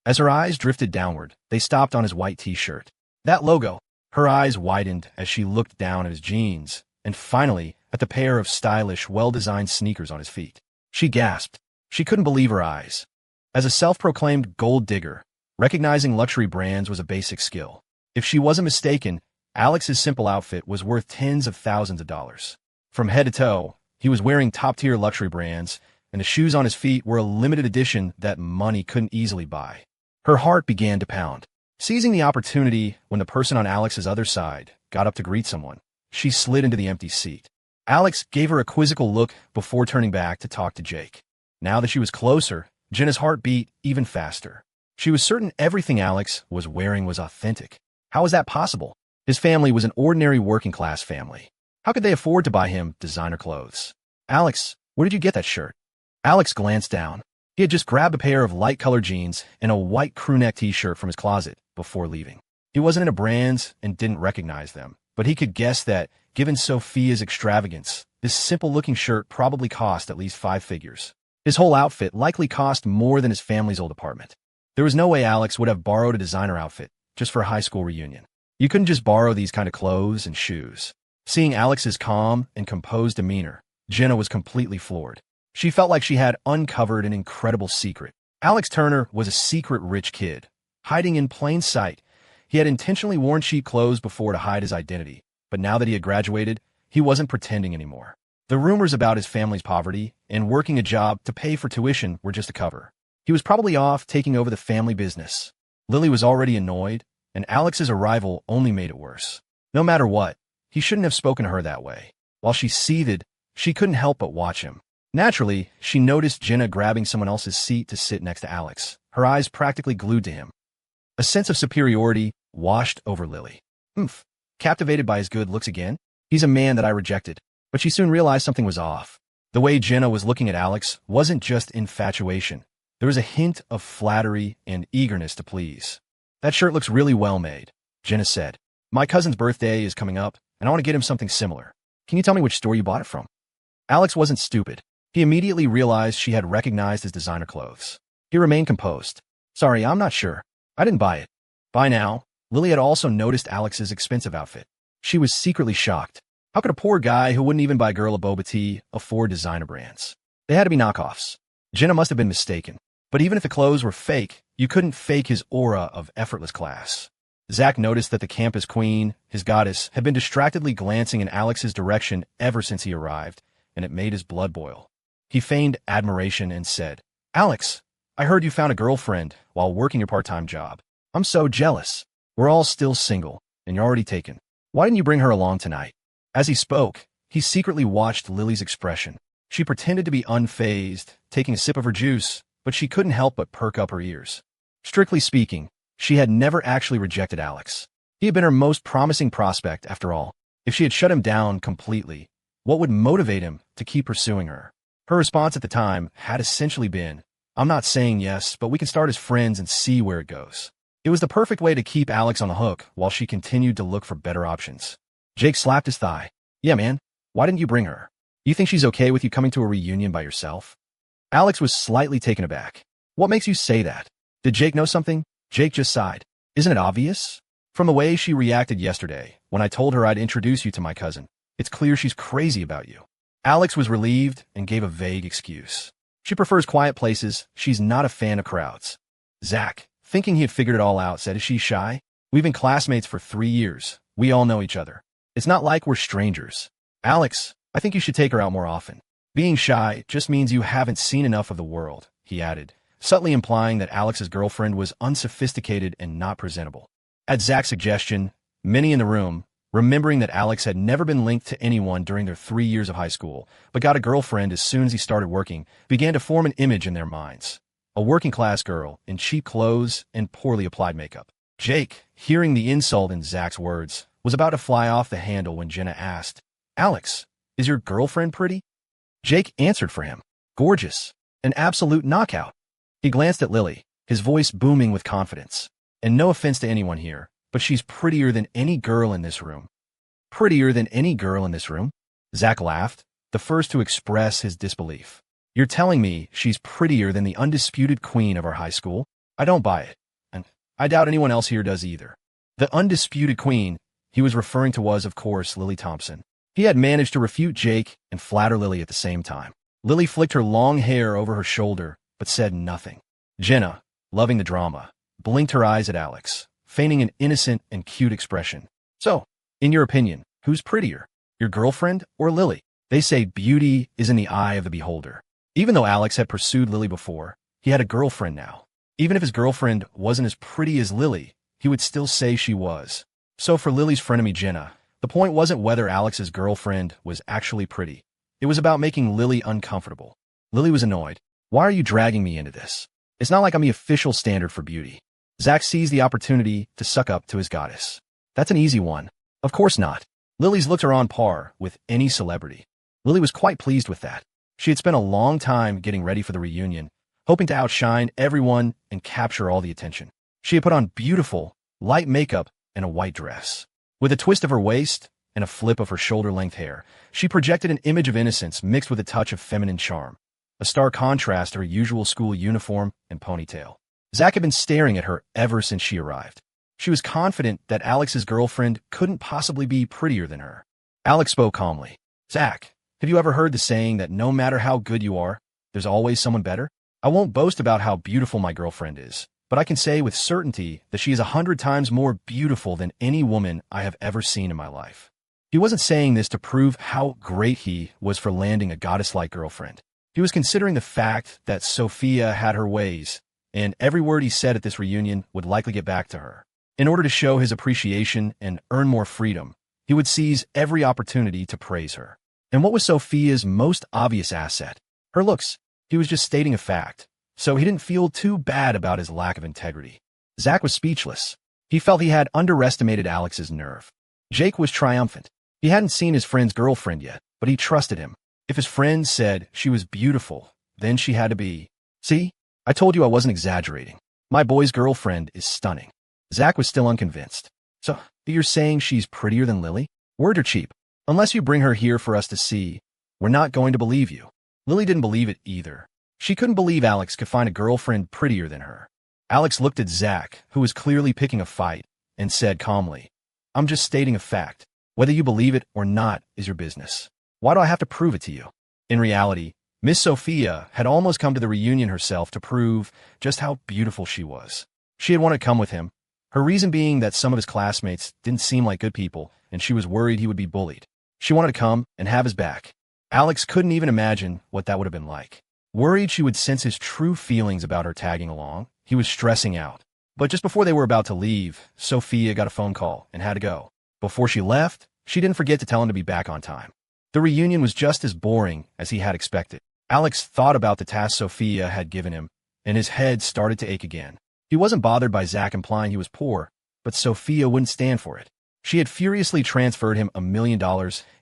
As her eyes drifted downward, they stopped on his white t-shirt. That logo. Her eyes widened as she looked down at his jeans, and finally at the pair of stylish, well-designed sneakers on his feet. She gasped. She couldn't believe her eyes. As a self-proclaimed gold digger, recognizing luxury brands was a basic skill. If she wasn't mistaken, Alex's simple outfit was worth tens of thousands of dollars. From head to toe, he was wearing top-tier luxury brands, and the shoes on his feet were a limited edition that money couldn't easily buy. Her heart began to pound. Seizing the opportunity when the person on Alex's other side got up to greet someone, she slid into the empty seat. Alex gave her a quizzical look before turning back to talk to Jake. Now that she was closer, Jenna's heart beat even faster. She was certain everything Alex was wearing was authentic. How was that possible? His family was an ordinary working-class family. How could they afford to buy him designer clothes? Alex, where did you get that shirt? Alex glanced down. He had just grabbed a pair of light-colored jeans and a white crewneck t-shirt from his closet before leaving. He wasn't into brands and didn't recognize them, but he could guess that, given Sophia's extravagance, this simple-looking shirt probably cost at least 5 figures. His whole outfit likely cost more than his family's old apartment. There was no way Alex would have borrowed a designer outfit just for a high school reunion. You couldn't just borrow these kind of clothes and shoes. Seeing Alex's calm and composed demeanor, Jenna was completely floored. She felt like she had uncovered an incredible secret. Alex Turner was a secret rich kid, hiding in plain sight. He had intentionally worn cheap clothes before to hide his identity, but now that he had graduated, he wasn't pretending anymore. The rumors about his family's poverty and working a job to pay for tuition were just a cover. He was probably off taking over the family business. Lily was already annoyed, and Alex's arrival only made it worse. No matter what, he shouldn't have spoken to her that way. While she seethed, she couldn't help but watch him. Naturally, she noticed Jenna grabbing someone else's seat to sit next to Alex, her eyes practically glued to him. A sense of superiority washed over Lily. Captivated by his good looks again? He's a man that I rejected. But she soon realized something was off. The way Jenna was looking at Alex wasn't just infatuation. There was a hint of flattery and eagerness to please. That shirt looks really well made, Jenna said. My cousin's birthday is coming up, and I want to get him something similar. Can you tell me which store you bought it from? Alex wasn't stupid. He immediately realized she had recognized his designer clothes. He remained composed. Sorry, I'm not sure. I didn't buy it. By now, Lily had also noticed Alex's expensive outfit. She was secretly shocked. How could a poor guy who wouldn't even buy a girl a boba tea afford designer brands? They had to be knockoffs. Jenna must have been mistaken. But even if the clothes were fake, you couldn't fake his aura of effortless class. Zach noticed that the campus queen, his goddess, had been distractedly glancing in Alex's direction ever since he arrived, and it made his blood boil. He feigned admiration and said, Alex, I heard you found a girlfriend while working your part-time job. I'm so jealous. We're all still single, and you're already taken. Why didn't you bring her along tonight? As he spoke, he secretly watched Lily's expression. She pretended to be unfazed, taking a sip of her juice, but she couldn't help but perk up her ears. Strictly speaking, she had never actually rejected Alex. He had been her most promising prospect, after all. If she had shut him down completely, what would motivate him to keep pursuing her? Her response at the time had essentially been, "I'm not saying yes, but we can start as friends and see where it goes." It was the perfect way to keep Alex on the hook while she continued to look for better options. Jake slapped his thigh. "Yeah, man. Why didn't you bring her? You think she's okay with you coming to a reunion by yourself?" Alex was slightly taken aback. "What makes you say that? Did Jake know something?" Jake just sighed. "Isn't it obvious? From the way she reacted yesterday, when I told her I'd introduce you to my cousin, it's clear she's crazy about you." Alex was relieved and gave a vague excuse. "She prefers quiet places. She's not a fan of crowds." Zach, thinking he had figured it all out, said, "Is she shy? We've been classmates for 3 years. We all know each other. It's not like we're strangers." "Alex, I think you should take her out more often. Being shy just means you haven't seen enough of the world," he added, subtly implying that Alex's girlfriend was unsophisticated and not presentable. At Zach's suggestion, many in the room, remembering that Alex had never been linked to anyone during their 3 years of high school, but got a girlfriend as soon as he started working, began to form an image in their minds. A working-class girl in cheap clothes and poorly applied makeup. Jake, hearing the insult in Zach's words, was about to fly off the handle when Jenna asked, "Alex, is your girlfriend pretty?" Jake answered for him, "Gorgeous. An absolute knockout." He glanced at Lily, his voice booming with confidence. "And no offense to anyone here, but she's prettier than any girl in this room." "Prettier than any girl in this room?" Zach laughed, the first to express his disbelief. "You're telling me she's prettier than the undisputed queen of our high school? I don't buy it, and I doubt anyone else here does either." The undisputed queen he was referring to was, of course, Lily Thompson. He had managed to refute Jake and flatter Lily at the same time. Lily flicked her long hair over her shoulder, but said nothing. Jenna, loving the drama, blinked her eyes at Alex, feigning an innocent and cute expression. "So, in your opinion, who's prettier, your girlfriend or Lily?" They say beauty is in the eye of the beholder. Even though Alex had pursued Lily before, he had a girlfriend now. Even if his girlfriend wasn't as pretty as Lily, he would still say she was. So for Lily's frenemy Jenna, the point wasn't whether Alex's girlfriend was actually pretty. It was about making Lily uncomfortable. Lily was annoyed. "Why are you dragging me into this? It's not like I'm the official standard for beauty." Zach seized the opportunity to suck up to his goddess. "That's an easy one." "Of course not. Lily's looks are on par with any celebrity." Lily was quite pleased with that. She had spent a long time getting ready for the reunion, hoping to outshine everyone and capture all the attention. She had put on beautiful, light makeup and a white dress. With a twist of her waist and a flip of her shoulder-length hair, she projected an image of innocence mixed with a touch of feminine charm, a stark contrast to her usual school uniform and ponytail. Zach had been staring at her ever since she arrived. She was confident that Alex's girlfriend couldn't possibly be prettier than her. Alex spoke calmly. "Zach, have you ever heard the saying that no matter how good you are, there's always someone better? I won't boast about how beautiful my girlfriend is, but I can say with certainty that she is 100 times more beautiful than any woman I have ever seen in my life." He wasn't saying this to prove how great he was for landing a goddess-like girlfriend. He was considering the fact that Sophia had her ways, and every word he said at this reunion would likely get back to her. In order to show his appreciation and earn more freedom, he would seize every opportunity to praise her. And what was Sophia's most obvious asset? Her looks. He was just stating a fact, so he didn't feel too bad about his lack of integrity. Zach was speechless. He felt he had underestimated Alex's nerve. Jake was triumphant. He hadn't seen his friend's girlfriend yet, but he trusted him. If his friend said she was beautiful, then she had to be. "See? I told you I wasn't exaggerating. My boy's girlfriend is stunning." Zach was still unconvinced. "So, you're saying she's prettier than Lily? Word or cheap? Unless you bring her here for us to see, we're not going to believe you." Lily didn't believe it either. She couldn't believe Alex could find a girlfriend prettier than her. Alex looked at Zach, who was clearly picking a fight, and said calmly, "I'm just stating a fact. Whether you believe it or not is your business. Why do I have to prove it to you?" In reality, Miss Sophia had almost come to the reunion herself to prove just how beautiful she was. She had wanted to come with him, her reason being that some of his classmates didn't seem like good people, and she was worried he would be bullied. She wanted to come and have his back. Alex couldn't even imagine what that would have been like. Worried she would sense his true feelings about her tagging along, he was stressing out. But just before they were about to leave, Sophia got a phone call and had to go. Before she left, she didn't forget to tell him to be back on time. The reunion was just as boring as he had expected. Alex thought about the task Sophia had given him, and his head started to ache again. He wasn't bothered by Zach implying he was poor, but Sophia wouldn't stand for it. She had furiously transferred him $1 million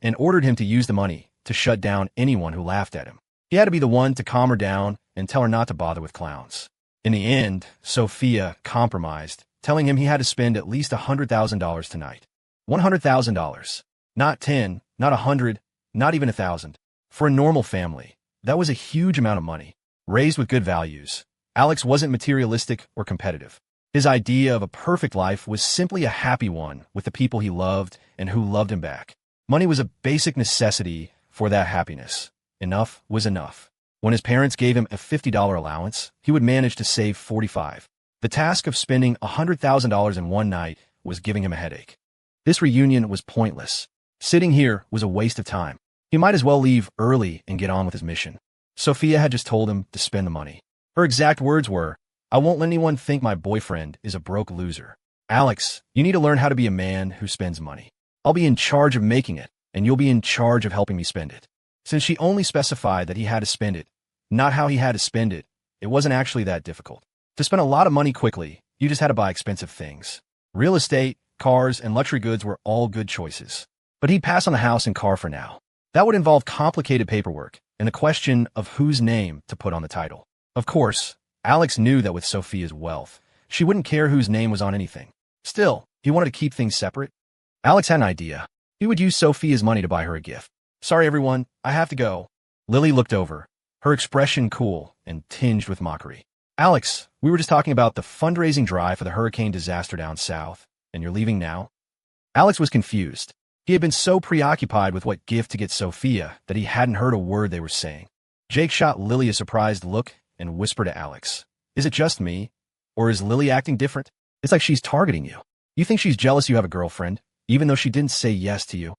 and ordered him to use the money to shut down anyone who laughed at him. He had to be the one to calm her down and tell her not to bother with clowns. In the end, Sophia compromised, telling him he had to spend at least $100,000 tonight. $100,000. Not 10, not 100, not even 1,000. For a normal family, that was a huge amount of money. Raised with good values, Alex wasn't materialistic or competitive. His idea of a perfect life was simply a happy one with the people he loved and who loved him back. Money was a basic necessity for that happiness. Enough was enough. When his parents gave him a $50 allowance, he would manage to save $45. The task of spending $100,000 in one night was giving him a headache. This reunion was pointless. Sitting here was a waste of time. He might as well leave early and get on with his mission. Sophia had just told him to spend the money. Her exact words were, "I won't let anyone think my boyfriend is a broke loser. Alex, you need to learn how to be a man who spends money. I'll be in charge of making it, and you'll be in charge of helping me spend it." Since she only specified that he had to spend it, not how he had to spend it, it wasn't actually that difficult. To spend a lot of money quickly, you just had to buy expensive things. Real estate, cars, and luxury goods were all good choices. But he'd pass on the house and car for now. That would involve complicated paperwork and the question of whose name to put on the title. Of course, Alex knew that with Sophia's wealth, she wouldn't care whose name was on anything. Still, he wanted to keep things separate. Alex had an idea. He would use Sophia's money to buy her a gift. "Sorry, everyone, I have to go." Lily looked over, her expression cool and tinged with mockery. "Alex, we were just talking about the fundraising drive for the hurricane disaster down south, and you're leaving now?" Alex was confused. He had been so preoccupied with what gift to get Sophia that he hadn't heard a word they were saying. Jake shot Lily a surprised look and whispered to Alex, "Is it just me? Or is Lily acting different? It's like she's targeting you. You think she's jealous you have a girlfriend, even though she didn't say yes to you."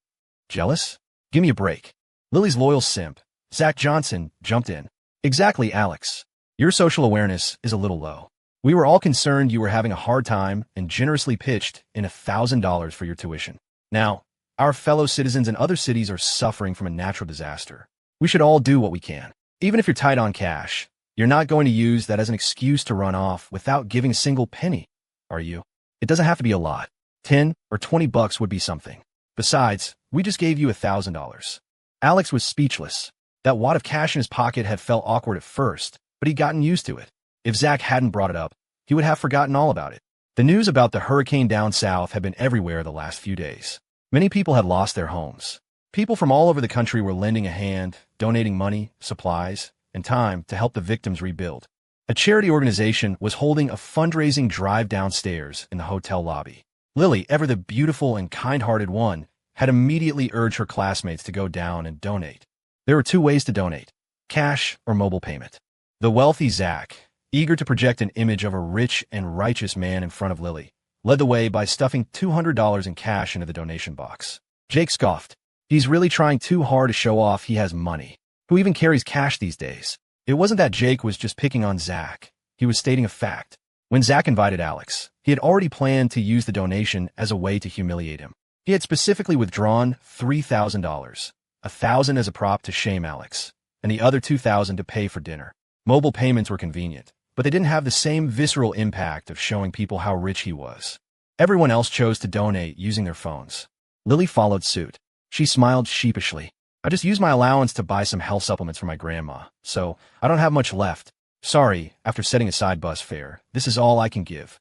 "Jealous? Give me a break." Lily's loyal simp, Zach Johnson, jumped in. "Exactly, Alex. Your social awareness is a little low. We were all concerned you were having a hard time and generously pitched in $1,000 for your tuition. Now, our fellow citizens in other cities are suffering from a natural disaster. We should all do what we can. Even if you're tight on cash, you're not going to use that as an excuse to run off without giving a single penny, are you? It doesn't have to be a lot. 10 or 20 bucks would be something. Besides, we just gave you $1,000. Alex was speechless. That wad of cash in his pocket had felt awkward at first, but he'd gotten used to it. If Zach hadn't brought it up, he would have forgotten all about it. The news about the hurricane down south had been everywhere the last few days. Many people had lost their homes. People from all over the country were lending a hand, donating money, supplies, and time to help the victims rebuild. A charity organization was holding a fundraising drive downstairs in the hotel lobby. Lily, ever the beautiful and kind-hearted one, had immediately urged her classmates to go down and donate. There were two ways to donate: cash or mobile payment. The wealthy Zach, eager to project an image of a rich and righteous man in front of Lily, led the way by stuffing $200 in cash into the donation box. Jake scoffed. "He's really trying too hard to show off he has money. Who even carries cash these days?" It wasn't that Jake was just picking on Zach. He was stating a fact. When Zach invited Alex, he had already planned to use the donation as a way to humiliate him. He had specifically withdrawn $3,000, $1,000 as a prop to shame Alex, and the other $2,000 to pay for dinner. Mobile payments were convenient, but they didn't have the same visceral impact of showing people how rich he was. Everyone else chose to donate using their phones. Lily followed suit. She smiled sheepishly. "I just used my allowance to buy some health supplements for my grandma, so I don't have much left. Sorry, after setting aside bus fare, this is all I can give."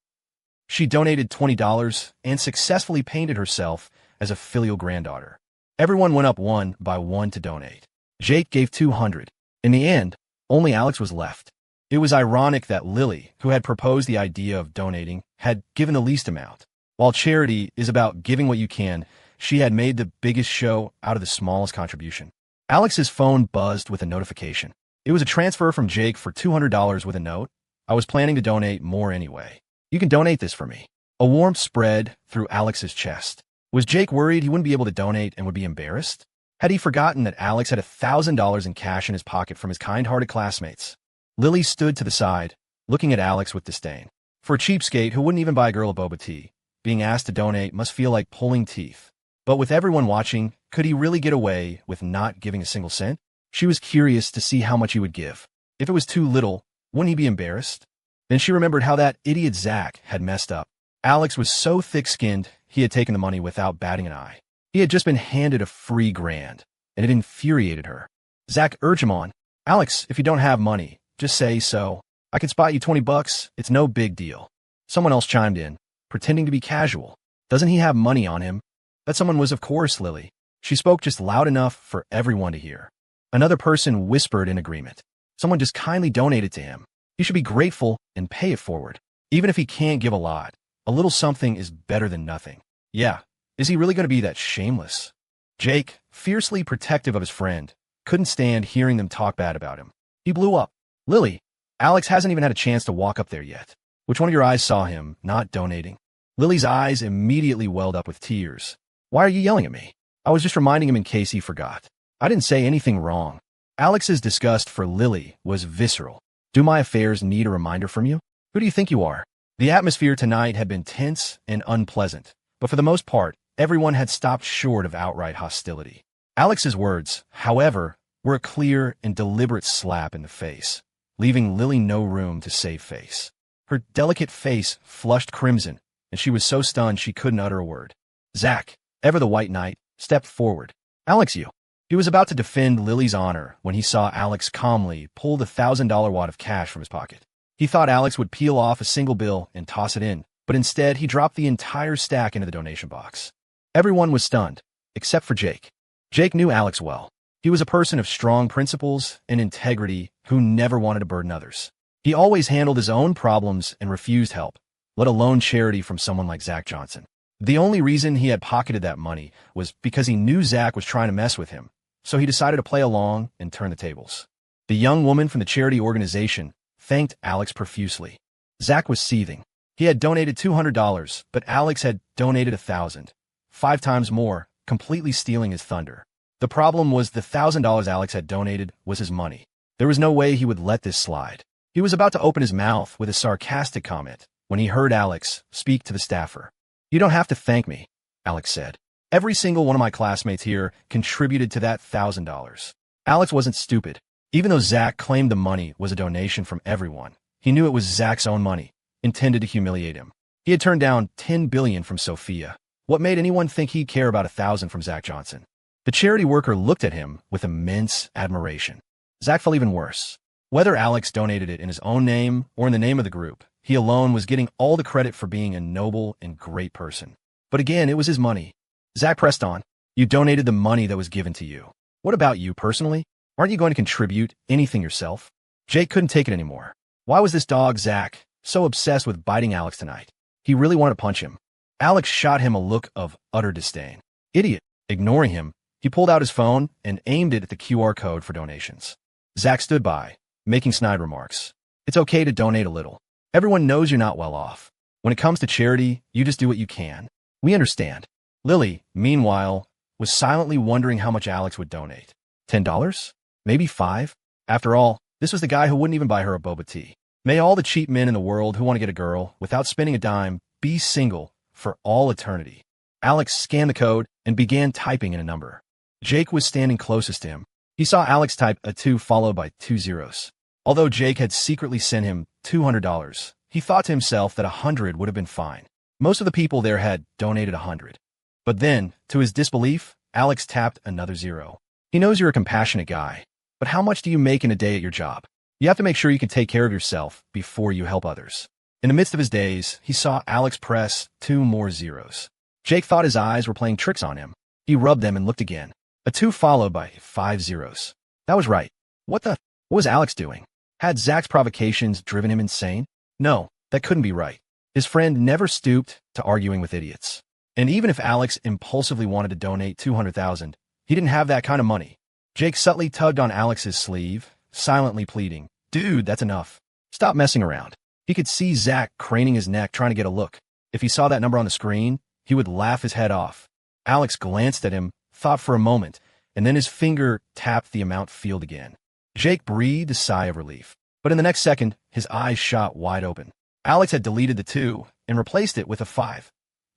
She donated $20 and successfully painted herself as a filial granddaughter. Everyone went up one by one to donate. Jake gave $200. In the end, only Alex was left. It was ironic that Lily, who had proposed the idea of donating, had given the least amount. While charity is about giving what you can, she had made the biggest show out of the smallest contribution. Alex's phone buzzed with a notification. It was a transfer from Jake for $200 with a note. "I was planning to donate more anyway. You can donate this for me." A warmth spread through Alex's chest. Was Jake worried he wouldn't be able to donate and would be embarrassed? Had he forgotten that Alex had $1,000 in cash in his pocket from his kind-hearted classmates? Lily stood to the side, looking at Alex with disdain. For a cheapskate who wouldn't even buy a girl a boba tea, being asked to donate must feel like pulling teeth. But with everyone watching, could he really get away with not giving a single cent? She was curious to see how much he would give. If it was too little, wouldn't he be embarrassed? Then she remembered how that idiot Zach had messed up. Alex was so thick-skinned, he had taken the money without batting an eye. He had just been handed a free grand, and it infuriated her. Zach urged him on. Alex, if you don't have money, just say so. I can spot you $20. It's no big deal. Someone else chimed in, pretending to be casual. Doesn't he have money on him? That someone was, of course, Lily. She spoke just loud enough for everyone to hear. Another person whispered in agreement. Someone just kindly donated to him. He should be grateful and pay it forward. Even if he can't give a lot, a little something is better than nothing. Yeah, is he really going to be that shameless? Jake, fiercely protective of his friend, couldn't stand hearing them talk bad about him. He blew up. Lily, Alex hasn't even had a chance to walk up there yet. Which one of your eyes saw him not donating? Lily's eyes immediately welled up with tears. Why are you yelling at me? I was just reminding him in case he forgot. I didn't say anything wrong. Alex's disgust for Lily was visceral. Do my affairs need a reminder from you? Who do you think you are? The atmosphere tonight had been tense and unpleasant, but for the most part, everyone had stopped short of outright hostility. Alex's words, however, were a clear and deliberate slap in the face, leaving Lily no room to save face. Her delicate face flushed crimson, and she was so stunned she couldn't utter a word. Zach, ever the White Knight, stepped forward. Alex, you. He was about to defend Lily's honor when he saw Alex calmly pull the $1,000 wad of cash from his pocket. He thought Alex would peel off a single bill and toss it in, but instead he dropped the entire stack into the donation box. Everyone was stunned, except for Jake. Jake knew Alex well. He was a person of strong principles and integrity who never wanted to burden others. He always handled his own problems and refused help, let alone charity from someone like Zach Johnson. The only reason he had pocketed that money was because he knew Zach was trying to mess with him, so he decided to play along and turn the tables. The young woman from the charity organization thanked Alex profusely. Zach was seething. He had donated $200, but Alex had donated $1,000, 5 times more, completely stealing his thunder. The problem was the $1,000 Alex had donated was his money. There was no way he would let this slide. He was about to open his mouth with a sarcastic comment when he heard Alex speak to the staffer. You don't have to thank me, Alex said. Every single one of my classmates here contributed to that $1,000. Alex wasn't stupid. Even though Zach claimed the money was a donation from everyone, he knew it was Zach's own money, intended to humiliate him. He had turned down $10 billion from Sophia. What made anyone think he'd care about $1,000 from Zach Johnson? The charity worker looked at him with immense admiration. Zach felt even worse. Whether Alex donated it in his own name or in the name of the group, he alone was getting all the credit for being a noble and great person. But again, it was his money. Zach pressed on. You donated the money that was given to you. What about you personally? Aren't you going to contribute anything yourself? Jake couldn't take it anymore. Why was this dog, Zach, so obsessed with biting Alex tonight? He really wanted to punch him. Alex shot him a look of utter disdain. Idiot. Ignoring him, he pulled out his phone and aimed it at the QR code for donations. Zach stood by, making snide remarks. It's okay to donate a little. Everyone knows you're not well off. When it comes to charity, you just do what you can. We understand. Lily, meanwhile, was silently wondering how much Alex would donate. $10? Maybe $5? After all, this was the guy who wouldn't even buy her a boba tea. May all the cheap men in the world who want to get a girl without spending a dime be single for all eternity. Alex scanned the code and began typing in a number. Jake was standing closest to him. He saw Alex type a 2 followed by 2 zeros. Although Jake had secretly sent him $200, he thought to himself that 100 would have been fine. Most of the people there had donated 100. But then, to his disbelief, Alex tapped another 0. He knows you're a compassionate guy, but how much do you make in a day at your job? You have to make sure you can take care of yourself before you help others. In the midst of his daze, he saw Alex press 2 more zeros. Jake thought his eyes were playing tricks on him. He rubbed them and looked again. A 2 followed by 5 zeros. That was right. What was Alex doing? Had Zach's provocations driven him insane? No, that couldn't be right. His friend never stooped to arguing with idiots. And even if Alex impulsively wanted to donate $200,000, he didn't have that kind of money. Jake subtly tugged on Alex's sleeve, silently pleading, Dude, that's enough. Stop messing around. He could see Zach craning his neck trying to get a look. If he saw that number on the screen, he would laugh his head off. Alex glanced at him, thought for a moment, and then his finger tapped the amount field again. Jake breathed a sigh of relief. But in the next second, his eyes shot wide open. Alex had deleted the 2 and replaced it with a 5.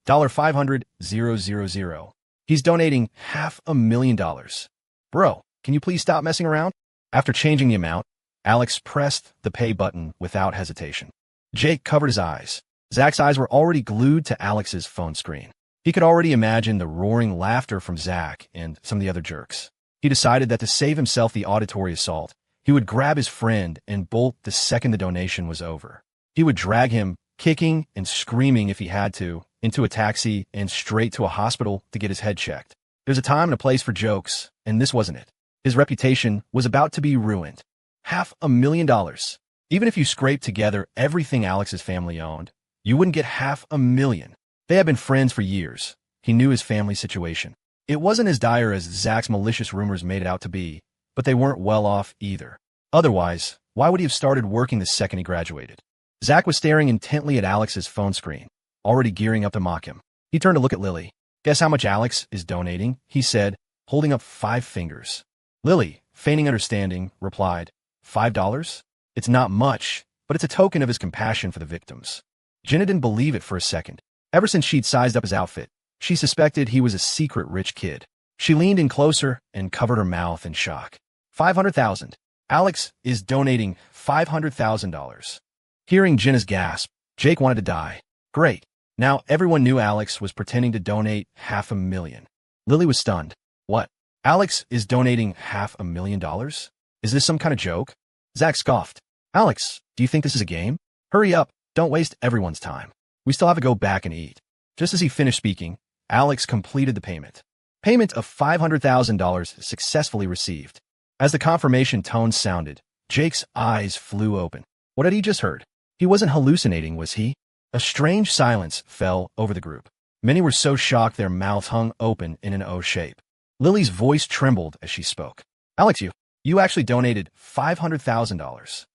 $500,000. He's donating $500,000. Bro, can you please stop messing around? After changing the amount, Alex pressed the pay button without hesitation. Jake covered his eyes. Zach's eyes were already glued to Alex's phone screen. He could already imagine the roaring laughter from Zach and some of the other jerks. He decided that to save himself the auditory assault, he would grab his friend and bolt the second the donation was over. He would drag him, kicking and screaming if he had to, into a taxi and straight to a hospital to get his head checked. There's a time and a place for jokes, and this wasn't it. His reputation was about to be ruined. $500,000. Even if you scraped together everything Alex's family owned, you wouldn't get $500,000. They had been friends for years. He knew his family situation. It wasn't as dire as Zach's malicious rumors made it out to be, but they weren't well off either. Otherwise, why would he have started working the second he graduated? Zach was staring intently at Alex's phone screen, already gearing up to mock him. He turned to look at Lily. Guess how much Alex is donating? He said, holding up 5 fingers. Lily, feigning understanding, replied, $5? It's not much, but it's a token of his compassion for the victims. Jenna didn't believe it for a second. Ever since she'd sized up his outfit, she suspected he was a secret rich kid. She leaned in closer and covered her mouth in shock. $500,000. Alex is donating $500,000. Hearing Jenna's gasp, Jake wanted to die. Great. Now everyone knew Alex was pretending to donate $500,000. Lily was stunned. What? Alex is donating $500,000? Is this some kind of joke? Zach scoffed. Alex, do you think this is a game? Hurry up. Don't waste everyone's time. We still have to go back and eat. Just as he finished speaking, Alex completed the payment. Payment of $500,000 successfully received. As the confirmation tone sounded, Jake's eyes flew open. What had he just heard? He wasn't hallucinating, was he? A strange silence fell over the group. Many were so shocked their mouths hung open in an O shape. Lily's voice trembled as she spoke. Alex, you actually donated $500,000.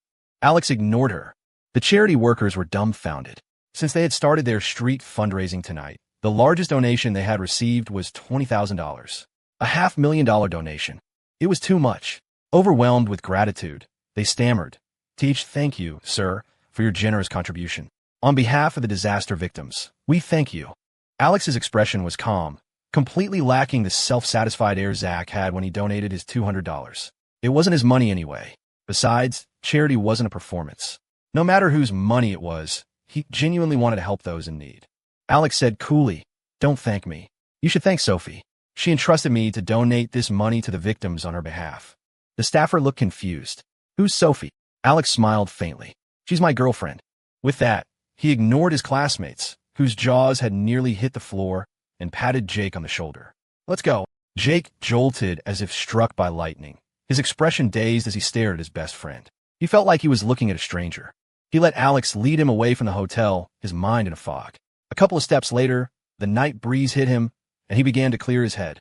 Alex ignored her. The charity workers were dumbfounded. Since they had started their street fundraising tonight, the largest donation they had received was $20,000. A $500,000 donation. It was too much. Overwhelmed with gratitude, they stammered, Thank you, sir, for your generous contribution. On behalf of the disaster victims, we thank you. Alex's expression was calm, completely lacking the self-satisfied air Zach had when he donated his $200. It wasn't his money anyway. Besides, charity wasn't a performance. No matter whose money it was, he genuinely wanted to help those in need. Alex said coolly, Don't thank me. You should thank Sophie. She entrusted me to donate this money to the victims on her behalf. The staffer looked confused. Who's Sophie? Alex smiled faintly. She's my girlfriend. With that, he ignored his classmates, whose jaws had nearly hit the floor, and patted Jake on the shoulder. Let's go. Jake jolted as if struck by lightning, his expression dazed as he stared at his best friend. He felt like he was looking at a stranger. He let Alex lead him away from the hotel, his mind in a fog. A couple of steps later, the night breeze hit him, and he began to clear his head.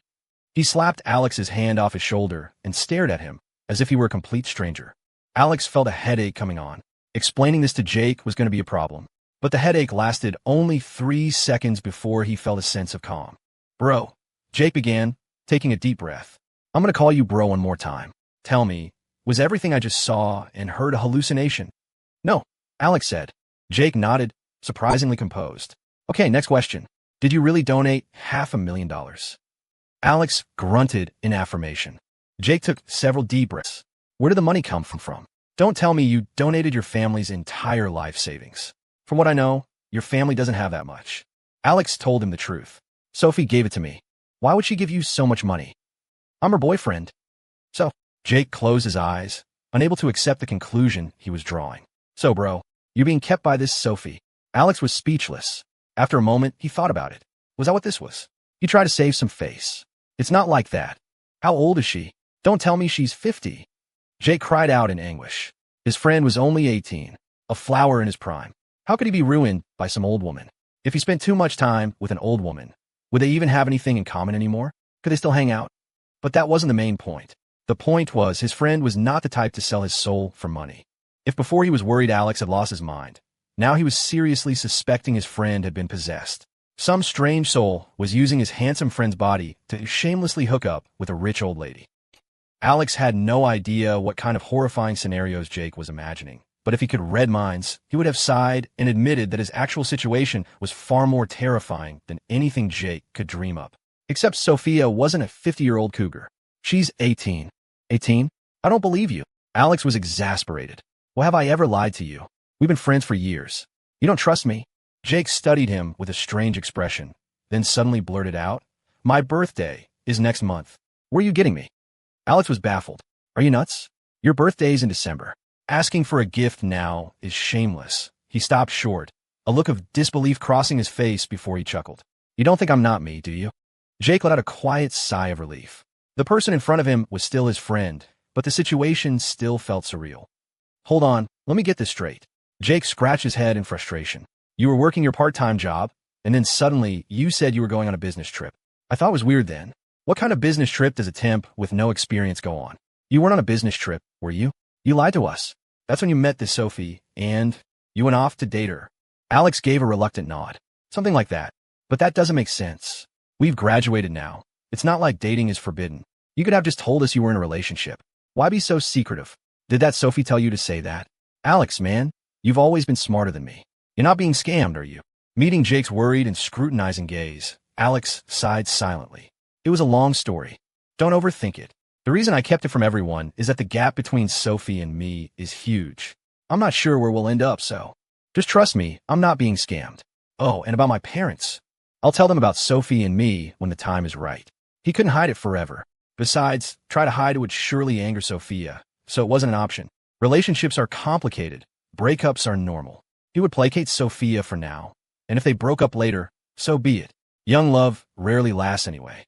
He slapped Alex's hand off his shoulder and stared at him as if he were a complete stranger. Alex felt a headache coming on. Explaining this to Jake was going to be a problem, but the headache lasted only 3 seconds before he felt a sense of calm. Bro, Jake began, taking a deep breath. I'm going to call you bro one more time. Tell me, was everything I just saw and heard a hallucination? No, Alex said. Jake nodded, surprisingly composed. Okay, next question. Did you really donate $500,000? Alex grunted in affirmation. Jake took several deep breaths. Where did the money come from? Don't tell me you donated your family's entire life savings. From what I know, your family doesn't have that much. Alex told him the truth. Sophie gave it to me. Why would she give you so much money? I'm her boyfriend. So, Jake closed his eyes, unable to accept the conclusion he was drawing. So, bro, you're being kept by this Sophie. Alex was speechless. After a moment, he thought about it. Was that what this was? He tried to save some face. It's not like that. How old is she? Don't tell me she's 50. Jake cried out in anguish. His friend was only 18, a flower in his prime. How could he be ruined by some old woman? If he spent too much time with an old woman, would they even have anything in common anymore? Could they still hang out? But that wasn't the main point. The point was his friend was not the type to sell his soul for money. If before he was worried Alex had lost his mind, now he was seriously suspecting his friend had been possessed. Some strange soul was using his handsome friend's body to shamelessly hook up with a rich old lady. Alex had no idea what kind of horrifying scenarios Jake was imagining, But if he could read minds, he would have sighed and admitted that his actual situation was far more terrifying than anything Jake could dream up. Except Sophia wasn't a 50-year-old cougar. She's 18. 18? I don't believe you. Alex was exasperated. Well, have I ever lied to you? We've been friends for years. You don't trust me? Jake studied him with a strange expression, then suddenly blurted out, My birthday is next month. Where are you getting me? Alex was baffled. Are you nuts? Your birthday's in December. Asking for a gift now is shameless. He stopped short, a look of disbelief crossing his face before he chuckled. You don't think I'm not me, do you? Jake let out a quiet sigh of relief. The person in front of him was still his friend, but the situation still felt surreal. Hold on, let me get this straight. Jake scratched his head in frustration. You were working your part-time job, and then suddenly you said you were going on a business trip. I thought it was weird then. What kind of business trip does a temp with no experience go on? You weren't on a business trip, were you? You lied to us. That's when you met this Sophie, and you went off to date her. Alex gave a reluctant nod. Something like that. But that doesn't make sense. We've graduated now. It's not like dating is forbidden. You could have just told us you were in a relationship. Why be so secretive? Did that Sophie tell you to say that? Alex, man, you've always been smarter than me. You're not being scammed, are you? Meeting Jake's worried and scrutinizing gaze, Alex sighed silently. It was a long story. Don't overthink it. The reason I kept it from everyone is that the gap between Sophie and me is huge. I'm not sure where we'll end up, so just trust me, I'm not being scammed. Oh, and about my parents. I'll tell them about Sophie and me when the time is right. He couldn't hide it forever. Besides, try to hide it would surely anger Sophia, so it wasn't an option. Relationships are complicated. Breakups are normal. He would placate Sophia for now, and if they broke up later, so be it. Young love rarely lasts anyway.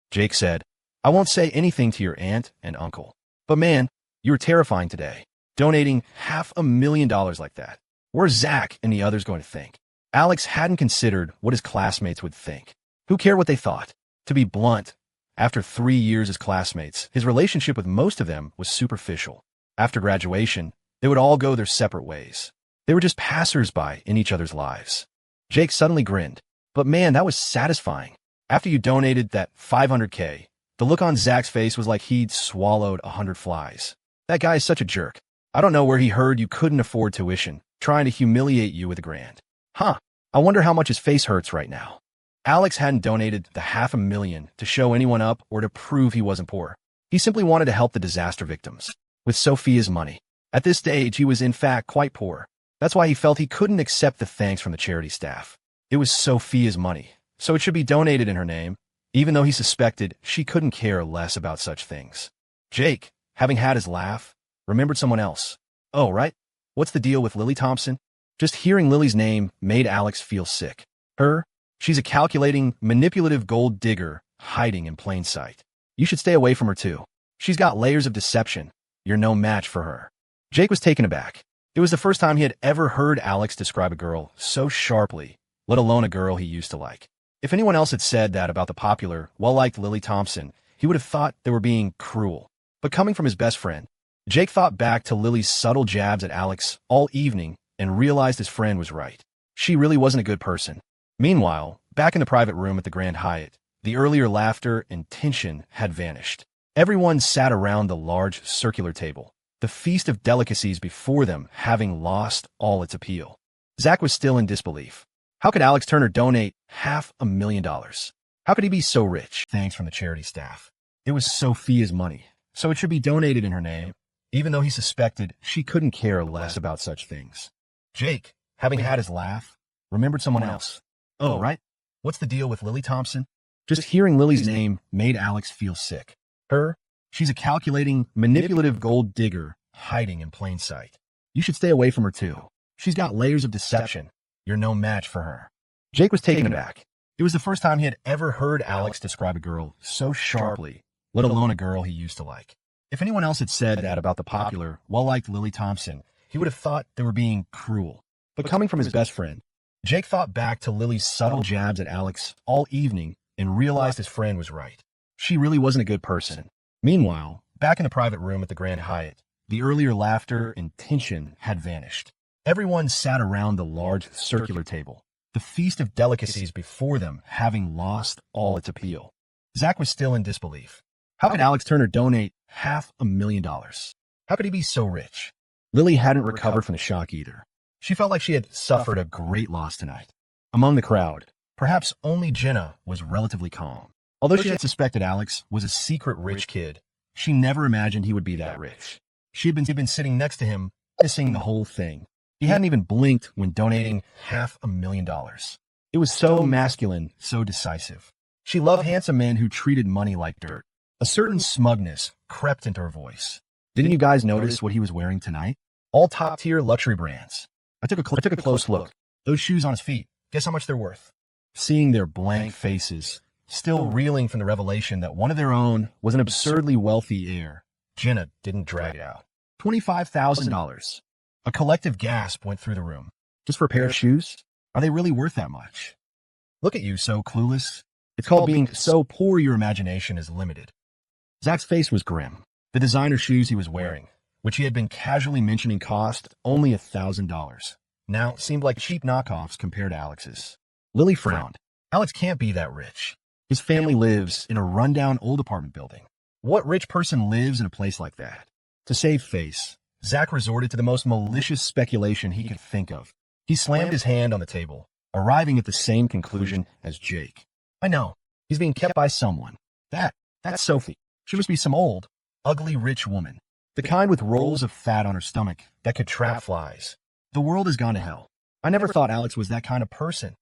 Jake said, I won't say anything to your aunt and uncle. But man, you were terrifying today. Donating $500,000 like that. Where's Zach and the others going to think? Alex hadn't considered what his classmates would think. Who cared what they thought? To be blunt, after 3 years as classmates, his relationship with most of them was superficial. After graduation, they would all go their separate ways. They were just passers-by in each other's lives. Jake suddenly grinned. But man, that was satisfying. After you donated that $500K, the look on Zach's face was like he'd swallowed 100 flies. That guy is such a jerk. I don't know where he heard you couldn't afford tuition, trying to humiliate you with $1,000. Huh, I wonder how much his face hurts right now. Alex hadn't donated the $500,000 to show anyone up or to prove he wasn't poor. He simply wanted to help the disaster victims. With Sophia's money. At this stage, he was in fact quite poor. That's why he felt he couldn't accept the thanks from the charity staff. It was Sophia's money, so it should be donated in her name, even though he suspected she couldn't care less about such things. Jake, having had his laugh, remembered someone else. Oh, right? What's the deal with Lily Thompson? Just hearing Lily's name made Alex feel sick. Her? She's a calculating, manipulative gold digger hiding in plain sight. You should stay away from her too. She's got layers of deception. You're no match for her. Jake was taken aback. It was the first time he had ever heard Alex describe a girl so sharply, let alone a girl he used to like. If anyone else had said that about the popular, well-liked Lily Thompson, he would have thought they were being cruel. But coming from his best friend, Jake thought back to Lily's subtle jabs at Alex all evening and realized his friend was right. She really wasn't a good person. Meanwhile, back in the private room at the Grand Hyatt, the earlier laughter and tension had vanished. Everyone sat around the large circular table, the feast of delicacies before them having lost all its appeal. Zach was still in disbelief. How could Alex Turner donate $500,000? How could he be so rich? Thanks from the charity staff. It was Sophia's money, so it should be donated in her name, even though he suspected she couldn't care less about such things. Jake, having had his laugh, remembered someone else. Oh, right? What's the deal with Lily Thompson? Just hearing Lily's name made Alex feel sick. Her? She's a calculating, manipulative gold digger hiding in plain sight. You should stay away from her too. She's got layers of deception. You're no match for her. Jake was taken aback. It was the first time he had ever heard Alex describe a girl so sharply, let alone a girl he used to like. If anyone else had said that about the popular, well-liked Lily Thompson, he would have thought they were being cruel. But coming from his best friend, Jake thought back to Lily's subtle jabs at Alex all evening and realized his friend was right. She really wasn't a good person. Meanwhile, back in the private room at the Grand Hyatt, the earlier laughter and tension had vanished. Everyone sat around the large circular table, the feast of delicacies before them having lost all its appeal. Zach was still in disbelief. How could Alex Turner donate $500,000? How could he be so rich? Lily hadn't recovered from the shock either. She felt like she had suffered a great loss tonight. Among the crowd, perhaps only Jenna was relatively calm. Although she had suspected Alex was a secret rich kid, she never imagined he would be that rich. She had been sitting next to him, missing the whole thing. He hadn't even blinked when donating $500,000. It was so masculine, so decisive. She loved handsome men who treated money like dirt. A certain smugness crept into her voice. Didn't you guys notice what he was wearing tonight? All top-tier luxury brands. I took a close look. Those shoes on his feet, guess how much they're worth? Seeing their blank faces, still reeling from the revelation that one of their own was an absurdly wealthy heir, Jenna didn't drag it out. $25,000. A collective gasp went through the room. Just for a pair of shoes? Are they really worth that much? Look at you, so clueless. It's called being so poor your imagination is limited. Zach's face was grim. The designer shoes he was wearing, which he had been casually mentioning cost only $1,000, now seemed like cheap knockoffs compared to Alex's. Lily frowned. Alex can't be that rich. His family lives in a rundown old apartment building. What rich person lives in a place like that? To save face, Zach resorted to the most malicious speculation he could think of. He slammed his hand on the table, arriving at the same conclusion as Jake. I know. He's being kept by someone. That's Sophie. She must be some old, ugly rich woman. The kind with rolls of fat on her stomach that could trap flies. The world has gone to hell. I never thought Alex was that kind of person.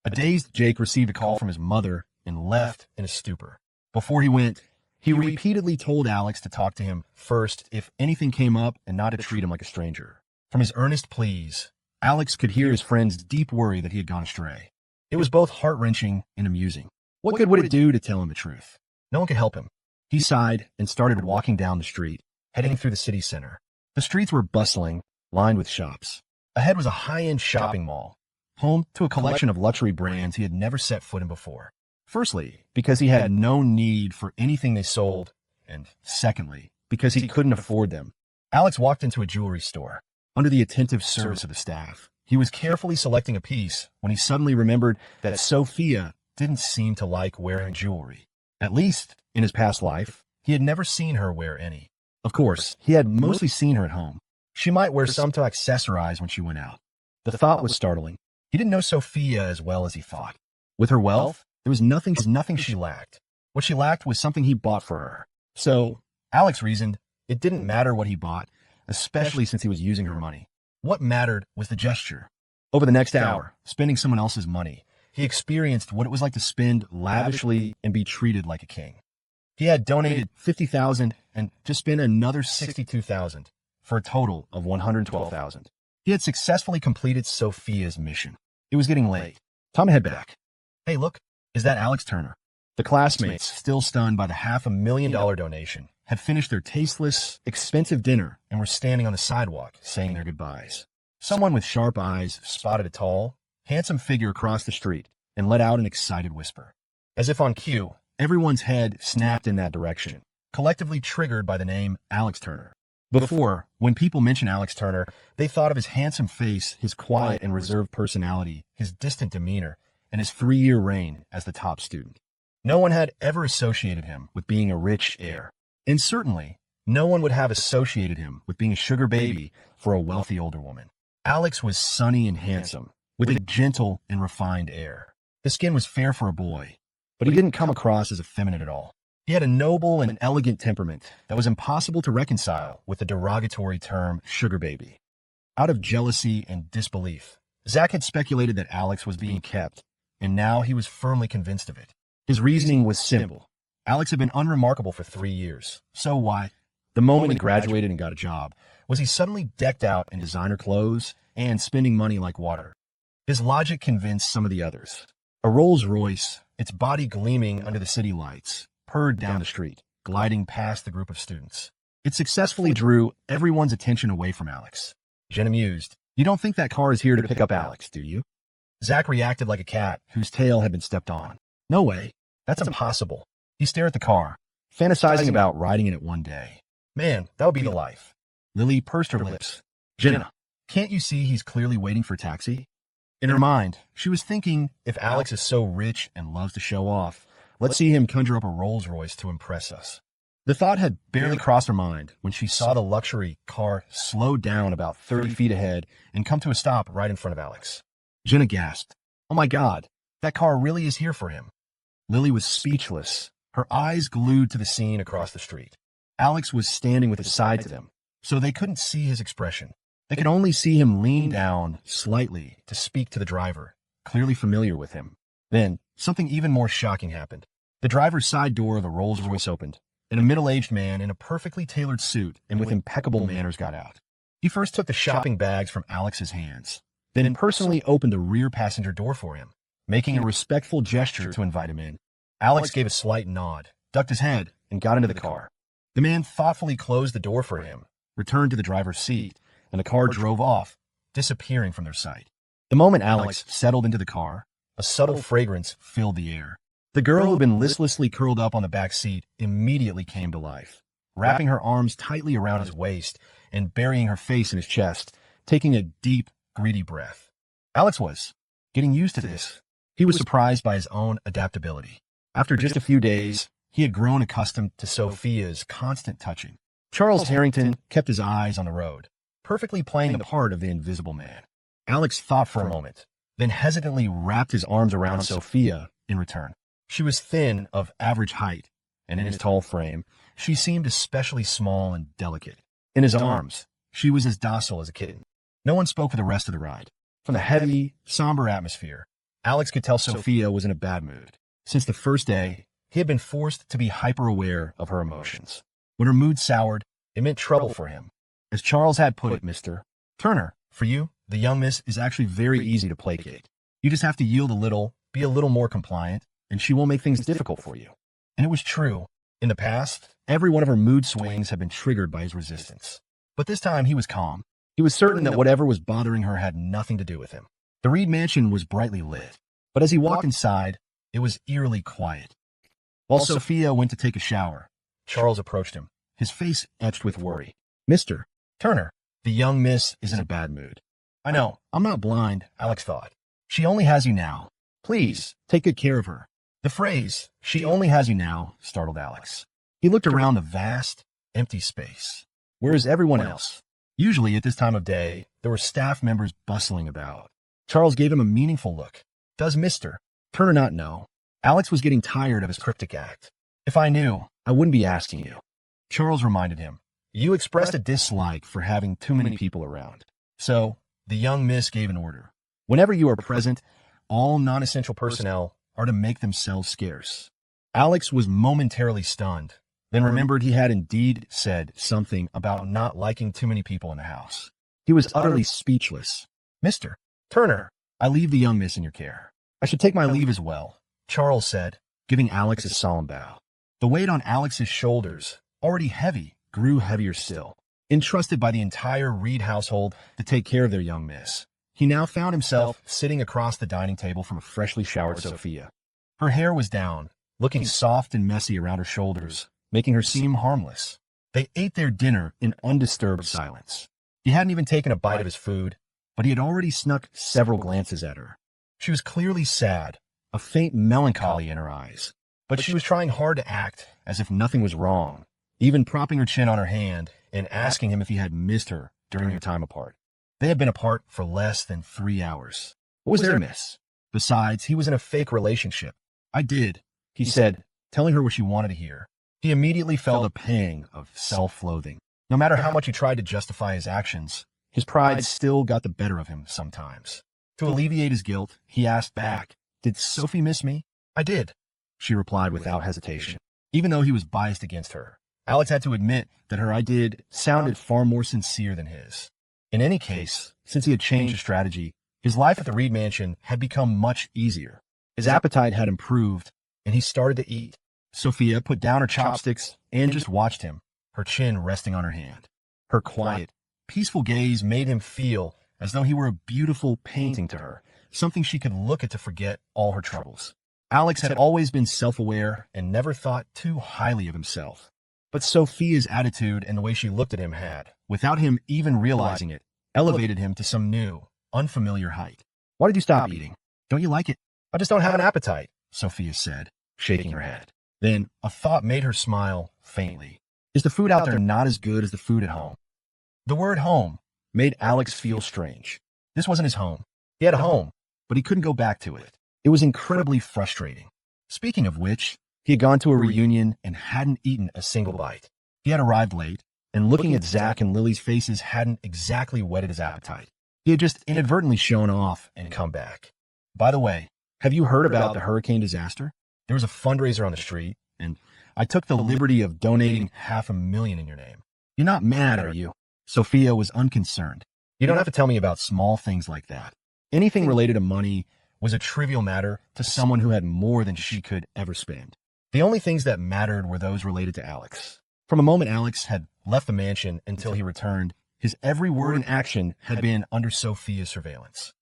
A dazed Jake received a call from his mother and left in a stupor. Before he went, he repeatedly told Alex to talk to him first if anything came up and not to treat him like a stranger. From his earnest pleas, Alex could hear his friend's deep worry that he had gone astray. It was both heart-wrenching and amusing. What good would it do to tell him the truth? No one could help him. He sighed and started walking down the street, heading through the city center. The streets were bustling, lined with shops. Ahead was a high-end shopping mall, home to a collection of luxury brands he had never set foot in before. Firstly, because he had no need for anything they sold, and secondly, because he couldn't afford them. Alex walked into a jewelry store. Under the attentive service of the staff, he was carefully selecting a piece when he suddenly remembered that Sophia didn't seem to like wearing jewelry. At least, in his past life, he had never seen her wear any. Of course, he had mostly seen her at home. She might wear some to accessorize when she went out. The thought was startling. He didn't know Sophia as well as he thought. With her wealth, there was nothing she lacked. What she lacked was something he bought for her. So, Alex reasoned, it didn't matter what he bought, especially since he was using her money. What mattered was the gesture. Over the next hour, spending someone else's money, he experienced what it was like to spend lavishly and be treated like a king. He had donated $50,000 and just spent another $62,000 for a total of $112,000. He had successfully completed Sophia's mission. It was getting late. Time to head back. Hey, look, is that Alex Turner? The classmates, still stunned by the $500,000 donation, had finished their tasteless, expensive dinner and were standing on the sidewalk saying their goodbyes. Someone with sharp eyes spotted a tall, handsome figure across the street and let out an excited whisper. As if on cue, everyone's head snapped in that direction, collectively triggered by the name Alex Turner. Before, when people mentioned Alex Turner, they thought of his handsome face, his quiet and reserved personality, his distant demeanor, and his 3-year reign as the top student. No one had ever associated him with being a rich heir. And certainly, no one would have associated him with being a sugar baby for a wealthy older woman. Alex was sunny and handsome, with a gentle and refined air. His skin was fair for a boy, but he didn't come across as effeminate at all. He had a noble and elegant temperament that was impossible to reconcile with the derogatory term sugar baby. Out of jealousy and disbelief, Zach had speculated that Alex was being kept, and now he was firmly convinced of it. His reasoning was simple. Alex had been unremarkable for 3 years, so why, the moment he graduated and got a job, was he suddenly decked out in designer clothes and spending money like water? His logic convinced some of the others. A Rolls Royce, its body gleaming under the city lights, purred down the street, gliding past the group of students. It successfully drew everyone's attention away from Alex. Jen amused. You don't think that car is here to pick up Alex, do you? Zach reacted like a cat whose tail had been stepped on. No way. That's impossible. He stared at the car, fantasizing about riding in it one day. Man, that would be the life. Lily pursed her lips. Jenna, can't you see he's clearly waiting for a taxi? In her mind, she was thinking, if Alex is so rich and loves to show off, let's see him conjure up a Rolls Royce to impress us. The thought had barely crossed her mind when she saw the luxury car slow down about 30 feet ahead and come to a stop right in front of Alex. Jenna gasped. Oh my God, that car really is here for him. Lily was speechless, her eyes glued to the scene across the street. Alex was standing with his side to them, so they couldn't see his expression. They could only see him lean down slightly to speak to the driver, clearly familiar with him. Then, something even more shocking happened. The driver's side door of the Rolls-Royce opened, and a middle-aged man in a perfectly tailored suit and with impeccable manners got out. He first took the shopping bags from Alex's hands, then personally opened the rear passenger door for him, making a respectful gesture to invite him in. Alex gave a slight nod, ducked his head, and got into the car. The man thoughtfully closed the door for him, returned to the driver's seat, and the car drove off, disappearing from their sight. The moment Alex settled into the car, a subtle fragrance filled the air. The girl who had been listlessly curled up on the back seat immediately came to life, wrapping her arms tightly around his waist and burying her face in his chest, taking a deep, greedy breath. Alex was getting used to this. He was surprised by his own adaptability. After just a few days, he had grown accustomed to Sophia's constant touching. Charles Harrington kept his eyes on the road, perfectly playing the part of the invisible man. Alex thought for a moment, then hesitantly wrapped his arms around Sophia in return. She was thin, of average height, and in his tall frame, she seemed especially small and delicate. In his arms, she was as docile as a kitten. No one spoke for the rest of the ride. From the heavy, somber atmosphere, Alex could tell Sophia was in a bad mood. Since the first day, he had been forced to be hyper-aware of her emotions. When her mood soured, it meant trouble for him. As Charles had put it, Mr. Turner, for you, the young miss is actually very easy to placate. You just have to yield a little, be a little more compliant, and she won't make things difficult for you. And it was true. In the past, every one of her mood swings had been triggered by his resistance. But this time he was calm. He was certain that whatever was bothering her had nothing to do with him. The Reed mansion was brightly lit, but as he walked inside, it was eerily quiet. While Sophia went to take a shower, Charles approached him, his face etched with worry. Mr. Turner, the young miss is in a bad mood. I know, I'm not blind, Alex thought. She only has you now. Please, take good care of her. The phrase, she only has you now, startled Alex. He looked around the vast, empty space. Where is everyone else? Usually at this time of day, there were staff members bustling about. Charles gave him a meaningful look. Does Mr. Turner not know? Alex was getting tired of his cryptic act. If I knew, I wouldn't be asking you. Charles reminded him. You expressed a dislike for having too many people around. So, the young miss gave an order. Whenever you are present, all non-essential personnel are to make themselves scarce. Alex was momentarily stunned, then remembered he had indeed said something about not liking too many people in the house. He was utterly speechless. Mr. Turner, I leave the young miss in your care. I should take my leave as well, Charles said, giving Alex a solemn bow. The weight on Alex's shoulders, already heavy, grew heavier still. Entrusted by the entire Reed household to take care of their young miss, he now found himself sitting across the dining table from a freshly showered Sophia. Her hair was down, looking soft and messy around her shoulders, making her seem harmless. They ate their dinner in undisturbed silence. He hadn't even taken a bite of his food, but he had already snuck several glances at her. She was clearly sad, a faint melancholy in her eyes, but she was trying hard to act as if nothing was wrong, even propping her chin on her hand and asking him if he had missed her during their time apart. They had been apart for less than 3 hours. What was there to miss? Besides, he was in a fake relationship. I did, he said, telling her what she wanted to hear. He immediately felt a pang of self-loathing. No matter how much he tried to justify his actions, his pride still got the better of him sometimes. To alleviate his guilt, he asked back, Did Sophie miss me? I did, she replied without hesitation. Even though he was biased against her, Alex had to admit that her I did sounded far more sincere than his. In any case, since he had changed his strategy, his life at the Reed mansion had become much easier. His appetite had improved, and he started to eat. Sophia put down her chopsticks and just watched him, her chin resting on her hand. Her quiet, peaceful gaze made him feel as though he were a beautiful painting to her, something she could look at to forget all her troubles. Alex had always been self-aware and never thought too highly of himself. But Sophia's attitude and the way she looked at him had, without him even realizing it, elevated him to some new, unfamiliar height. Why did you stop eating? Don't you like it? I just don't have an appetite, Sophia said, shaking her head. Then, a thought made her smile faintly. Is the food out there not as good as the food at home? The word home made Alex feel strange. This wasn't his home. He had a home, but he couldn't go back to it. It was incredibly frustrating. Speaking of which, he had gone to a reunion and hadn't eaten a single bite. He had arrived late, and looking at Zach and Lily's faces hadn't exactly whetted his appetite. He had just inadvertently shown off and come back. By the way, have you heard about the hurricane disaster? There was a fundraiser on the street, and I took the liberty of donating $500,000 in your name. You're not mad, are you? Sophia was unconcerned. You don't have to tell me about small things like that. Anything related to money was a trivial matter to someone who had more than she could ever spend. The only things that mattered were those related to Alex. From the moment Alex had left the mansion until he returned, his every word and action had been under Sophia's surveillance.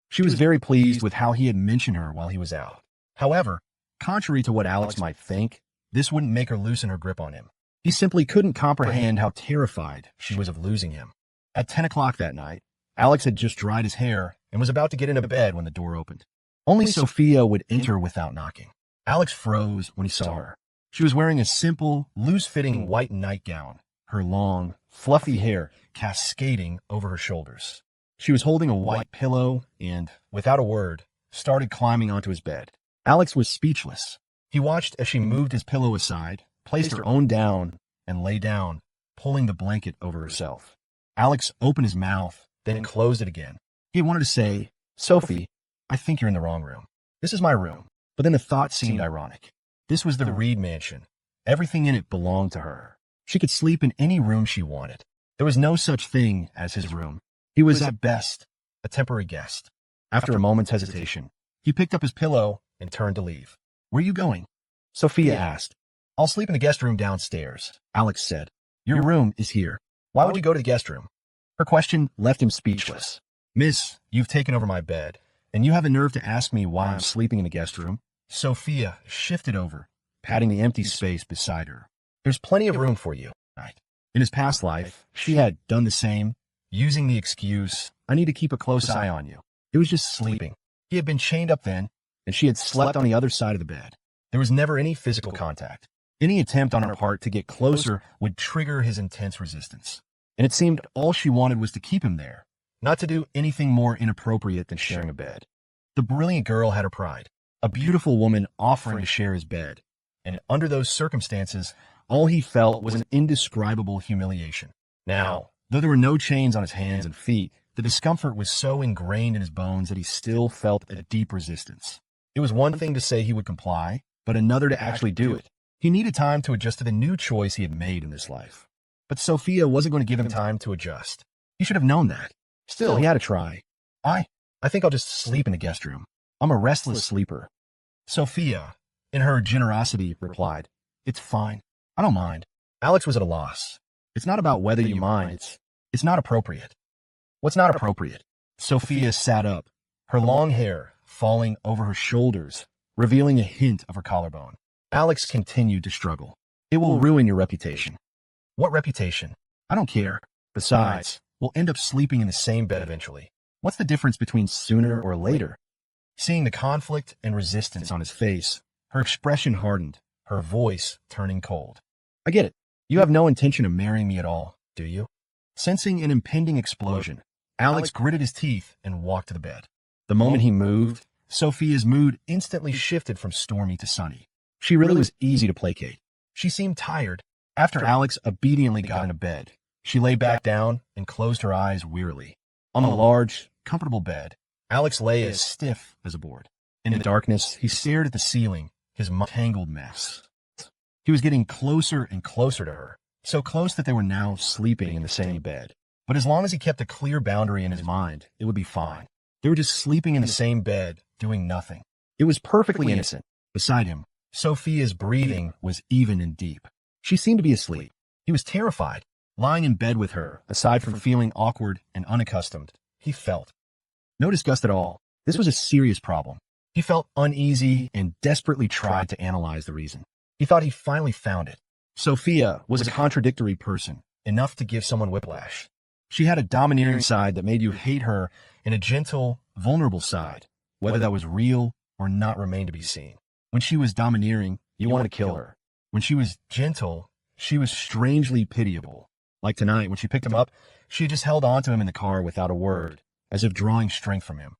She was very pleased with how he had mentioned her while he was out. However, contrary to what Alex might think, this wouldn't make her loosen her grip on him. He simply couldn't comprehend how terrified she was of losing him. At 10 o'clock that night, Alex had just dried his hair and was about to get into bed when the door opened. Only Sophia would enter without knocking. Alex froze when he saw her. She was wearing a simple, loose-fitting white nightgown, her long, fluffy hair cascading over her shoulders. She was holding a white pillow and, without a word, started climbing onto his bed. Alex was speechless. He watched as she moved his pillow aside, placed her own down, and lay down, pulling the blanket over herself. Alex opened his mouth, then closed it again. He wanted to say, "Sophie, I think you're in the wrong room. This is my room." But then the thought seemed ironic. This was the Reed mansion. Everything in it belonged to her. She could sleep in any room she wanted. There was no such thing as his room. He was at best a temporary guest. After a moment's hesitation, he picked up his pillow and turned to leave. "Where are you going?" Sophia asked. "I'll sleep in the guest room downstairs," Alex said. "Your room is here. Why would you go to the guest room?" Her question left him speechless. "Miss, you've taken over my bed, and you have the nerve to ask me why I'm sleeping in the guest room?" Sophia shifted over, patting the empty space beside her. "There's plenty of room for you." In his past life, she had done the same, using the excuse, "I need to keep a close eye on you." It was just sleeping. He had been chained up then, and she had slept on the other side of the bed. There was never any physical contact. Any attempt on her part to get closer would trigger his intense resistance. And it seemed all she wanted was to keep him there, not to do anything more inappropriate than sharing a bed. The brilliant girl had her pride, a beautiful woman offering to share his bed. And under those circumstances, all he felt was an indescribable humiliation. Now, though there were no chains on his hands and feet, the discomfort was so ingrained in his bones that he still felt a deep resistance. It was one thing to say he would comply, but another to actually do it. He needed time to adjust to the new choice he had made in this life. But Sophia wasn't going to give him time to adjust. He should have known that. Still, he had to try. I think I'll just sleep in the guest room. I'm a restless sleeper." Sophia, in her generosity, replied, "It's fine. I don't mind." Alex was at a loss. It's not about whether you mind. It's not appropriate. What's not appropriate? Sophia sat up, her long hair falling over her shoulders, revealing a hint of her collarbone. Alex continued to struggle. "It will ruin your reputation." "What reputation?" "I don't care. Besides, we'll end up sleeping in the same bed eventually. What's the difference between sooner or later?" Seeing the conflict and resistance on his face, her expression hardened, her voice turning cold. "I get it. You have no intention of marrying me at all, do you?" Sensing an impending explosion, Alex gritted his teeth and walked to the bed. The moment he moved, Sophia's mood instantly shifted from stormy to sunny. She really was easy to placate. She seemed tired. After Alex obediently got into bed, she lay back down and closed her eyes wearily. On the large, comfortable bed, Alex lay as stiff as a board. In the darkness, he stared at the ceiling, his tangled mess. He was getting closer and closer to her, so close that they were now sleeping in the same bed. But as long as he kept a clear boundary in his mind, it would be fine. They were just sleeping in the same bed, doing nothing. It was perfectly innocent. Beside him, Sophia's breathing was even and deep. She seemed to be asleep. He was terrified. Lying in bed with her, aside from feeling awkward and unaccustomed, he felt no disgust at all. This was a serious problem. He felt uneasy and desperately tried to analyze the reason. He thought he finally found it. Sophia was a contradictory person, enough to give someone whiplash. She had a domineering side that made you hate her, and a gentle, vulnerable side, whether that was real or not remained to be seen. When she was domineering, you wanted to kill her. When she was gentle, She was strangely pitiable. Like tonight, when she picked him up, she had just held on to him in the car without a word, as if drawing strength from him.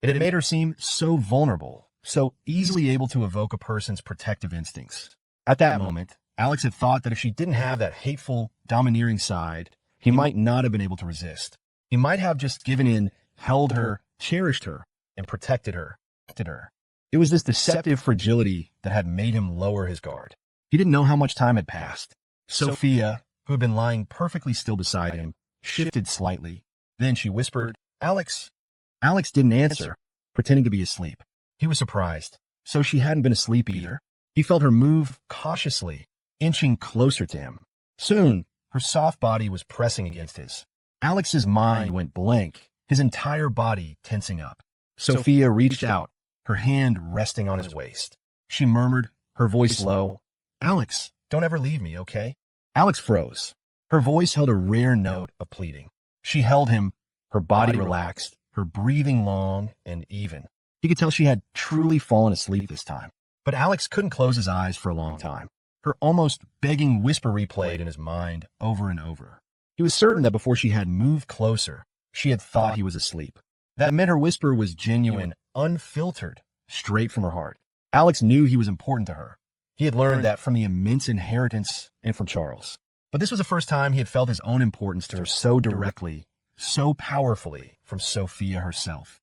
It had made her seem so vulnerable, so easily able to evoke a person's protective instincts. At that moment, Alex had thought that if she didn't have that hateful, domineering side, he might not have been able to resist. He might have just given in, held her, cherished her, and protected her. It was this deceptive fragility that had made him lower his guard. He didn't know how much time had passed. Sophia, who had been lying perfectly still beside him, shifted slightly. Then she whispered, "Alex." Alex didn't answer, pretending to be asleep. He was surprised. So she hadn't been asleep either. He felt her move cautiously, inching closer to him. Soon, her soft body was pressing against his. Alex's mind went blank, his entire body tensing up. Sophia reached out, her hand resting on his waist. She murmured, her voice low, "Alex, don't ever leave me, okay?" Alex froze. Her voice held a rare note of pleading. She held him, her body relaxed, her breathing long and even. He could tell she had truly fallen asleep this time. But Alex couldn't close his eyes for a long time. Her almost begging whisper replayed in his mind over and over. He was certain that before she had moved closer, she had thought he was asleep. That meant her whisper was genuine, unfiltered, straight from her heart. Alex knew he was important to her. He had learned that from the immense inheritance and from Charles. But this was the first time he had felt his own importance to her so directly, so powerfully from Sophia herself.